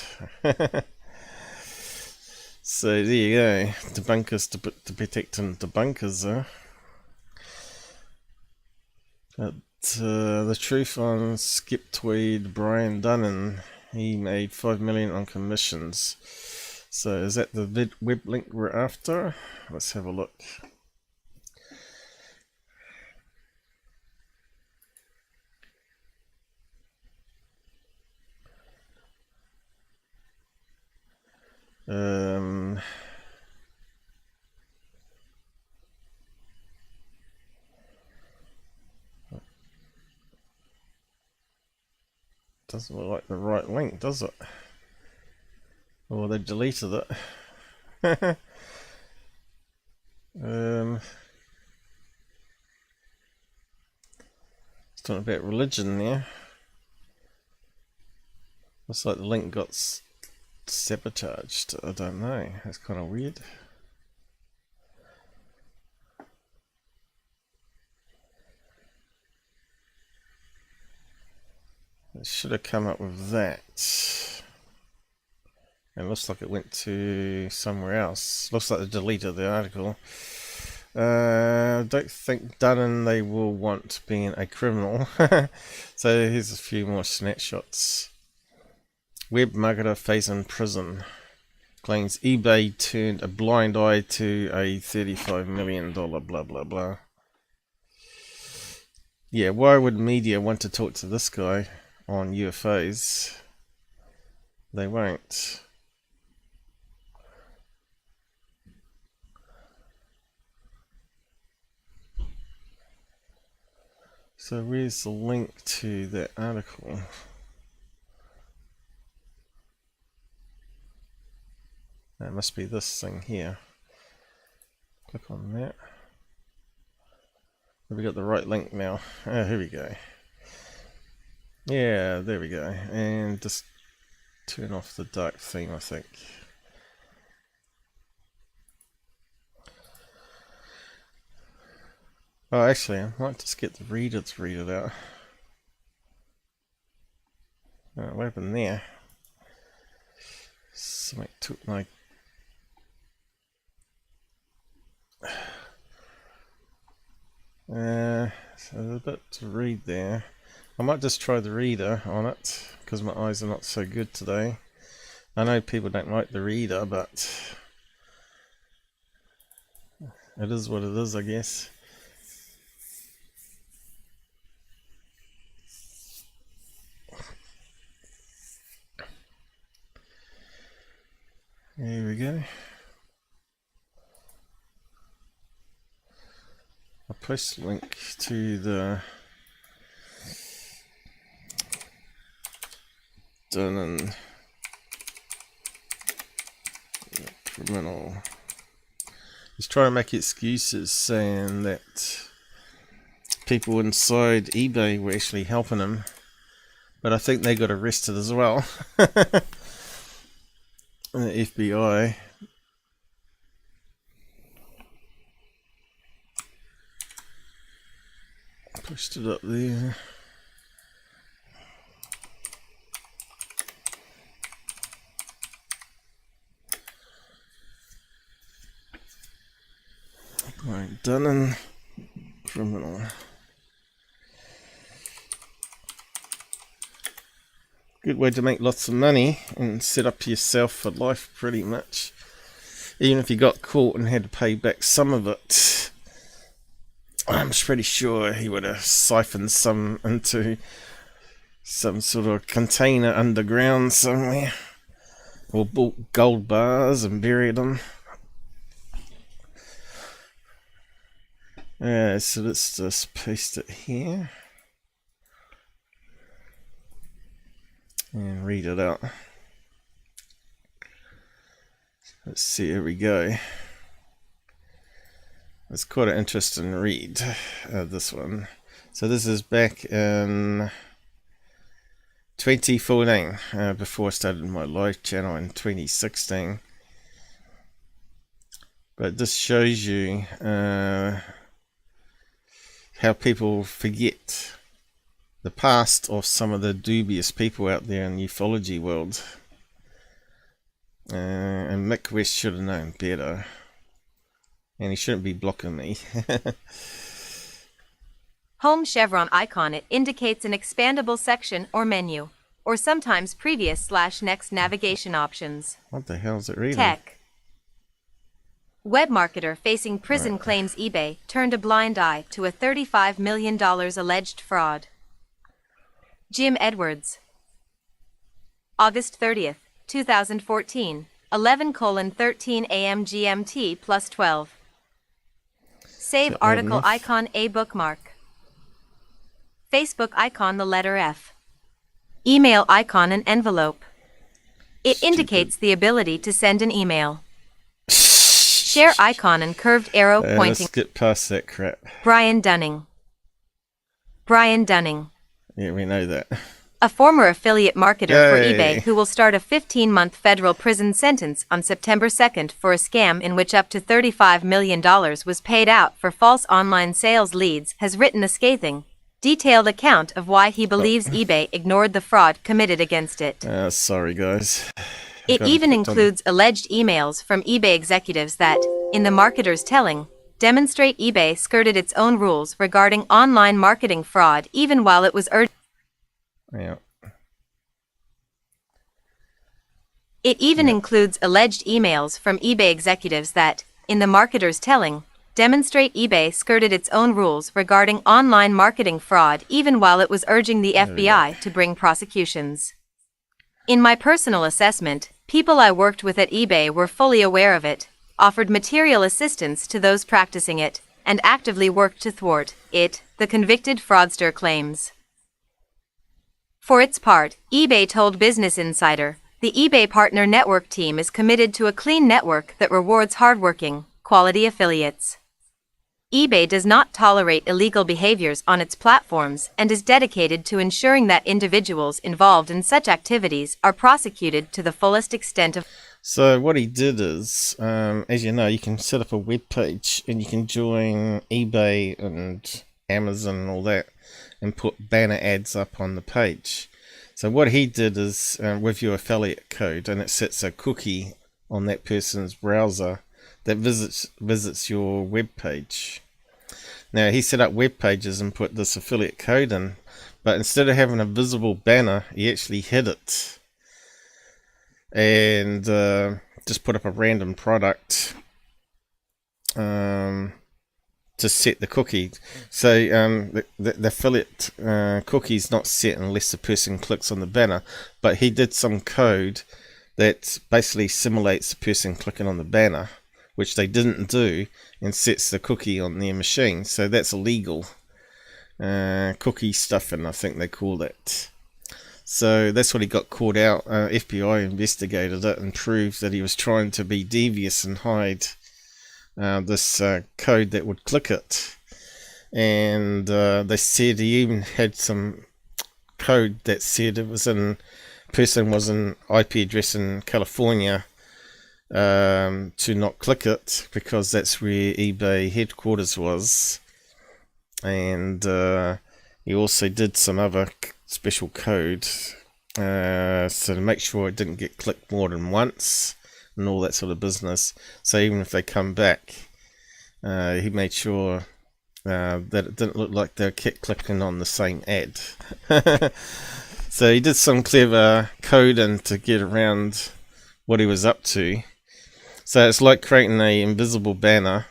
So there you go, debunkers to protecting debunkers. But the truth on Skip Tweed, Brian Dunnan, he made 5 million on commissions. So is that the web link we're after? Let's have a look. Doesn't look like the right link, does it? Or they deleted it. It's talking about religion there. Looks like the link got sabotaged. I don't know. That's kind of weird. It should have come up with that. It looks like it went to somewhere else. Looks like they deleted the article. I don't think Dunnan they will want being a criminal. So here's a few more snapshots. Web marketer facing prison. Claims eBay turned a blind eye to a $35 million blah blah blah. Yeah, why would media want to talk to this guy on UFOs? They won't. So where's the link to that article? That must be this thing here. Click on that. Have we got the right link now? Oh, here we go. Yeah, there we go. And just turn off the dark theme, I think. Oh, actually, I might just get the reader to read it out. Oh, what happened there? Something took my... so there's a bit to read there. I might just try the reader on it, because my eyes are not so good today. I know people don't like the reader, but it is what it is, I guess. Here we go. I'll post a link to the Dunnan criminal. He's trying to make excuses saying that people inside eBay were actually helping him, but I think they got arrested as well. The FBI. Pushed it up there. Right, Dunnan criminal. Good way to make lots of money and set up yourself for life, pretty much. Even if you got caught and had to pay back some of it, I'm pretty sure he would have siphoned some into some sort of container underground somewhere, or bought gold bars and buried them. So let's just paste it here and read it out. Let's see, here we go. It's quite an interesting read, this one. So this is back in 2014, before I started my live channel in 2016. But this shows you how people forget the past of some of the dubious people out there in the ufology world. And Mick West should have known better. And he shouldn't be blocking me. Home chevron icon, it indicates an expandable section or menu. or sometimes previous/next navigation options. What the hell is it reading? Tech. Web marketer facing prison claims eBay turned a blind eye to a $35 million alleged fraud. Jim Edwards. August 30th, 2014, 11:13 a.m. GMT plus 12. Save article enough? icon a bookmark. Facebook icon the letter F. Email icon an envelope. It indicates the ability to send an email. Share icon and curved arrow pointing. Let's get past that crap. Brian Dunning. Brian Dunning. Yeah, we know that. A former affiliate marketer for Yay. eBay who will start a 15-month federal prison sentence on September 2nd for a scam in which up to $35 million was paid out for false online sales leads has written a scathing, detailed account of why he believes eBay ignored the fraud committed against it. Sorry, guys. It Gotta even put on- includes alleged emails from eBay executives that, in the marketer's telling, demonstrate eBay skirted its own rules regarding online marketing fraud even while it was urging. Yeah. It even includes alleged emails from eBay executives that, in the marketer's telling, demonstrate eBay skirted its own rules regarding online marketing fraud even while it was urging the FBI to bring prosecutions. In my personal assessment, people I worked with at eBay were fully aware of it, offered material assistance to those practicing it, and actively worked to thwart it, the convicted fraudster claims. For its part, eBay told Business Insider, the eBay Partner Network team is committed to a clean network that rewards hardworking, quality affiliates. eBay does not tolerate illegal behaviors on its platforms and is dedicated to ensuring that individuals involved in such activities are prosecuted to the fullest extent of. So what he did is, as you know, you can set up a web page and you can join eBay and Amazon and all that and put banner ads up on the page. So what he did is, with your affiliate code, and it sets a cookie on that person's browser that visits your web page. Now he set up web pages and put this affiliate code in, but instead of having a visible banner, he actually hid it and just put up a random product to set the cookie. So the affiliate cookie is not set unless the person clicks on the banner, but he did some code that basically simulates the person clicking on the banner, which they didn't do, and sets the cookie on their machine. So that's illegal. Cookie stuffing, I think they call it. So that's what he got caught out. FBI investigated it and proved that he was trying to be devious and hide this code that would click it. And they said he even had some code that said it was in person was an IP address in California, to not click it because that's where eBay headquarters was. And he also did some other special code so to make sure it didn't get clicked more than once and all that sort of business. So even if they come back, he made sure that it didn't look like they kept clicking on the same ad. So he did some clever coding to get around what he was up to. So it's like creating a invisible banner,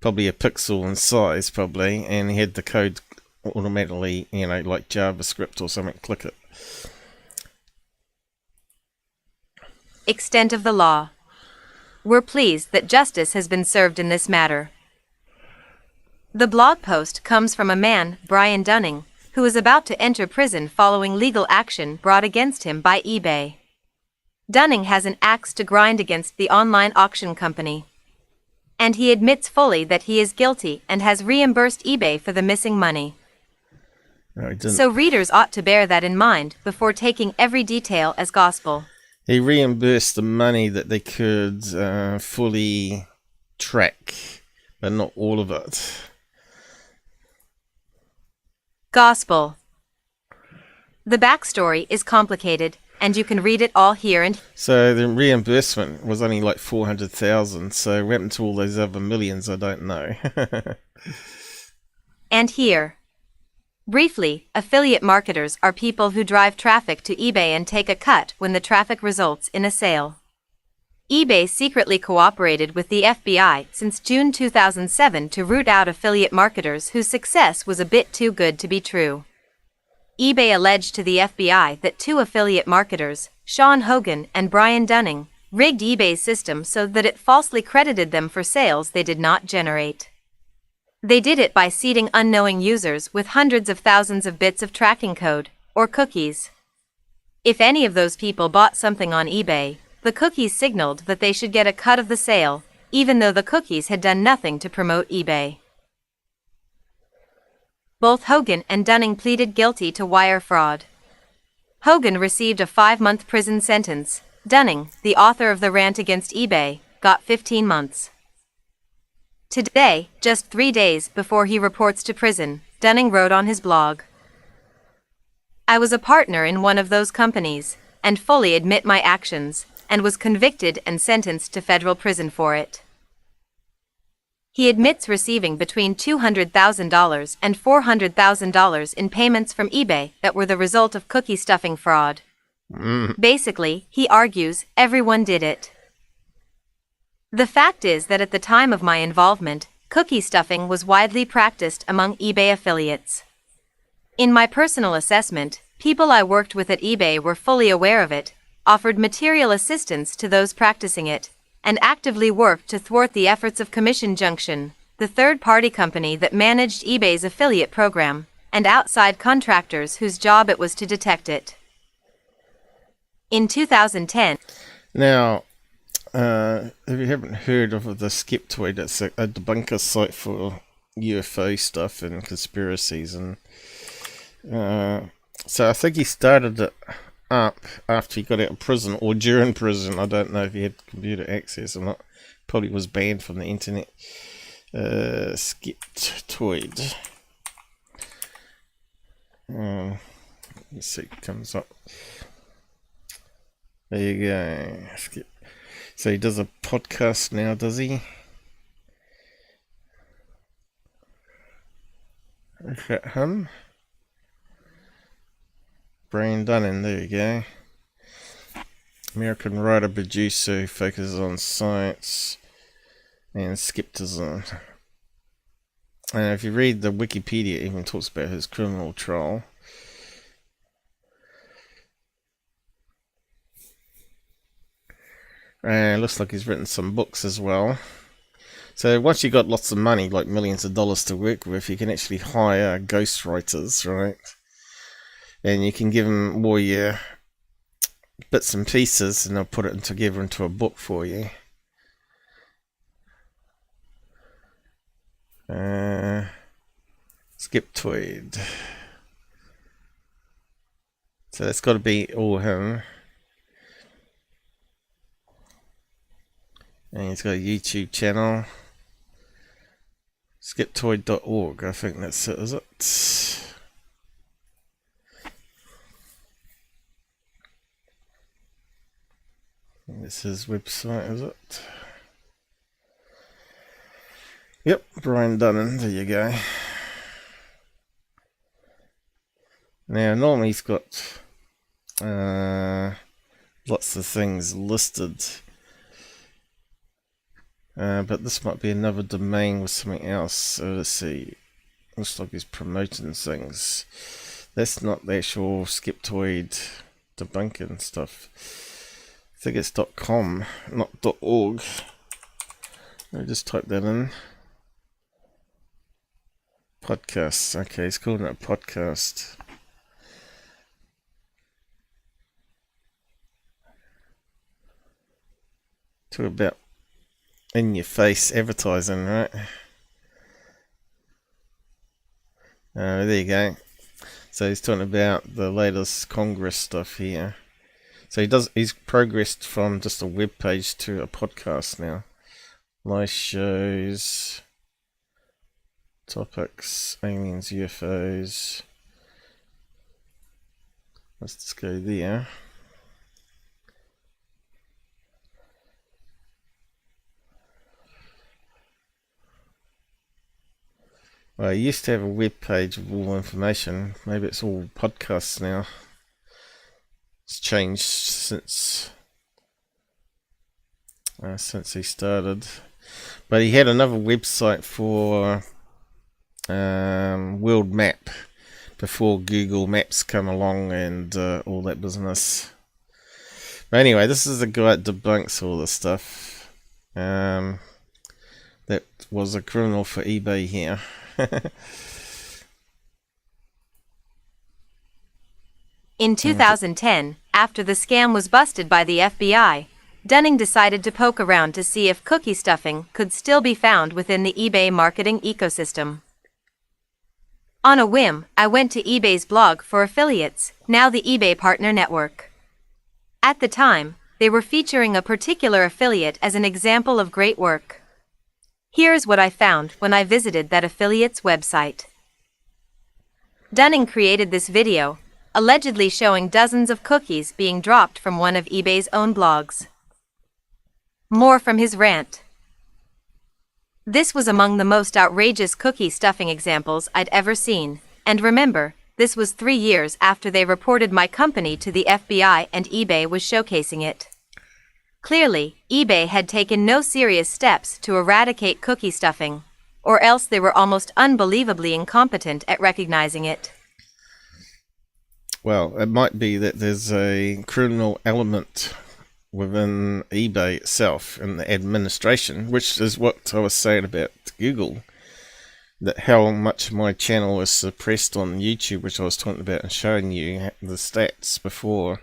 probably a pixel in size probably, and he had the code automatically, you know, like JavaScript or something, click it. Extent of the law. We're pleased that justice has been served in this matter. The blog post comes from a man, Brian Dunning, who is about to enter prison following legal action brought against him by eBay. Dunning has an axe to grind against the online auction company. And he admits fully that he is guilty and has reimbursed eBay for the missing money. No, he didn't. So readers ought to bear that in mind before taking every detail as gospel. He reimbursed the money that they could fully track, but not all of it. Gospel. The backstory is complicated, and you can read it all here and So the reimbursement was only like 400,000. So what happened to all those other millions? I don't know. and here. Briefly, affiliate marketers are people who drive traffic to eBay and take a cut when the traffic results in a sale. eBay secretly cooperated with the FBI since June 2007 to root out affiliate marketers whose success was a bit too good to be true. eBay alleged to the FBI that two affiliate marketers, Sean Hogan and Brian Dunning, rigged eBay's system so that it falsely credited them for sales they did not generate. They did it by seeding unknowing users with hundreds of thousands of bits of tracking code, or cookies. If any of those people bought something on eBay, the cookies signaled that they should get a cut of the sale, even though the cookies had done nothing to promote eBay. Both Hogan and Dunning pleaded guilty to wire fraud. Hogan received a 5-month prison sentence. Dunning, the author of the rant against eBay, got 15 months. Today, just 3 days before he reports to prison, Dunning wrote on his blog, "I was a partner in one of those companies, and fully admit my actions, and was convicted and sentenced to federal prison for it." He admits receiving between $200,000 and $400,000 in payments from eBay that were the result of cookie stuffing fraud. Basically, he argues, everyone did it. The fact is that at the time of my involvement, cookie stuffing was widely practiced among eBay affiliates. In my personal assessment, people I worked with at eBay were fully aware of it, offered material assistance to those practicing it, and actively worked to thwart the efforts of Commission Junction, the third-party company that managed eBay's affiliate program, and outside contractors whose job it was to detect it. In 2010... Now, if you haven't heard of the Skeptoid, it's a debunker site for UFO stuff and conspiracies, and so I think he started it up after he got out of prison, or during prison. I don't know if he had computer access or not. Probably was banned from the internet. Skeptoid. Let's see, it comes up. There you go. So he does a podcast now, does he? Is that him? Brian Dunning, there you go. American writer producer who focuses on science and skepticism. And if you read the Wikipedia, it even talks about his criminal trial. And it looks like he's written some books as well. So once you've got lots of money, like millions of dollars to work with, you can actually hire ghostwriters, right? And you can give them all your bits and pieces, and they'll put it together into a book for you. Skeptoid. So that's got to be all him. And he's got a YouTube channel. Skeptoid.org, I think that's it, is it? This is his website, is it? Yep, Brian Dunning, there you go. Now, normally he's got lots of things listed. But this might be another domain with something else. So let's see. Looks like he's promoting things. That's not the actual Skeptoid debunking stuff. I think it's .com, not .org. Let me just type that in. Podcasts. Okay, he's calling it a podcast. Talk about in your face advertising, right? There you go. So he's talking about the latest Congress stuff here. So he's progressed from just a web page to a podcast now. Live shows, topics, aliens, UFOs. Let's just go there. Well, I used to have a web page with all information. Maybe it's all podcasts now. It's changed since he started. But he had another website for world map before Google Maps come along and all that business. But anyway, this is the guy that debunks all this stuff. That was a criminal for eBay here. In 2010, after the scam was busted by the FBI, Dunning decided to poke around to see if cookie stuffing could still be found within the eBay marketing ecosystem. On a whim, I went to eBay's blog for affiliates, now the eBay Partner Network. At the time, they were featuring a particular affiliate as an example of great work. Here's what I found when I visited that affiliate's website. Dunning created this video, allegedly showing dozens of cookies being dropped from one of eBay's own blogs. More from his rant. This was among the most outrageous cookie stuffing examples I'd ever seen, and remember, this was 3 years after they reported my company to the FBI and eBay was showcasing it. Clearly, eBay had taken no serious steps to eradicate cookie stuffing, or else they were almost unbelievably incompetent at recognizing it. Well, it might be that there's a criminal element within eBay itself and the administration, which is what I was saying about Google, that how much my channel is suppressed on YouTube, which I was talking about and showing you the stats before.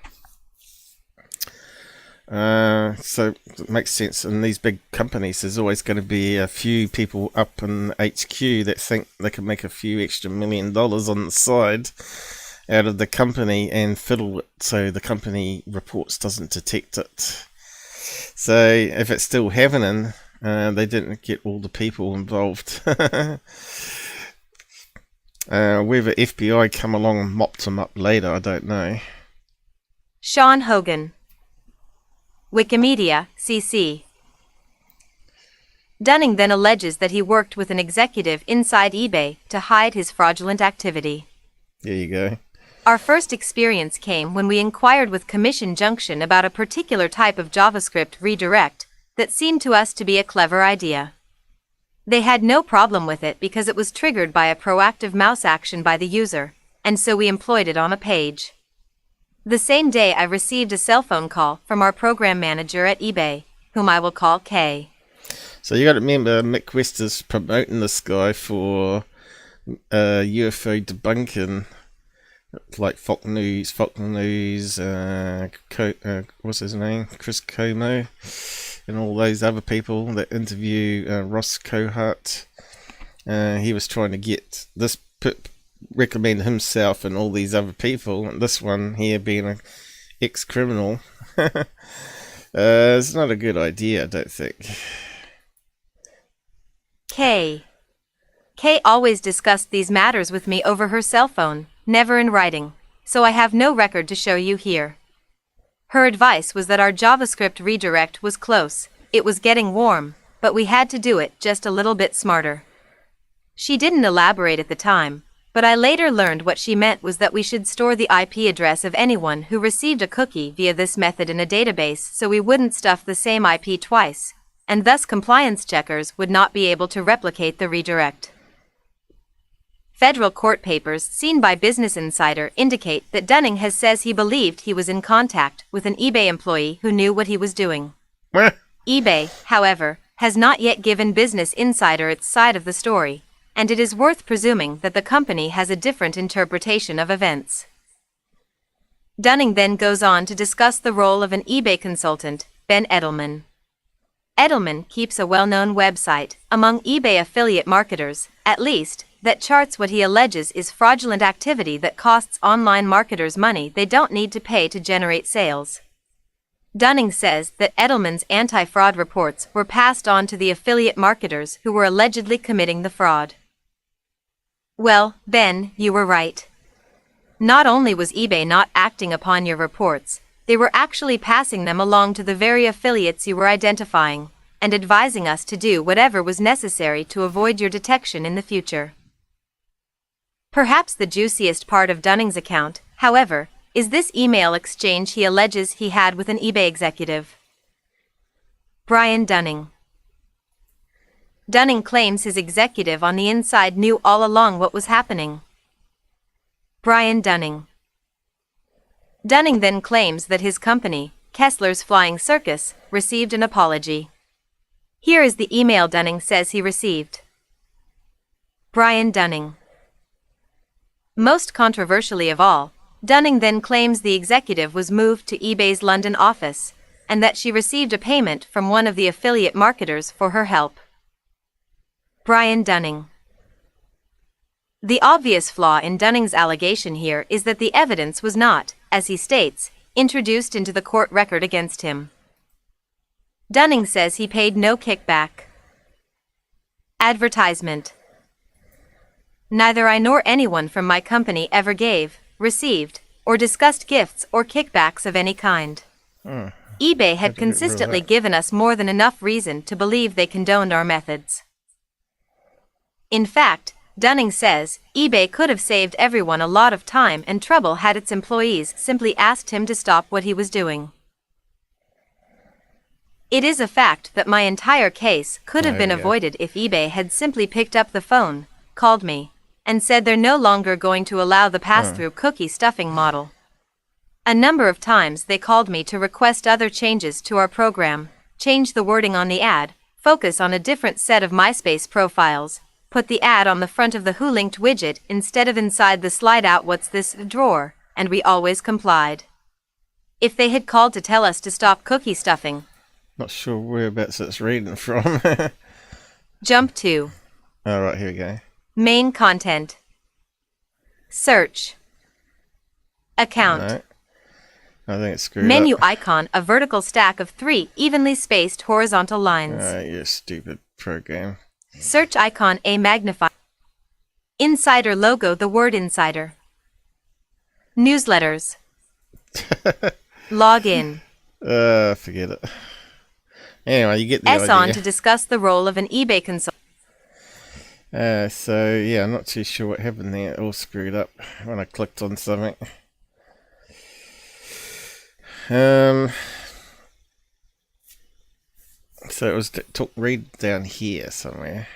So it makes sense. In these big companies, there's always going to be a few people up in HQ that think they can make a few extra $1 million on the side out of the company and fiddle it so the company reports doesn't detect it. So if it's still happening, they didn't get all the people involved. Whether FBI come along and mopped them up later, I don't know. Sean Hogan, Wikimedia, CC. Dunning then alleges that he worked with an executive inside eBay to hide his fraudulent activity. There you go. Our first experience came when we inquired with Commission Junction about a particular type of JavaScript redirect that seemed to us to be a clever idea. They had no problem with it because it was triggered by a proactive mouse action by the user, and so we employed it on a page. The same day I received a cell phone call from our program manager at eBay, whom I will call Kay. So you got to remember, Mick West is promoting this guy for UFO debunking, like Fox News, what's his name, Chris Como, and all those other people that interview Ross Cohart. He was trying to get this recommend himself and all these other people, and this one here being an ex-criminal. It's not a good idea, I don't think. Kay always discussed these matters with me over her cell phone, never in writing, so I have no record to show you here. Her advice was that our JavaScript redirect was close, it was getting warm, but we had to do it just a little bit smarter. She didn't elaborate at the time, but I later learned what she meant was that we should store the IP address of anyone who received a cookie via this method in a database so we wouldn't stuff the same IP twice, and thus compliance checkers would not be able to replicate the redirect. Federal court papers seen by Business Insider indicate that Dunning says he believed he was in contact with an eBay employee who knew what he was doing. eBay, however, has not yet given Business Insider its side of the story, and it is worth presuming that the company has a different interpretation of events. Dunning then goes on to discuss the role of an eBay consultant, Ben Edelman. Edelman keeps a well-known website among eBay affiliate marketers, at least, that charts what he alleges is fraudulent activity that costs online marketers money they don't need to pay to generate sales. Dunning says that Edelman's anti-fraud reports were passed on to the affiliate marketers who were allegedly committing the fraud. Well, Ben, you were right. Not only was eBay not acting upon your reports, they were actually passing them along to the very affiliates you were identifying, and advising us to do whatever was necessary to avoid your detection in the future. Perhaps the juiciest part of Dunning's account, however, is this email exchange he alleges he had with an eBay executive. Brian Dunning. Dunning claims his executive on the inside knew all along what was happening. Brian Dunning. Dunning then claims that his company, Kessler's Flying Circus, received an apology. Here is the email Dunning says he received. Brian Dunning. Most controversially of all, Dunning then claims the executive was moved to eBay's London office, and that she received a payment from one of the affiliate marketers for her help. Brian Dunning. The obvious flaw in Dunning's allegation here is that the evidence was not, as he states, introduced into the court record against him. Dunning says he paid no kickback. Advertisement. Neither I nor anyone from my company ever gave, received, or discussed gifts or kickbacks of any kind. eBay had consistently given us more than enough reason to believe they condoned our methods. In fact, Dunning says eBay could have saved everyone a lot of time and trouble had its employees simply asked him to stop what he was doing. It is a fact that my entire case could have been avoided if eBay had simply picked up the phone, called me, and said they're no longer going to allow the pass-through cookie stuffing model. A number of times they called me to request other changes to our program, change the wording on the ad, focus on a different set of MySpace profiles, put the ad on the front of the Who Linked widget instead of inside the slide-out What's This drawer, and we always complied. If they had called to tell us to stop cookie stuffing. Not sure whereabouts it's reading from. Jump to. Oh, right, here we go. Main content. Search. Account. No, I think it's screwed Menu up. icon, a vertical stack of 3 evenly spaced horizontal lines. You stupid program. Search icon, a magnifier. Insider logo, the word insider. Newsletters. Log in. Forget it. Anyway, you get the idea. On to discuss the role of an eBay consultant. So, yeah, I'm not too sure what happened there. It all screwed up when I clicked on something. So it was read down here somewhere.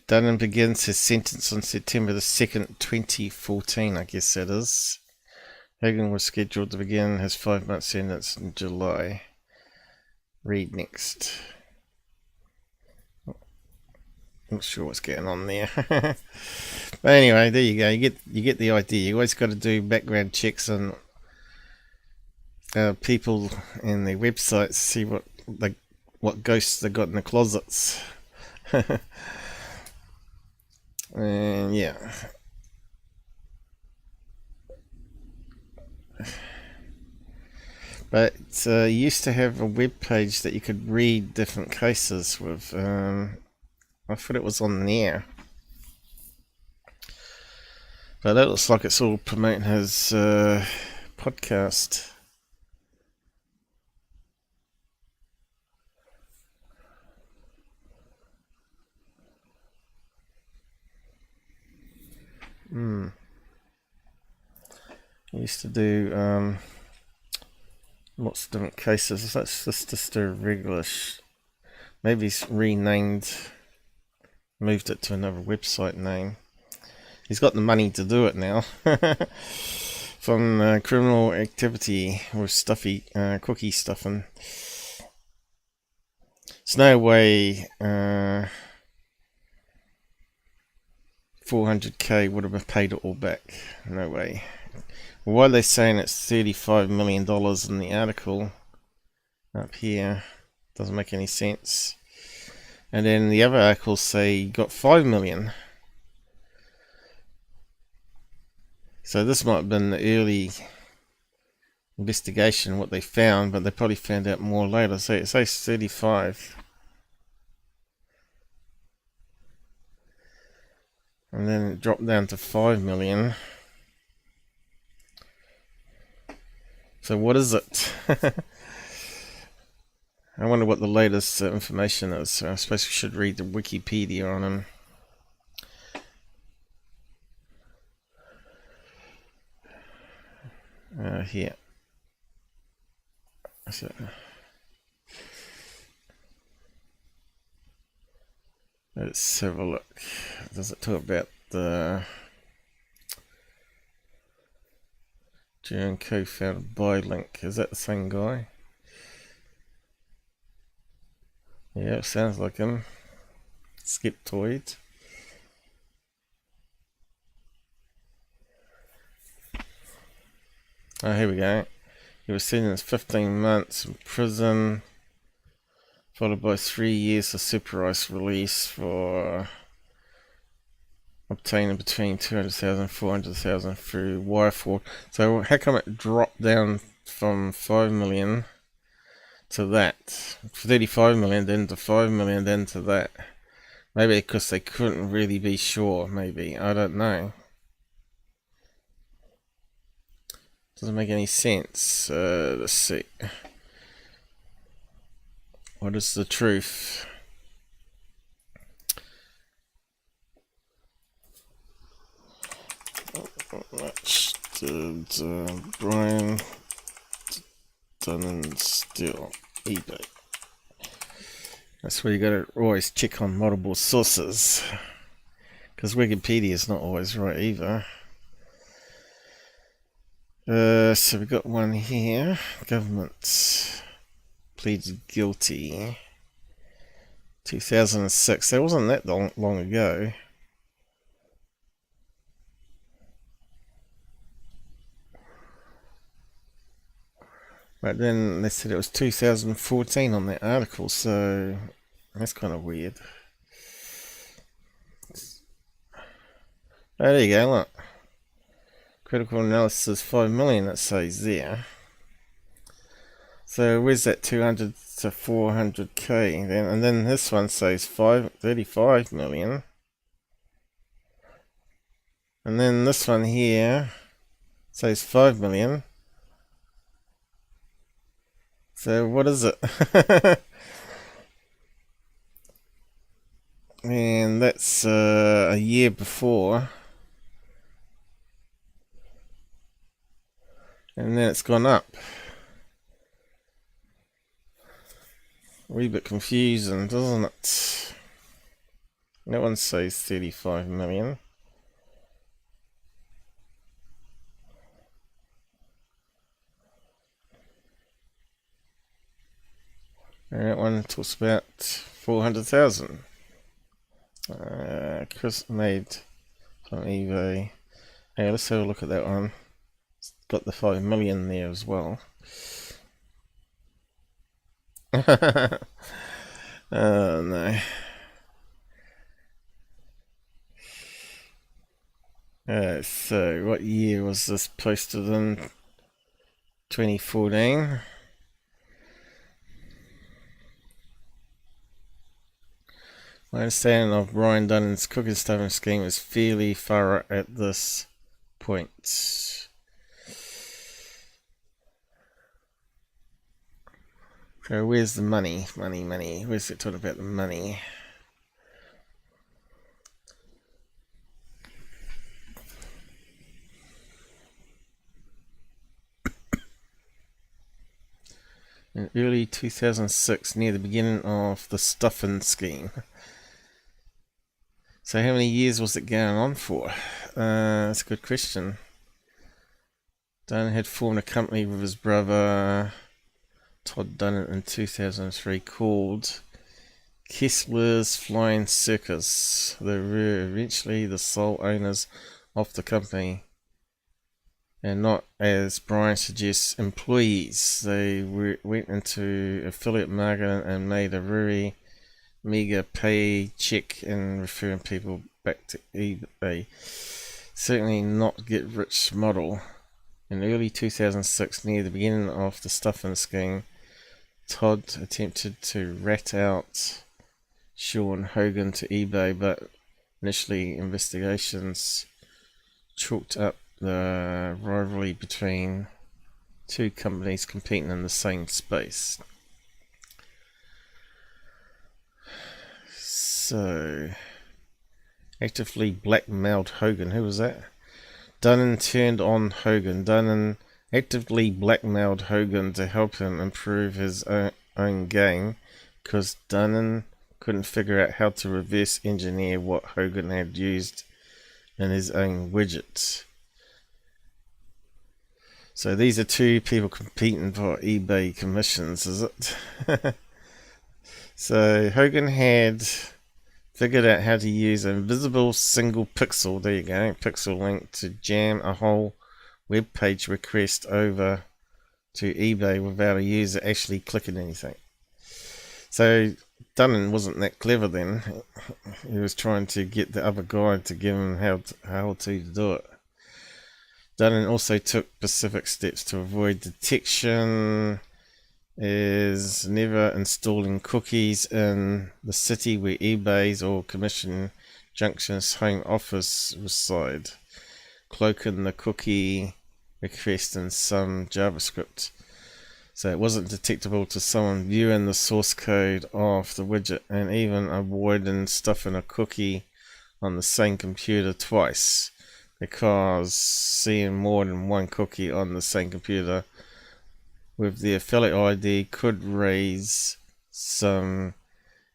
Dunning begins his sentence on September the 2nd, 2014, I guess that is. Hagen was scheduled to begin his 5-month sentence in July. Read next. Not sure what's going on there. But anyway, there you go. You get the idea. You always got to do background checks on people and their websites, see what ghosts they got in the closets. And yeah. But you used to have a web page that you could read different cases with. I thought it was on there. But it looks like it's all promoting his podcast. He used to do lots of different cases. That's just a regular. Maybe he's renamed, moved it to another website name. He's got the money to do it now. From criminal activity with stuffy cookie stuffing. There's no way 400k would have paid it all back. No way. Why are they saying it's $35 million in the article up here? Doesn't make any sense. And then the other articles say he got $5 million. So this might have been the early investigation, what they found, but they probably found out more later. So it says 35. And then it dropped down to 5 million. So what is it? I wonder what the latest information is. I suppose we should read the Wikipedia on him. Here. So, let's have a look. Does it talk about the June co-founded by Link? Is that the same guy? Yeah, it sounds like him. Skeptoid. Oh, here we go. He was sentenced 15 months in prison, followed by 3 years of supervised release for obtaining between 200,000 and 400,000 through wire fraud. So how come it dropped down from 5 million to that? 35 million, then to 5 million, then to that. Maybe because they couldn't really be sure, maybe. I don't know. Doesn't make any sense. Let's see. What is the truth? How much did Brian Dunn steal? eBay. That's where you got to always check on multiple sources, because Wikipedia is not always right either. So we got one here. Government pleaded guilty. 2006. That wasn't that long ago. But then they said it was 2014 on that article, so that's kind of weird. Oh, there you go, look. Critical analysis 5 million, it says there. So where's that 200 to 400k then? And then this one says 35 million. And then this one here says 5 million. So what is it? And that's a year before. And then it's gone up. A wee bit confusing, doesn't it? That one says 35 million. And that one talks about 400,000. Chris made on eBay. Hey, let's have a look at that one. It's got the 5 million there as well. Oh no. So what year was this posted in? 2014. My understanding of Brian Dunn's cookie stuffing scheme is fairly thorough at this point. So where's the money? Money. Where's it talking about the money? In early 2006, near the beginning of the stuffing scheme. So how many years was it going on for? That's a good question. Dunn had formed a company with his brother Todd Dunn in 2003 called Kessler's Flying Circus. They were eventually the sole owners of the company, and not, as Brian suggests, employees. They went into affiliate marketing and made a very meager paycheck in referring people back to eBay. Certainly not get rich model. In early 2006, near the beginning of the stuffing scheme, Todd attempted to rat out Sean Hogan to eBay, but initially investigations chalked up the rivalry between two companies competing in the same space. So, actively blackmailed Hogan. Who was that? Dunn turned on Hogan. Dunn actively blackmailed Hogan to help him improve his own game, because Dunnan couldn't figure out how to reverse engineer what Hogan had used in his own widget. So these are two people competing for eBay commissions, is it? So Hogan had figured out how to use an invisible single pixel, there you go, pixel link, to jam a whole web page request over to eBay without a user actually clicking anything. So Dunnan wasn't that clever then. He was trying to get the other guy to give him how to do it. Dunnan also took specific steps to avoid detection, is never installing cookies in the city where eBay's or Commission Junction's home office reside, cloaking the cookie request in some JavaScript, so it wasn't detectable to someone viewing the source code of the widget, and even avoiding stuffing a cookie on the same computer twice, because seeing more than one cookie on the same computer with the affiliate ID could raise some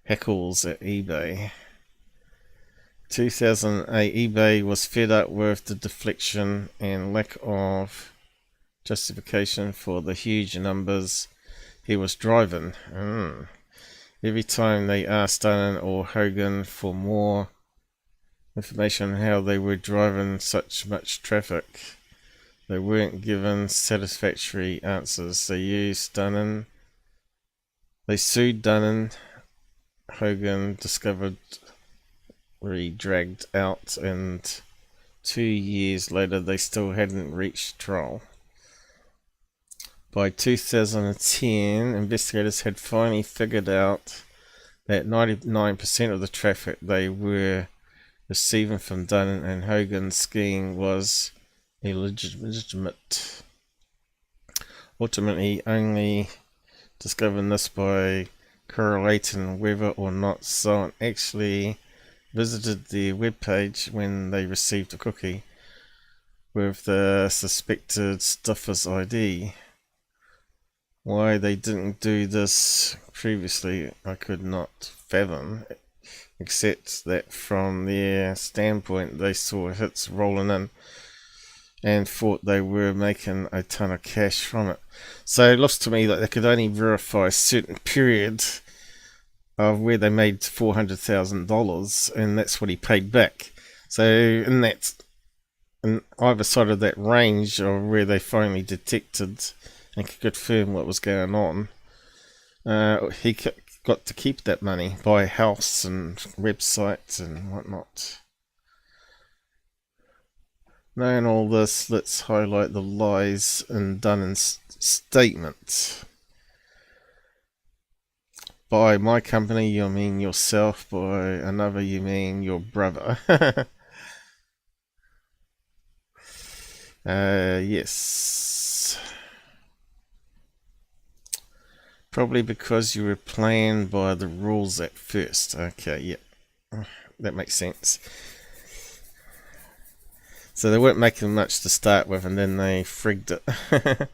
heckles at eBay. 2008, eBay was fed up with the deflection and lack of justification for the huge numbers he was driving. Every time they asked Dunnan or Hogan for more information on how they were driving such much traffic, they weren't given satisfactory answers. They sued Dunnan. Hogan discovered dragged out, and 2 years later they still hadn't reached trial. By 2010, investigators had finally figured out that 99% of the traffic they were receiving from Dunnan and Hogan's scheme was illegitimate. Ultimately, only discovering this by correlating whether or not someone actually visited the web page when they received a cookie with the suspected stuffer's ID. Why they didn't do this previously, I could not fathom, except that from their standpoint they saw hits rolling in and thought they were making a ton of cash from it. So it looks to me like they could only verify a certain period of where they made $400,000, and that's what he paid back. So in either side of that range of where they finally detected and could confirm what was going on, he got to keep that money, buy a house and websites and whatnot. Knowing all this, let's highlight the lies in Dunnan's statement. By my company, you mean yourself. By another, you mean your brother. Yes. Probably because you were playing by the rules at first. Okay, yeah. That makes sense. So they weren't making much to start with, and then they frigged it.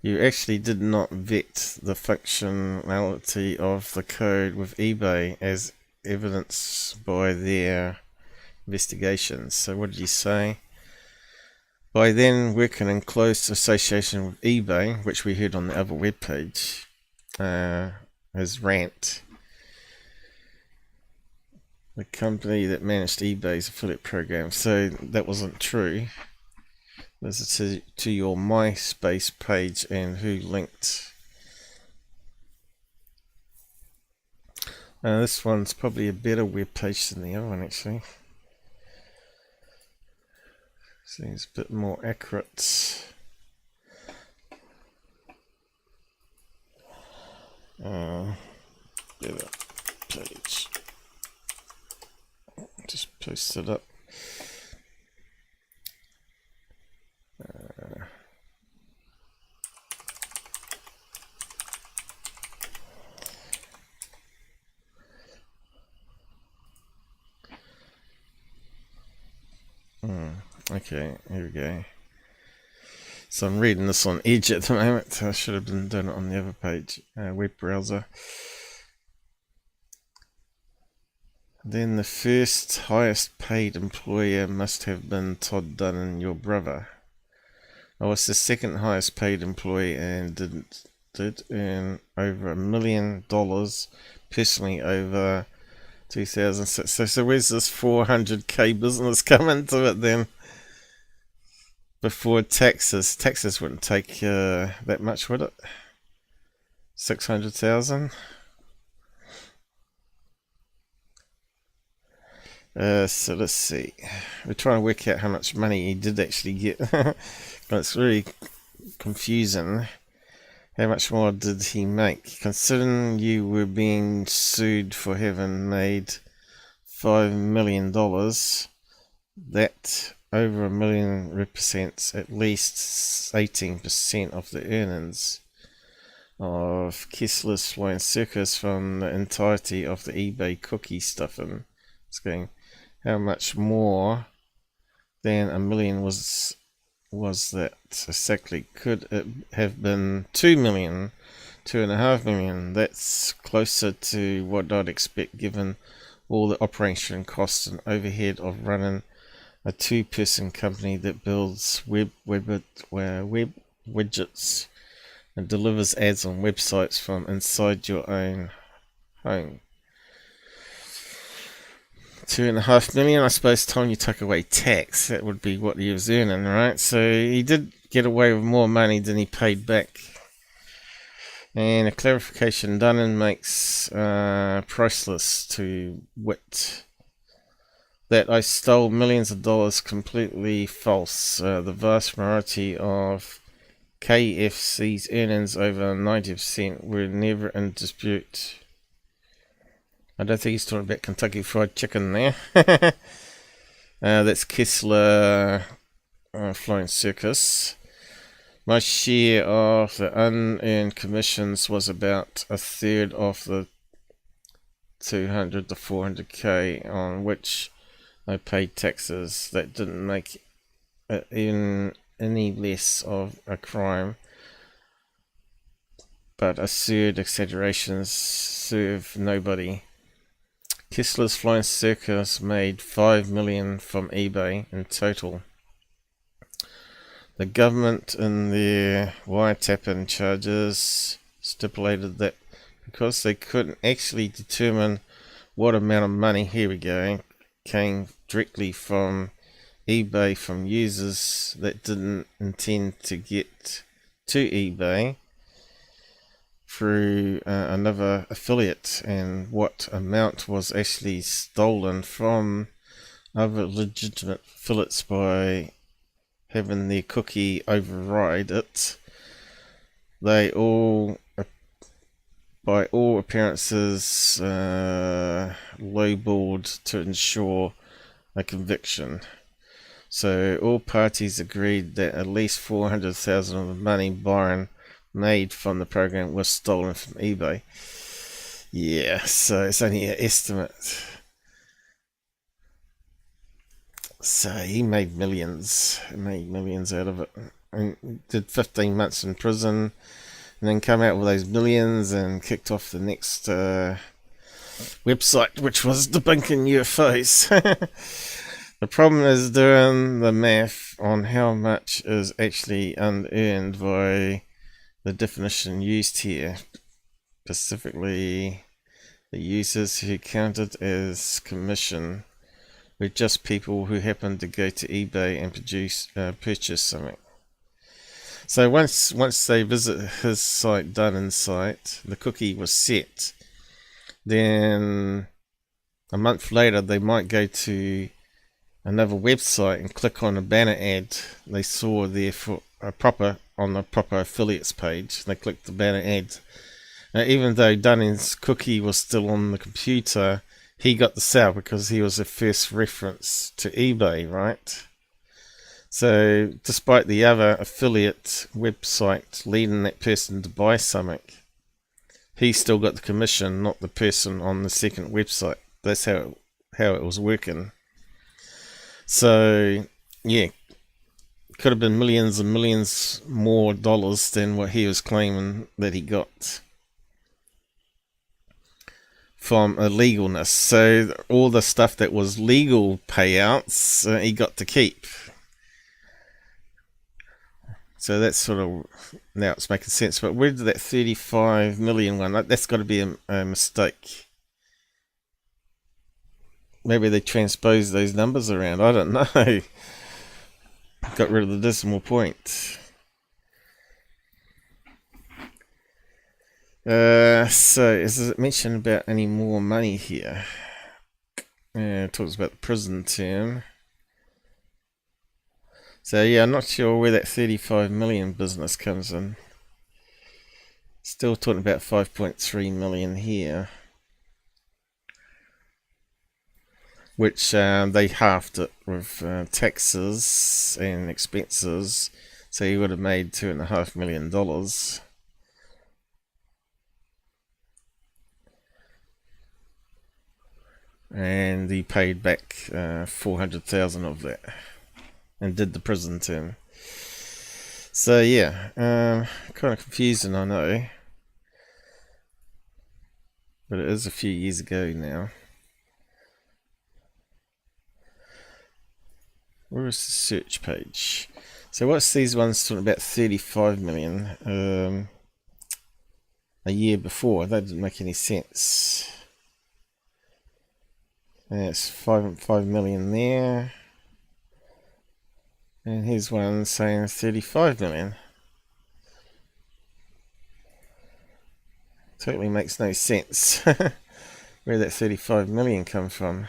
You actually did not vet the functionality of the code with eBay as evidenced by their investigations. So what did you say? By then working in close association with eBay, which we heard on the other webpage, as rant, the company that managed eBay's affiliate program. So that wasn't true. This is to your MySpace page and who linked. This one's probably a better web page than the other one, actually. Seems a bit more accurate. Better page. Just post it up. Okay, here we go. So I'm reading this on Edge at the moment. I should have been doing it on the other page, web browser. Then the first highest paid employer must have been Todd Dunn, your brother. I was the second highest paid employee and did earn over $1 million personally over 2006. So where's this 400k business come into it then? Before taxes. Taxes wouldn't take that much, would it? 600,000. So let's see. We're trying to work out how much money he did actually get. It's really confusing. How much more did he make? Considering you were being sued for having made $5 million, that over $1 million represents at least 18% of the earnings of Kessler's Flying Circus from the entirety of the eBay cookie stuffing. It's going, how much more than $1 million was that exactly? Could it have been 2 million, 2.5 million? That's closer to what I'd expect given all the operation costs and overhead of running a two-person company that builds web widgets and delivers ads on websites from inside your own home. 2.5 million, I suppose. Time you took away tax, that would be what he was earning, right? So he did get away with more money than he paid back. And a clarification, Dunnan makes priceless to wit that I stole millions of dollars, completely false. The vast majority of KFC's earnings, over 90%, were never in dispute. I don't think he's talking about Kentucky Fried Chicken there. That's Kessler Flying Circus. My share of the unearned commissions was about a third of the 200 to 400k on which I paid taxes. That didn't make it in any less of a crime, but absurd exaggerations serve nobody. Kessler's Flying Circus made $5 million from eBay in total. The government in their wiretapping charges stipulated that because they couldn't actually determine what amount of money, here we go, came directly from eBay from users that didn't intend to get to eBay through another affiliate, and what amount was actually stolen from other legitimate affiliates by having their cookie override it. They all, by all appearances, lowballed to ensure a conviction. So all parties agreed that at least 400,000 of the money Byron made from the program was stolen from eBay. Yeah, so it's only an estimate. So he made millions. He made millions out of it. And did 15 months in prison, and then come out with those millions and kicked off the next website, which was debunking UFOs. The problem is doing the math on how much is actually unearned by the definition used here, specifically the users who counted as commission were just people who happened to go to eBay and purchase something. So once they visit his site, Dunnan's site, the cookie was set. Then a month later, they might go to another website and click on a banner ad they saw there for on the proper affiliates page. They clicked the banner ad. Now, even though Dunning's cookie was still on the computer, he got the sale because he was the first reference to eBay, right? So despite the other affiliate website leading that person to buy something, he still got the commission, not the person on the second website. That's how it was working. So yeah, could have been millions and millions more dollars than what he was claiming that he got from illegalness. So all the stuff that was legal payouts, he got to keep. So that's sort of, now it's making sense. But where did that 35 million one, that's got to be a mistake. Maybe they transposed those numbers around, I don't know. Got rid of the decimal point. So is it mentioned about any more money here? It talks about the prison term. So yeah, I'm not sure where that 35 million business comes in. Still talking about 5.3 million here, which they halved it with taxes and expenses, so he would have made $2.5 million. And he paid back 400,000 of that and did the prison term. So yeah, kind of confusing, I know, but it is a few years ago now. Where is the search page? So what's these ones talking about 35 million a year before? That didn't make any sense. That's 5 million there. And here's one saying 35 million. Totally makes no sense. Where that 35 million come from.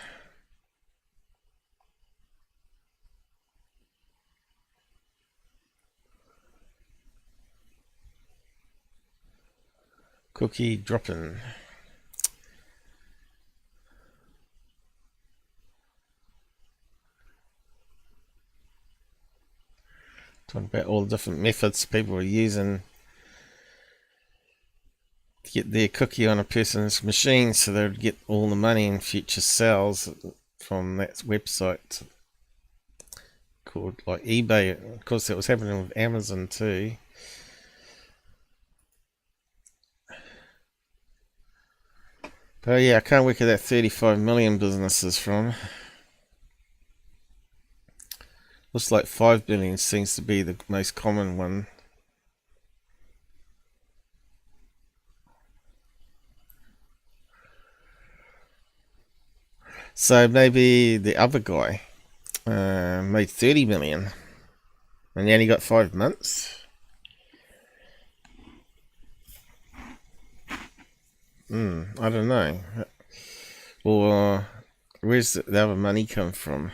Cookie dropping. Talking about all the different methods people are using to get their cookie on a person's machine, so they would get all the money in future sales from that website called like eBay. Of course, that was happening with Amazon too. But yeah, I can't work out that 35 million business is from. Looks like 5 billion seems to be the most common one. So maybe the other guy made 30 million and he only got 5 months. I don't know. Or where's the other money come from?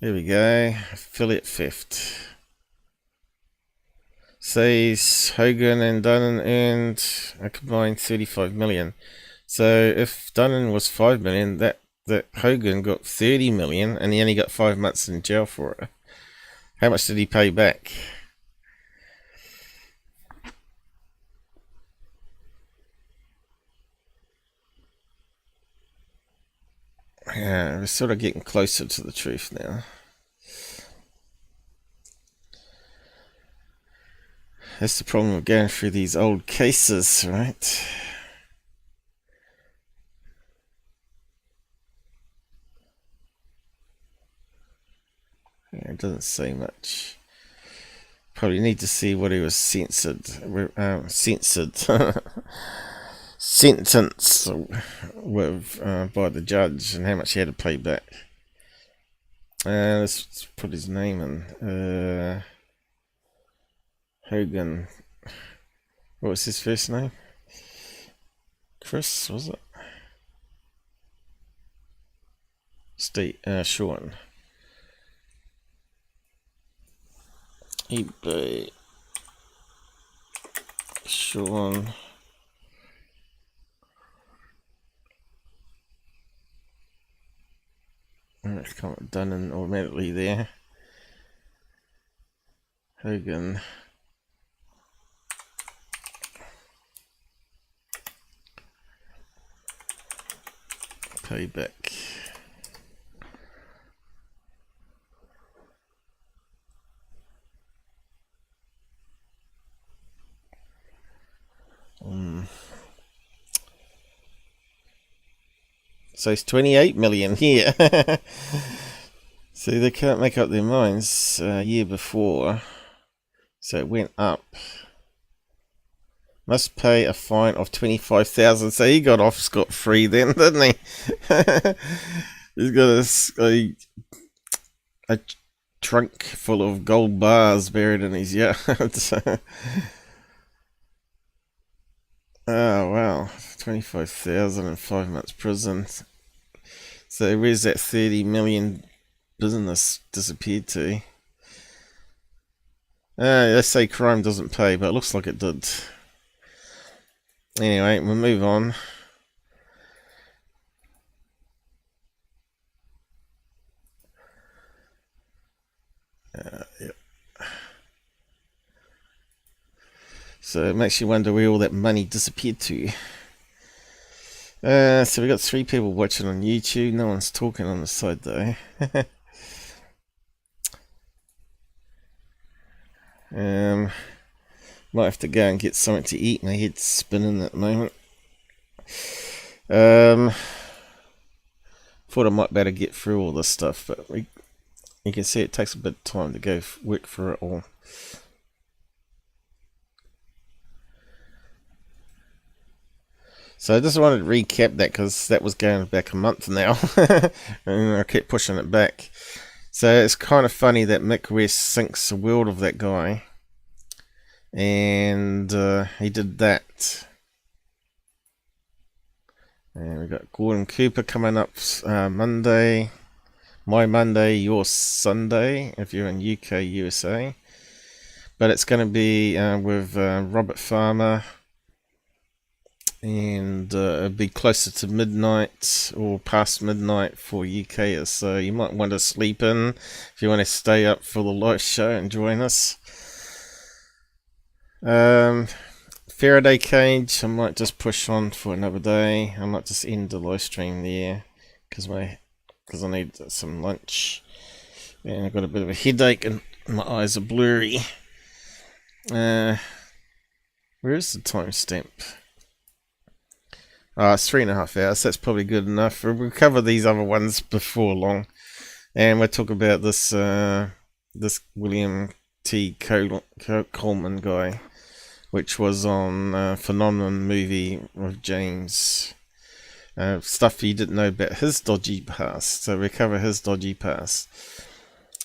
There we go. Affiliate theft. Says Hogan and Dunnan earned a combined 35 million. So if Dunnan was 5 million, that Hogan got 30 million and he only got 5 months in jail for it. How much did he pay back? Yeah, we're sort of getting closer to the truth now. That's the problem with going through these old cases, right? Yeah, it doesn't say much. Probably need to see what he was sentenced with by the judge and how much he had to pay back. Let's put his name in. Hogan. What was his first name? Chris, was it? Steve, Sean. eBay. Sean. It's kind of done and automatically there. Hogan. Payback. So it's 28 million here. See, they can't make up their minds a year before. So it went up. Must pay a fine of 25,000. So he got off scot-free then, didn't he? He's got a trunk full of gold bars buried in his yard. Oh wow, 25,000 and 5 months prison. So where's that 30 million business disappeared to? They say crime doesn't pay, but it looks like it did. Anyway, we'll move on. Yep. So it makes you wonder where all that money disappeared to. So we got 3 people watching on YouTube. No one's talking on the side though. Might have to go and get something to eat. My head's spinning at the moment. Thought I might better get through all this stuff, but you can see it takes a bit of time to go work for it all. So I just wanted to recap that because that was going back a month now, and I kept pushing it back. So it's kind of funny that Mick West thinks the world of that guy, and he did that. And we got Gordon Cooper coming up Monday. My Monday, your Sunday, if you're in UK, USA. But it's going to be with Robert Farmer. And it'll be closer to midnight or past midnight for UKers. So you might want to sleep in if you want to stay up for the live show and join us. Faraday cage, I might just push on for another day. I might just end the live stream there because I need some lunch and I've got a bit of a headache and my eyes are blurry. Where is the timestamp? It's 3.5 hours. That's probably good enough. We'll cover these other ones before long, and we'll talk about this this William T. Coleman guy, which was on Phenomenon movie with James. Stuff you didn't know about his dodgy past. So we cover his dodgy past.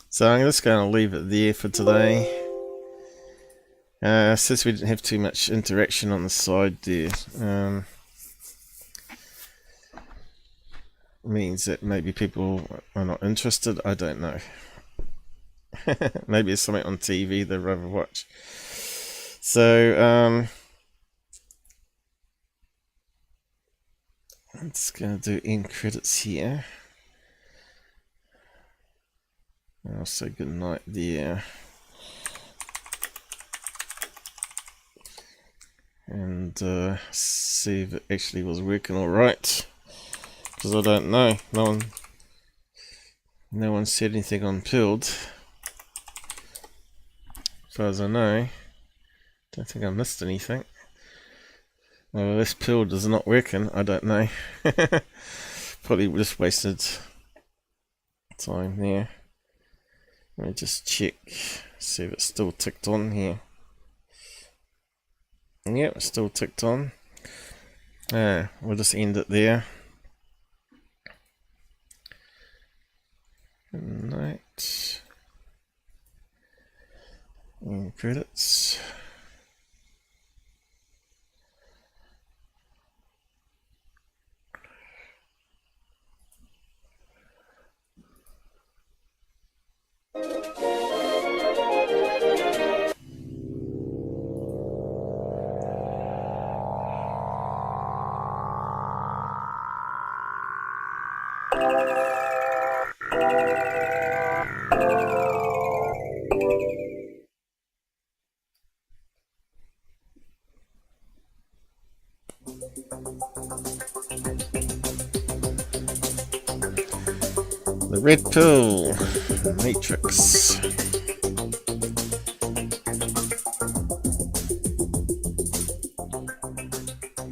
So I'm just going to leave it there for today. Since we didn't have too much interaction on the side there, means that maybe people are not interested. I don't know. Maybe it's something on TV they'd rather watch. So I'm just going to do end credits here. I'll say good night there. And see if it actually was working alright. Because I don't know. No one said anything on Pilled. As far as I know. Don't think I missed anything. Well, this Pilled is not working. I don't know. Probably just wasted time there. Let me just check. See if it's still ticked on here. Yep, it's still ticked on. We'll just end it there. Good night. And credits. The red pill, Matrix.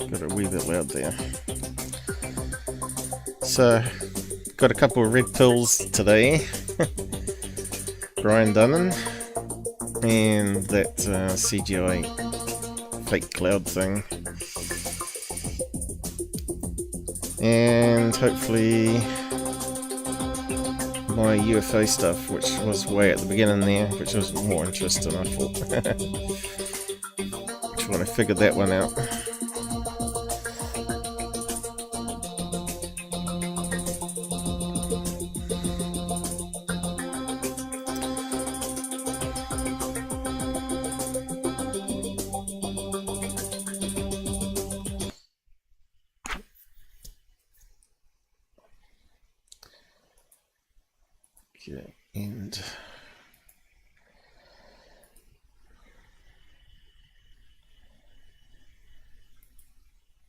Got a wee bit loud there. So, got a couple of red pills today. Brian Dunnan and that CGI fake cloud thing. And hopefully my UFO stuff, which was way at the beginning there, which was more interesting, I thought. Just want to figure that one out. Okay, and